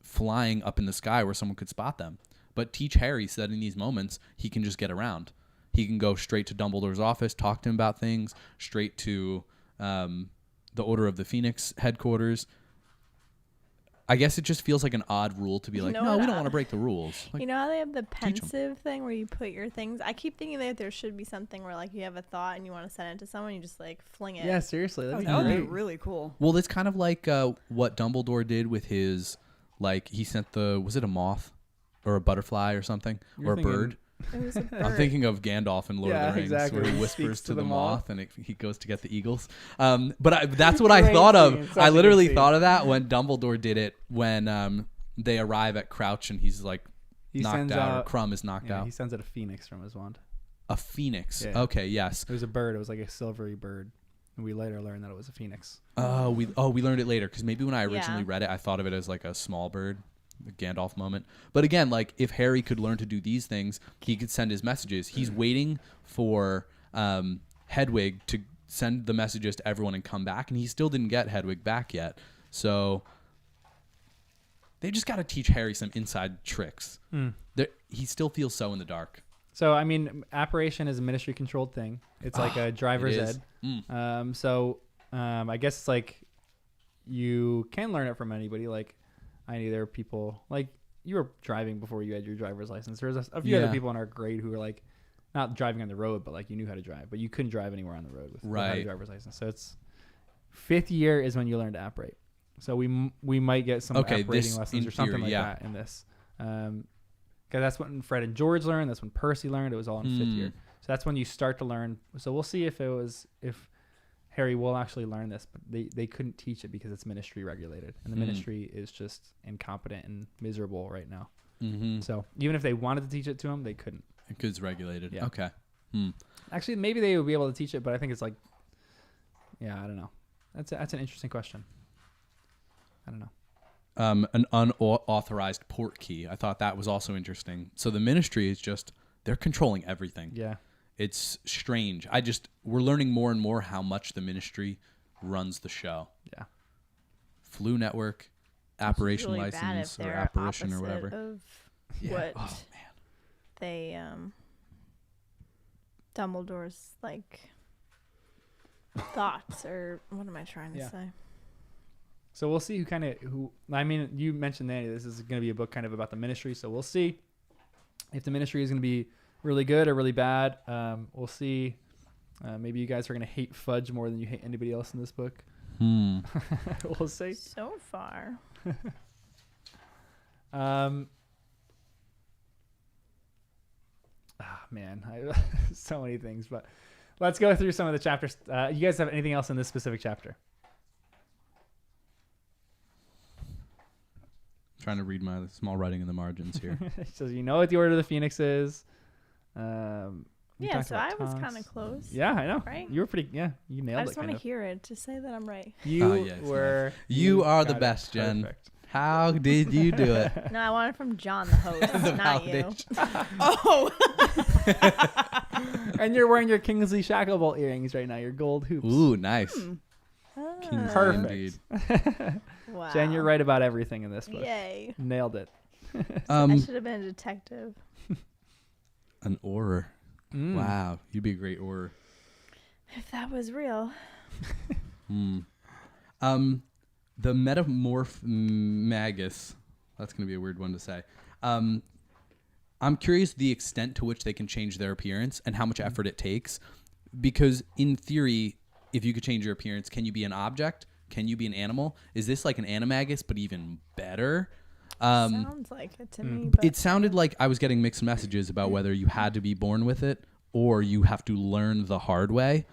flying up in the sky where someone could spot them. But teach Harry so that in these moments, he can just get around. He can go straight to Dumbledore's office, talk to him about things, straight to the Order of the Phoenix headquarters. I guess it just feels like an odd rule to be like, no, we don't want to break the rules. Like, you know how they have the pensive thing where you put your things? I keep thinking that there should be something where like you have a thought and you want to send it to someone, you just like fling it. Yeah, seriously. That would be really cool. Well, it's kind of like what Dumbledore did with his, like he sent was it a moth or a butterfly or something? Or a bird? It was a bird. I'm thinking of Gandalf in Lord of the Rings, exactly. where he whispers to the moth and he goes to get the eagles. But that's what I thought of. I literally thought of that when Dumbledore did it when they arrive at Crouch and he's like knocked out, or Crumb is knocked out. He sends out a phoenix from his wand. A phoenix? Yeah. Okay, yes. It was a bird. It was like a silvery bird. And we later learned that it was a phoenix. We learned it later because maybe when I originally read it, I thought of it as like a small bird. The Gandalf moment. But again, like if Harry could learn to do these things, he could send his messages. He's waiting for Hedwig to send the messages to everyone and come back, and he still didn't get Hedwig back yet. So they just got to teach Harry some inside tricks. He still feels so in the dark. So, I mean, apparition is a ministry controlled thing. It's like a driver's ed. I guess it's like you can learn it from anybody. Like I knew there were people like you were driving before you had your driver's license. There was a few other people in our grade who were like not driving on the road, but like you knew how to drive, but you couldn't drive anywhere on the road without a driver's license. So it's 5th year is when you learn to apparate. So we might get some apparating lessons or something like that in this. Because that's when Fred and George learned. That's when Percy learned. It was all in 5th year. So that's when you start to learn. So we'll see if Harry will actually learn this, but they couldn't teach it because it's ministry regulated, and the ministry is just incompetent and miserable right now. So even if they wanted to teach it to him, they couldn't. Because it's regulated. Yeah. Okay. Actually, maybe they would be able to teach it, but I think it's like, I don't know. That's an interesting question. I don't know. An unauthorized port key. I thought that was also interesting. So the ministry is just, they're controlling everything. Yeah. It's strange. We're learning more and more how much the ministry runs the show. Yeah. Flu Network, apparition really license, or apparition or whatever. Of what they Dumbledore's like thoughts, or what am I trying to say? So we'll see who. I mean, you mentioned that this is going to be a book kind of about the ministry, so we'll see if the ministry is going to be really good or really bad. We'll see. Maybe you guys are going to hate Fudge more than you hate anybody else in this book. We'll see. So far. So many things, but let's go through some of the chapters. You guys have anything else in this specific chapter? Trying to read my small writing in the margins here. So you know what the Order of the Phoenix is. So I was kind of close. Yeah, I know. Right? You were pretty. Yeah, you nailed it. I just want to hear it to say that I'm right. You are the best, Jen. Perfect. How did you do it? No, I want it from John, the host, not you. And you're wearing your Kingsley Shacklebolt earrings right now. Your gold hoops. Ooh, nice. Perfect. Wow. Jen, you're right about everything in this book. Yay. Nailed it. I should have been a detective. An Auror. Wow, you'd be a great Auror. If that was real. The Metamorphmagus. That's going to be a weird one to say. I'm curious the extent to which they can change their appearance and how much effort it takes. Because in theory, if you could change your appearance, can you be an object? Can you be an animal? Is this like an Animagus, but even better? Sounds like it to me. But it sounded like I was getting mixed messages about whether you had to be born with it or you have to learn the hard way.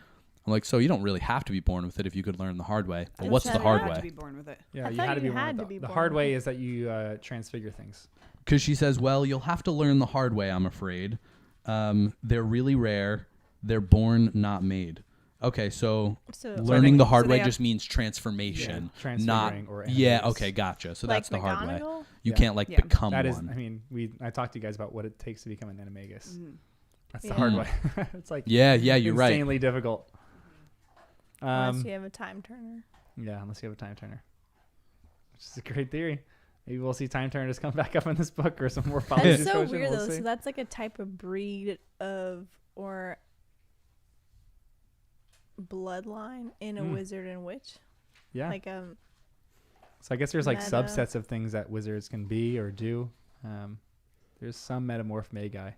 I'm like, so you don't really have to be born with it if you could learn the hard way. But what's the hard way? To be born with it. Yeah, you had to be born with it. The hard way is that you transfigure things. Because she says, well, you'll have to learn the hard way, I'm afraid. They're really rare. They're born, not made. Okay, so learning the hard way just means transformation, not or okay, gotcha. So like that's the hard way. You can't become that one. I mean, I talked to you guys about what it takes to become an Animagus. That's the hard way. It's like you're right. Insanely difficult. Unless you have a time turner. Yeah, unless you have a time turner, which is a great theory. Maybe we'll see time turners come back up in this book or some more policy discussion. That's so weird though. So that's like a type of breed or bloodline in a wizard and witch. Yeah. Like So I guess there's like subsets of things that wizards can be or do. There's some Metamorphmagus.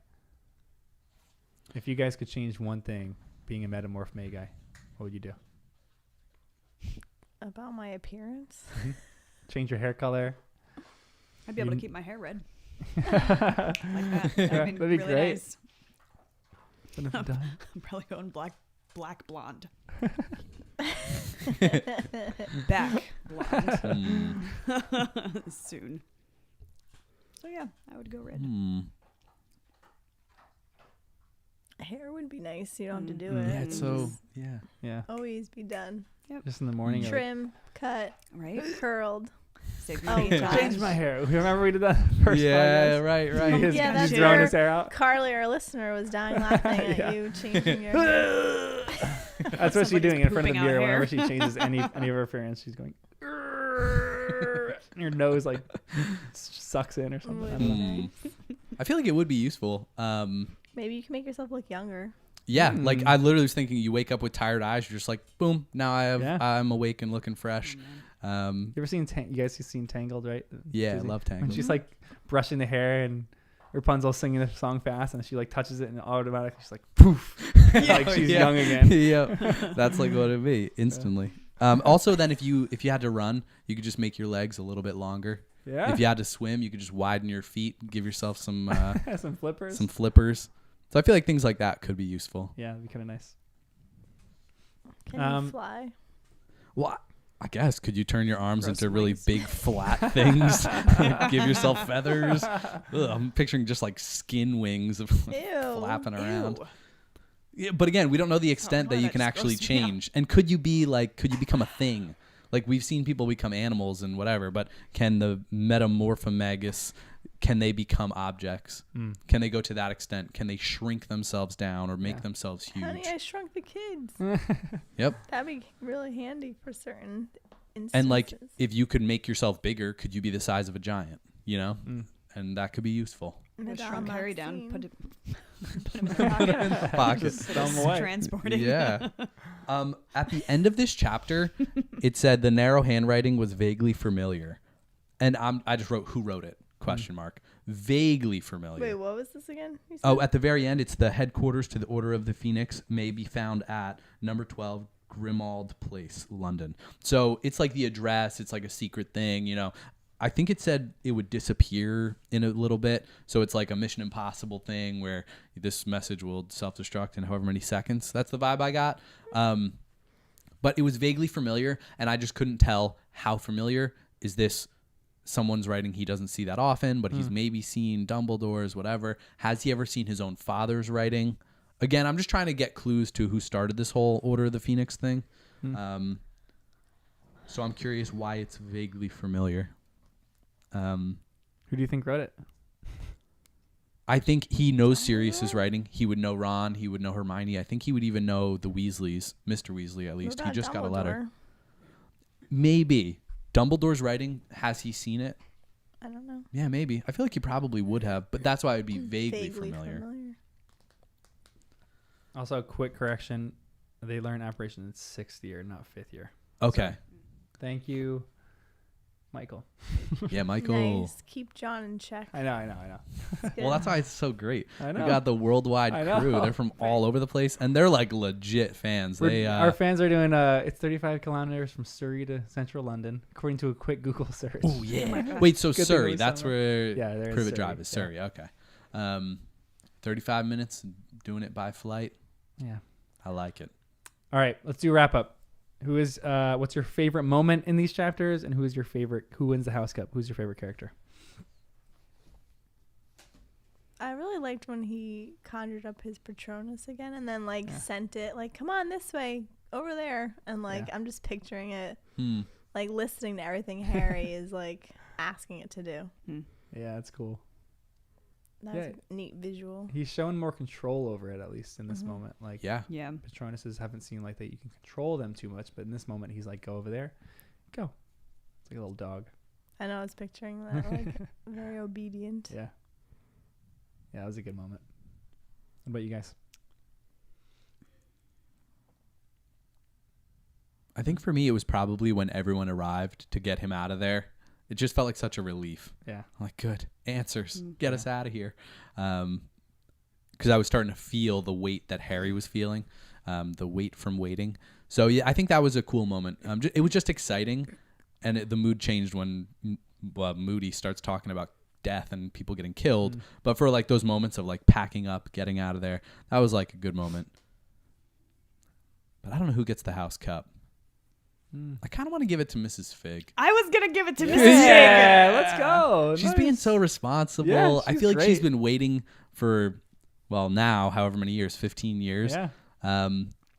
If you guys could change one thing, being a Metamorphmagus, what would you do? About my appearance? Change your hair color. I'd be able to keep my hair red. Like that. That'd be really great. Nice. What have you done? I'm probably going black blonde. Back blonde. Soon. So yeah, I would go red. Hair would be nice. You don't have to do it. Yeah, it's so yeah. Always be done. Yep. Just in the morning. Trim, cut, right, curled. Change my hair. Remember we did that first podcast? Right. That's throwing his hair out. Carly, our listener, was dying laughing at you changing your hair. That's what she's doing in front of the mirror whenever she changes any of her appearance. She's going, and her nose like sucks in or something. I don't know. I feel like it would be useful. Maybe you can make yourself look younger. Yeah, like I literally was thinking, you wake up with tired eyes, you're just like, boom, now I'm awake and looking fresh. You ever seen you guys have seen Tangled, right? Yeah, I love Tangled. And she's like brushing the hair and Rapunzel's singing the song fast and she like touches it and automatically she's like poof. Like she's young again. Yeah. That's like what it'd be instantly. Also then if you had to run, you could just make your legs a little bit longer. Yeah. If you had to swim, you could just widen your feet, give yourself some some flippers. Some flippers. So I feel like things like that could be useful. Yeah, it'd be kind of nice. Can you fly? Well, I guess. Could you turn your arms into really big flat things? Give yourself feathers? Ugh, I'm picturing just like skin wings flapping around. Yeah, but again, we don't know the extent that you can actually change. And could you become a thing? Like we've seen people become animals and whatever, but can the Metamorphmagus, can they become objects? Can they go to that extent? Can they shrink themselves down or make themselves huge? Honey, I Shrunk the Kids. Yep. That'd be really handy for certain instances. And like, if you could make yourself bigger, could you be the size of a giant? You know? And that could be useful. Shrunk Harry down, put him in the pocket. Transporting. Yeah. At the end of this chapter, it said the narrow handwriting was vaguely familiar. And I just wrote, who wrote it? Question mark. Vaguely familiar. Wait, what was this again? Oh, at the very end, it's the headquarters to the Order of the Phoenix may be found at number 12 Grimald Place, London. So it's like the address. It's like a secret thing, you know. I think it said it would disappear in a little bit. So it's like a Mission Impossible thing where this message will self-destruct in however many seconds. That's the vibe I got. But it was vaguely familiar, and I just couldn't tell how familiar. Is this someone's writing he doesn't see that often, but he's maybe seen Dumbledore's, whatever. Has he ever seen his own father's writing? Again, I'm just trying to get clues to who started this whole Order of the Phoenix thing. So I'm curious why it's vaguely familiar. Who do you think wrote it? I think he knows Sirius's writing. He would know Ron. He would know Hermione. I think he would even know the Weasleys, Mr. Weasley at least. He just got a letter. Maybe. Dumbledore's writing, has he seen it? I don't know. Yeah, maybe. I feel like he probably would have, but that's why it would be vaguely familiar. Also, a quick correction. They learn apparition in 6th year, not 5th year. Okay. So, thank you, Michael. Yeah, Michael. Nice. Keep John in check. I know. Well, that's why it's so great. I know. We got the worldwide crew. They're from all over the place, and they're like legit fans. Our fans are doing it's 35 kilometers from Surrey to central London, according to a quick Google search. Oh, yeah. Wait, so Surrey, that's where Privet Drive is. Surrey, okay. 35 minutes doing it by flight. Yeah. I like it. All right, let's do a wrap up. What's your favorite moment in these chapters, and who wins the house cup? Who's your favorite character? I really liked when he conjured up his Patronus again and then sent it come on this way over there, and I'm just picturing it listening to everything Harry is asking it to do. Yeah, that's cool. That was a neat visual. He's shown more control over it, at least in this moment. Yeah. Patronuses haven't seemed like that you can control them too much, but in this moment he's like, go over there, go. It's like a little dog. I know, I was picturing that very obedient. Yeah, that was a good moment. What about you guys? I think for me it was probably when everyone arrived to get him out of there. It just felt like such a relief. Yeah. Like, good answers. Get us out of here. Because I was starting to feel the weight that Harry was feeling, the weight from waiting. So, yeah, I think that was a cool moment. It was just exciting. And the mood changed when Moody starts talking about death and people getting killed. But for, those moments of, packing up, getting out of there, that was, a good moment. But I don't know who gets the house cup. I kind of want to give it to Mrs. Figg. I was going to give it to Mrs. Figg. Yeah, let's go. She's being so responsible. Yeah, I feel like great. she's been waiting for, now, however many years, 15 years. Yeah.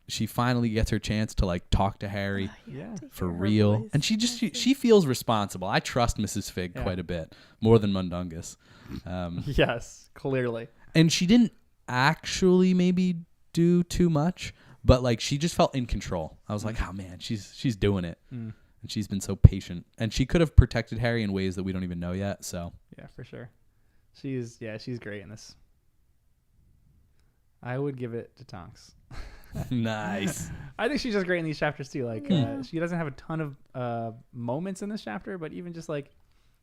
She finally gets her chance to, talk to Harry for real. Voice. And she feels responsible. I trust Mrs. Figg quite a bit, more than Mundungus. Yes, clearly. And she didn't actually maybe do too much, but she just felt in control. I was like, oh man, she's doing it. And she's been so patient, and she could have protected Harry in ways that we don't even know yet. So yeah, for sure. She's great in this. I would give it to Tonks. Nice. I think she's just great in these chapters too. She doesn't have a ton of moments in this chapter, but even just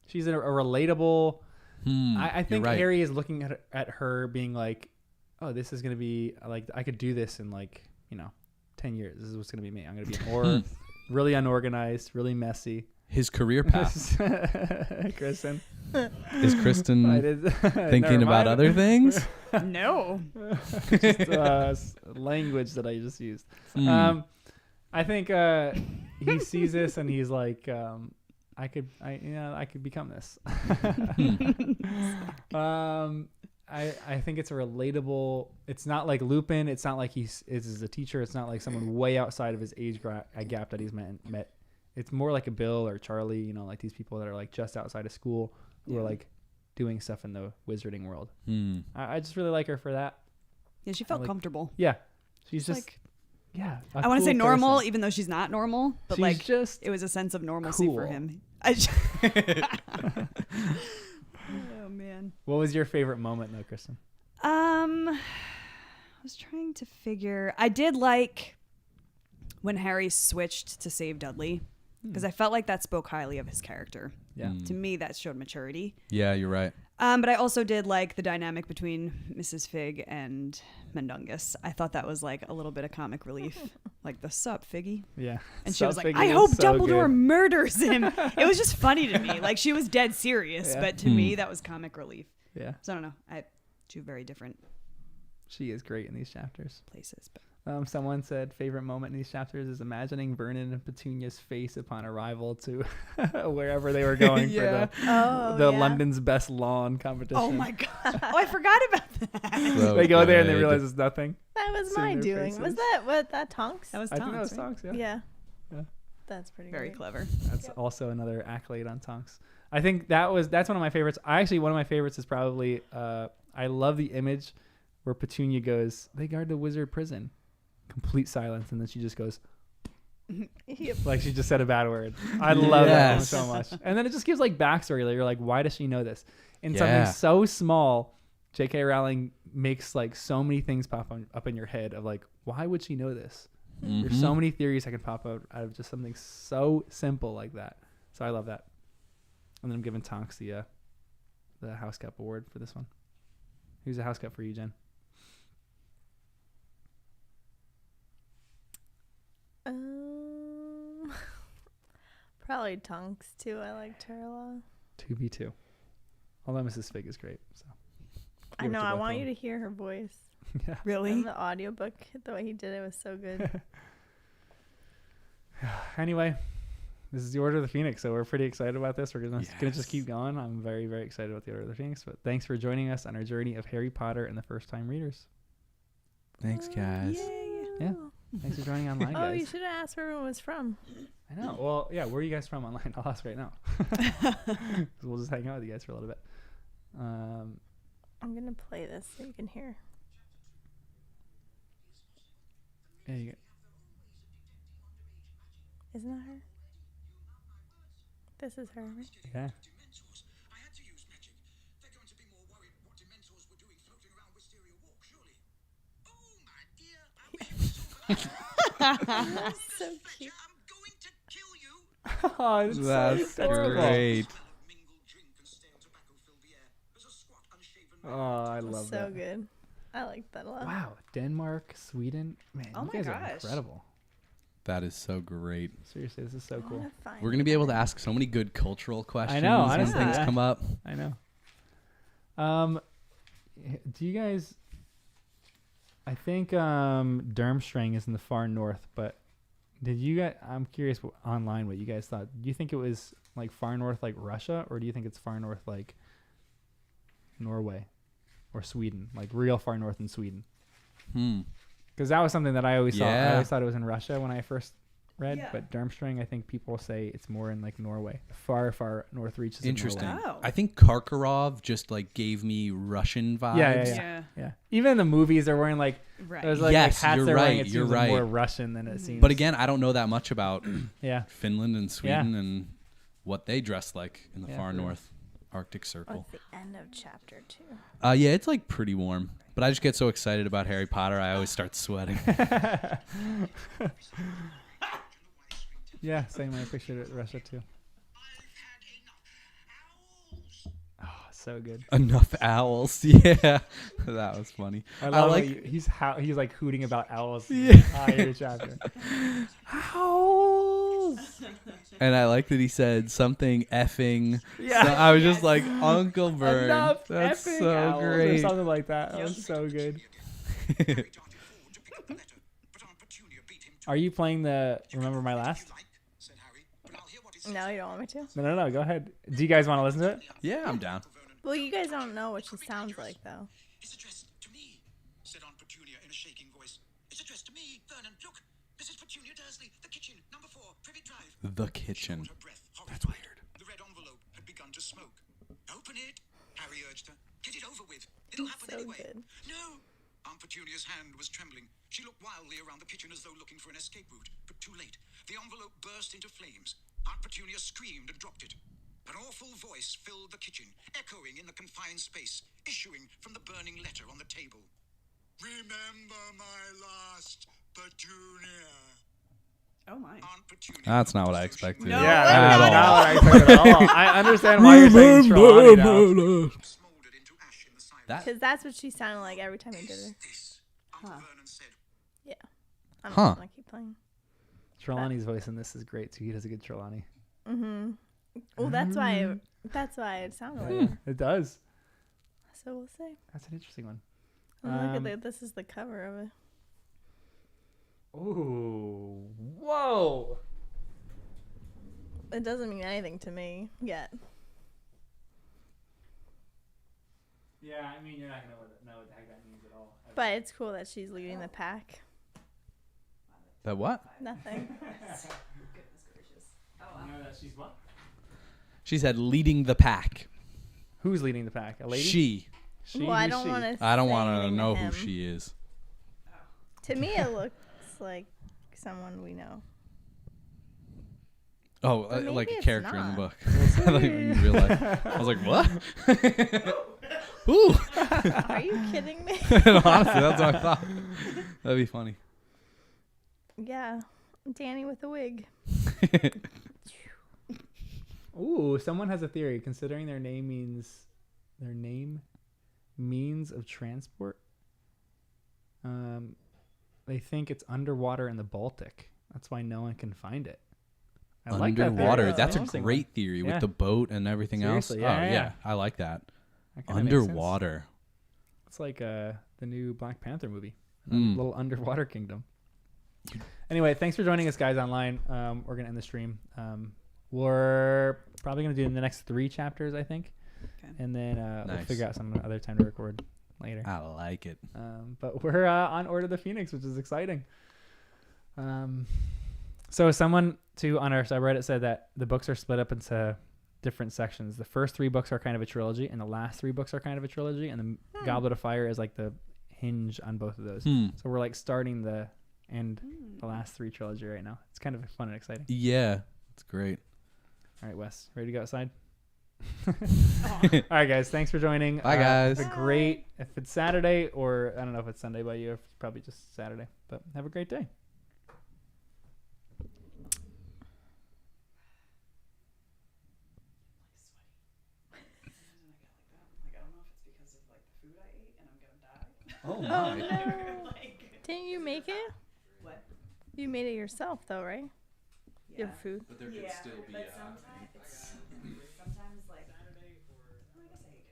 she's a relatable. I think right. Harry is looking at her being like, oh, this is gonna be I could do this in 10 years. This is what's gonna be me. I'm gonna be really unorganized, really messy. His career path. Kristen. Is Kristen thinking about other things? No. Just language that I just used. I think he sees this and he's like, I could become this. I think it's a relatable. It's not like Lupin. It's not like he's a teacher. It's not like someone way outside of his age gap that he's met. It's more like a Bill or Charlie. These people that are just outside of school who are doing stuff in the wizarding world. I just really like her for that. Yeah, she felt comfortable. Yeah, she's just yeah. I want to say normal, even though she's not normal. But she's just it was a sense of normalcy for him. Oh man. What was your favorite moment though, Kristen? I was trying to figure. I did like when Harry switched to save Dudley, because I felt like that spoke highly of his character. Yeah. To me, that showed maturity. Yeah, you're right. But I also did like the dynamic between Mrs. Figg and Mundungus. I thought that was a little bit of comic relief. The sup, Figgy? Yeah. And she was like, I hope Dumbledore murders him. It was just funny to me. She was dead serious, but to me, that was comic relief. Yeah. So I don't know. Two very different She is great in these chapters. places. But Someone said favorite moment in these chapters is imagining Vernon and Petunia's face upon arrival to wherever they were going for the London's Best Lawn competition. Oh my god! Oh, I forgot about that. So they go there and they good. realize it's nothing. That was See my their doing. faces. Was that Tonks? That was I Tonks. think that was right? Tonks, yeah. Yeah. That's pretty Very great. clever. That's also another accolade on Tonks. I think that's one of my favorites. One of my favorites is probably I love the image where Petunia goes, they guard the wizard prison. Complete silence, and then she just goes like she just said a bad word. I love that one so much. And then it just gives backstory. You're like, why does she know this? In something so small, J.K. Rowling makes so many things pop up in your head of why would she know this? There's so many theories that can pop out of just something so simple like that. So I love that. And then I'm giving Tonks the House Cup award for this one. Who's the House Cup for you, Jen? Probably Tonks too. I liked her a lot. 2v2. Although Mrs. Figg is great. So I know. I want you to hear her voice. Yeah. Really? In the audiobook, the way he did it was so good. Anyway, this is the Order of the Phoenix, so we're pretty excited about this. We're gonna just keep going. I'm very, very excited about the Order of the Phoenix. But thanks for joining us on our journey of Harry Potter and the first-time readers. Thanks, guys. Yeah. Thanks for joining online, guys. Oh, you should have asked where everyone was from. I know. Well, yeah. Where are you guys from online? I'll ask right now. We'll just hang out with you guys for a little bit. I'm gonna play this so you can hear. Yeah, you Isn't that her? This is her, right? yeah. I had to use magic. They're going to be more worried what Dementors were doing floating around Wisteria Walk, surely. Oh, my dear. I wish it was So cute. I'm going to kill you. Oh, it's That's great. Mingled drink and stale tobacco filled the air. There's a squat, unshaven man. Oh, I love So that. good. I like that a lot. Wow, Denmark, Sweden, man, Oh you my guys are gosh. incredible. That is so great. Seriously, this is so I cool. wanna find We're gonna be able to ask so many good cultural questions know, when honestly, things yeah. come up. I know. Do you guys? I think Durmstrang is in the far north, but did you guys? I'm curious online what you guys thought. Do you think it was like far north, like Russia, or do you think it's far north, like Norway or Sweden, like real far north in Sweden? Because that was something that I always thought. I always thought it was in Russia when I first read, but Durmstrang, I think people say it's more in like Norway, far, far north reaches. Interesting. Of Norway. Oh. I think Karkaroff just like gave me Russian vibes. Yeah. Even in the movies, they're wearing like there's like, Yes, hats you're they're wearing. right, It you're seems right. more Russian than it seems. But again, I don't know that much about yeah, Finland and Sweden and what they dress like in the far for real. north Arctic Circle. What's the end of chapter 2? Yeah, it's like pretty warm. But I just get so excited about Harry Potter, I always start sweating. yeah, same. I appreciate it. Russia too. Oh, so good. Enough owls. Yeah, that was funny. I love like he's like hooting about owls. Yeah. The entire chapter. owls. And I like that he said something effing. Yeah. So I was just like, Uncle Vern. Enough That's effing so owls, or great. something like that. That was so good. Are you playing the Remember My Last? No, you don't want me to? No. Go ahead. Do you guys want to listen to it? Yeah, I'm down. Well, you guys don't know what she sounds like, though. It's addressed to me, said Aunt Petunia in a shaking voice. It's addressed to me, Vernon. Look, this is Petunia Dursley, the kitchen, number 4, Privet Drive. The kitchen. She caught her breath, That's horrified. weird. The red envelope had begun to smoke. Open it, Harry urged her. Get it over with. It'll happen So anyway. good. No. Aunt Petunia's hand was trembling. She looked wildly around the kitchen as though looking for an escape route, but too late. The envelope burst into flames. Aunt Petunia screamed and dropped it. An awful voice filled the kitchen, echoing in the confined space, issuing from the burning letter on the table. Remember my last, Petunia. Oh my. Aunt Petunia. That's not what I expected. No. Yeah, At that's all. not what I expected at all. I understand why you're saying Trelawney now. Smoldered into ash in the silence. That Because that's what she sounded like every time he did her. This, Uncle Vernon said. Yeah. I'm Huh. not going to keep playing. Trelawney's voice in this is great too. He does a good Trelawney. Mm-hmm. Well, that's why it sounded like her. It does. So we'll see. That's an interesting one. And look at that. This is the cover of it. Ooh. Whoa. It doesn't mean anything to me yet. Yeah, I mean, you're not gonna know what the heck that means at all. But it's cool that she's leading the pack. That what? Nothing. Goodness gracious. Oh wow. You know that she's what? She said leading the pack. Who's leading the pack? A lady? She. Well, I Who's don't she? want to. I don't want to know who she is. To me, it looks like someone we know. Oh, Or like maybe a it's character in the not. book. I thought in real life. I was like, what? Ooh. Are you kidding me? Honestly, that's what I thought. That'd be funny. Yeah, Danny with a wig. Ooh, someone has a theory. Considering their name means of transport. They think it's underwater in the Baltic. That's why no one can find it. I like that theory. Underwater. That's That's an a interesting great theory Yeah. with the boat and everything Seriously, else. yeah, Oh, yeah. I like that. That kinda makes sense. Underwater. It's like the new Black Panther movie, little underwater kingdom. Anyway, thanks for joining us, guys, online. We're gonna end the stream. We're probably gonna do the next 3 chapters, I think, and then we'll figure out some other time to record later. I like it. But we're on Order of the Phoenix, which is exciting. So someone on our subreddit said that the books are split up into different sections. The first 3 books are kind of a trilogy, and the last 3 books are kind of a trilogy, and the Goblet of Fire is like the hinge on both of those. So we're like starting the last 3 trilogy right now. It's kind of fun and exciting. Yeah, it's great. All right, Wes, ready to go outside? All right, guys, thanks for joining. Bye, guys. Have a great, if it's Saturday or I don't know if it's Sunday by you, it's probably just Saturday, but have a great day. Oh my. No. Didn't you make it? What? You made it yourself though, right? Yeah. Your food. But there could still be but sometimes like I guess I ate kind of clean last night,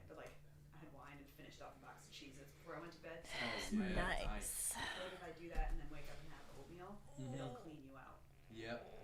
but like I had wine and finished off a box of Cheez-Its before I went to bed. Nice. Like if I do that and then wake up and have oatmeal, it'll clean you out. Yep.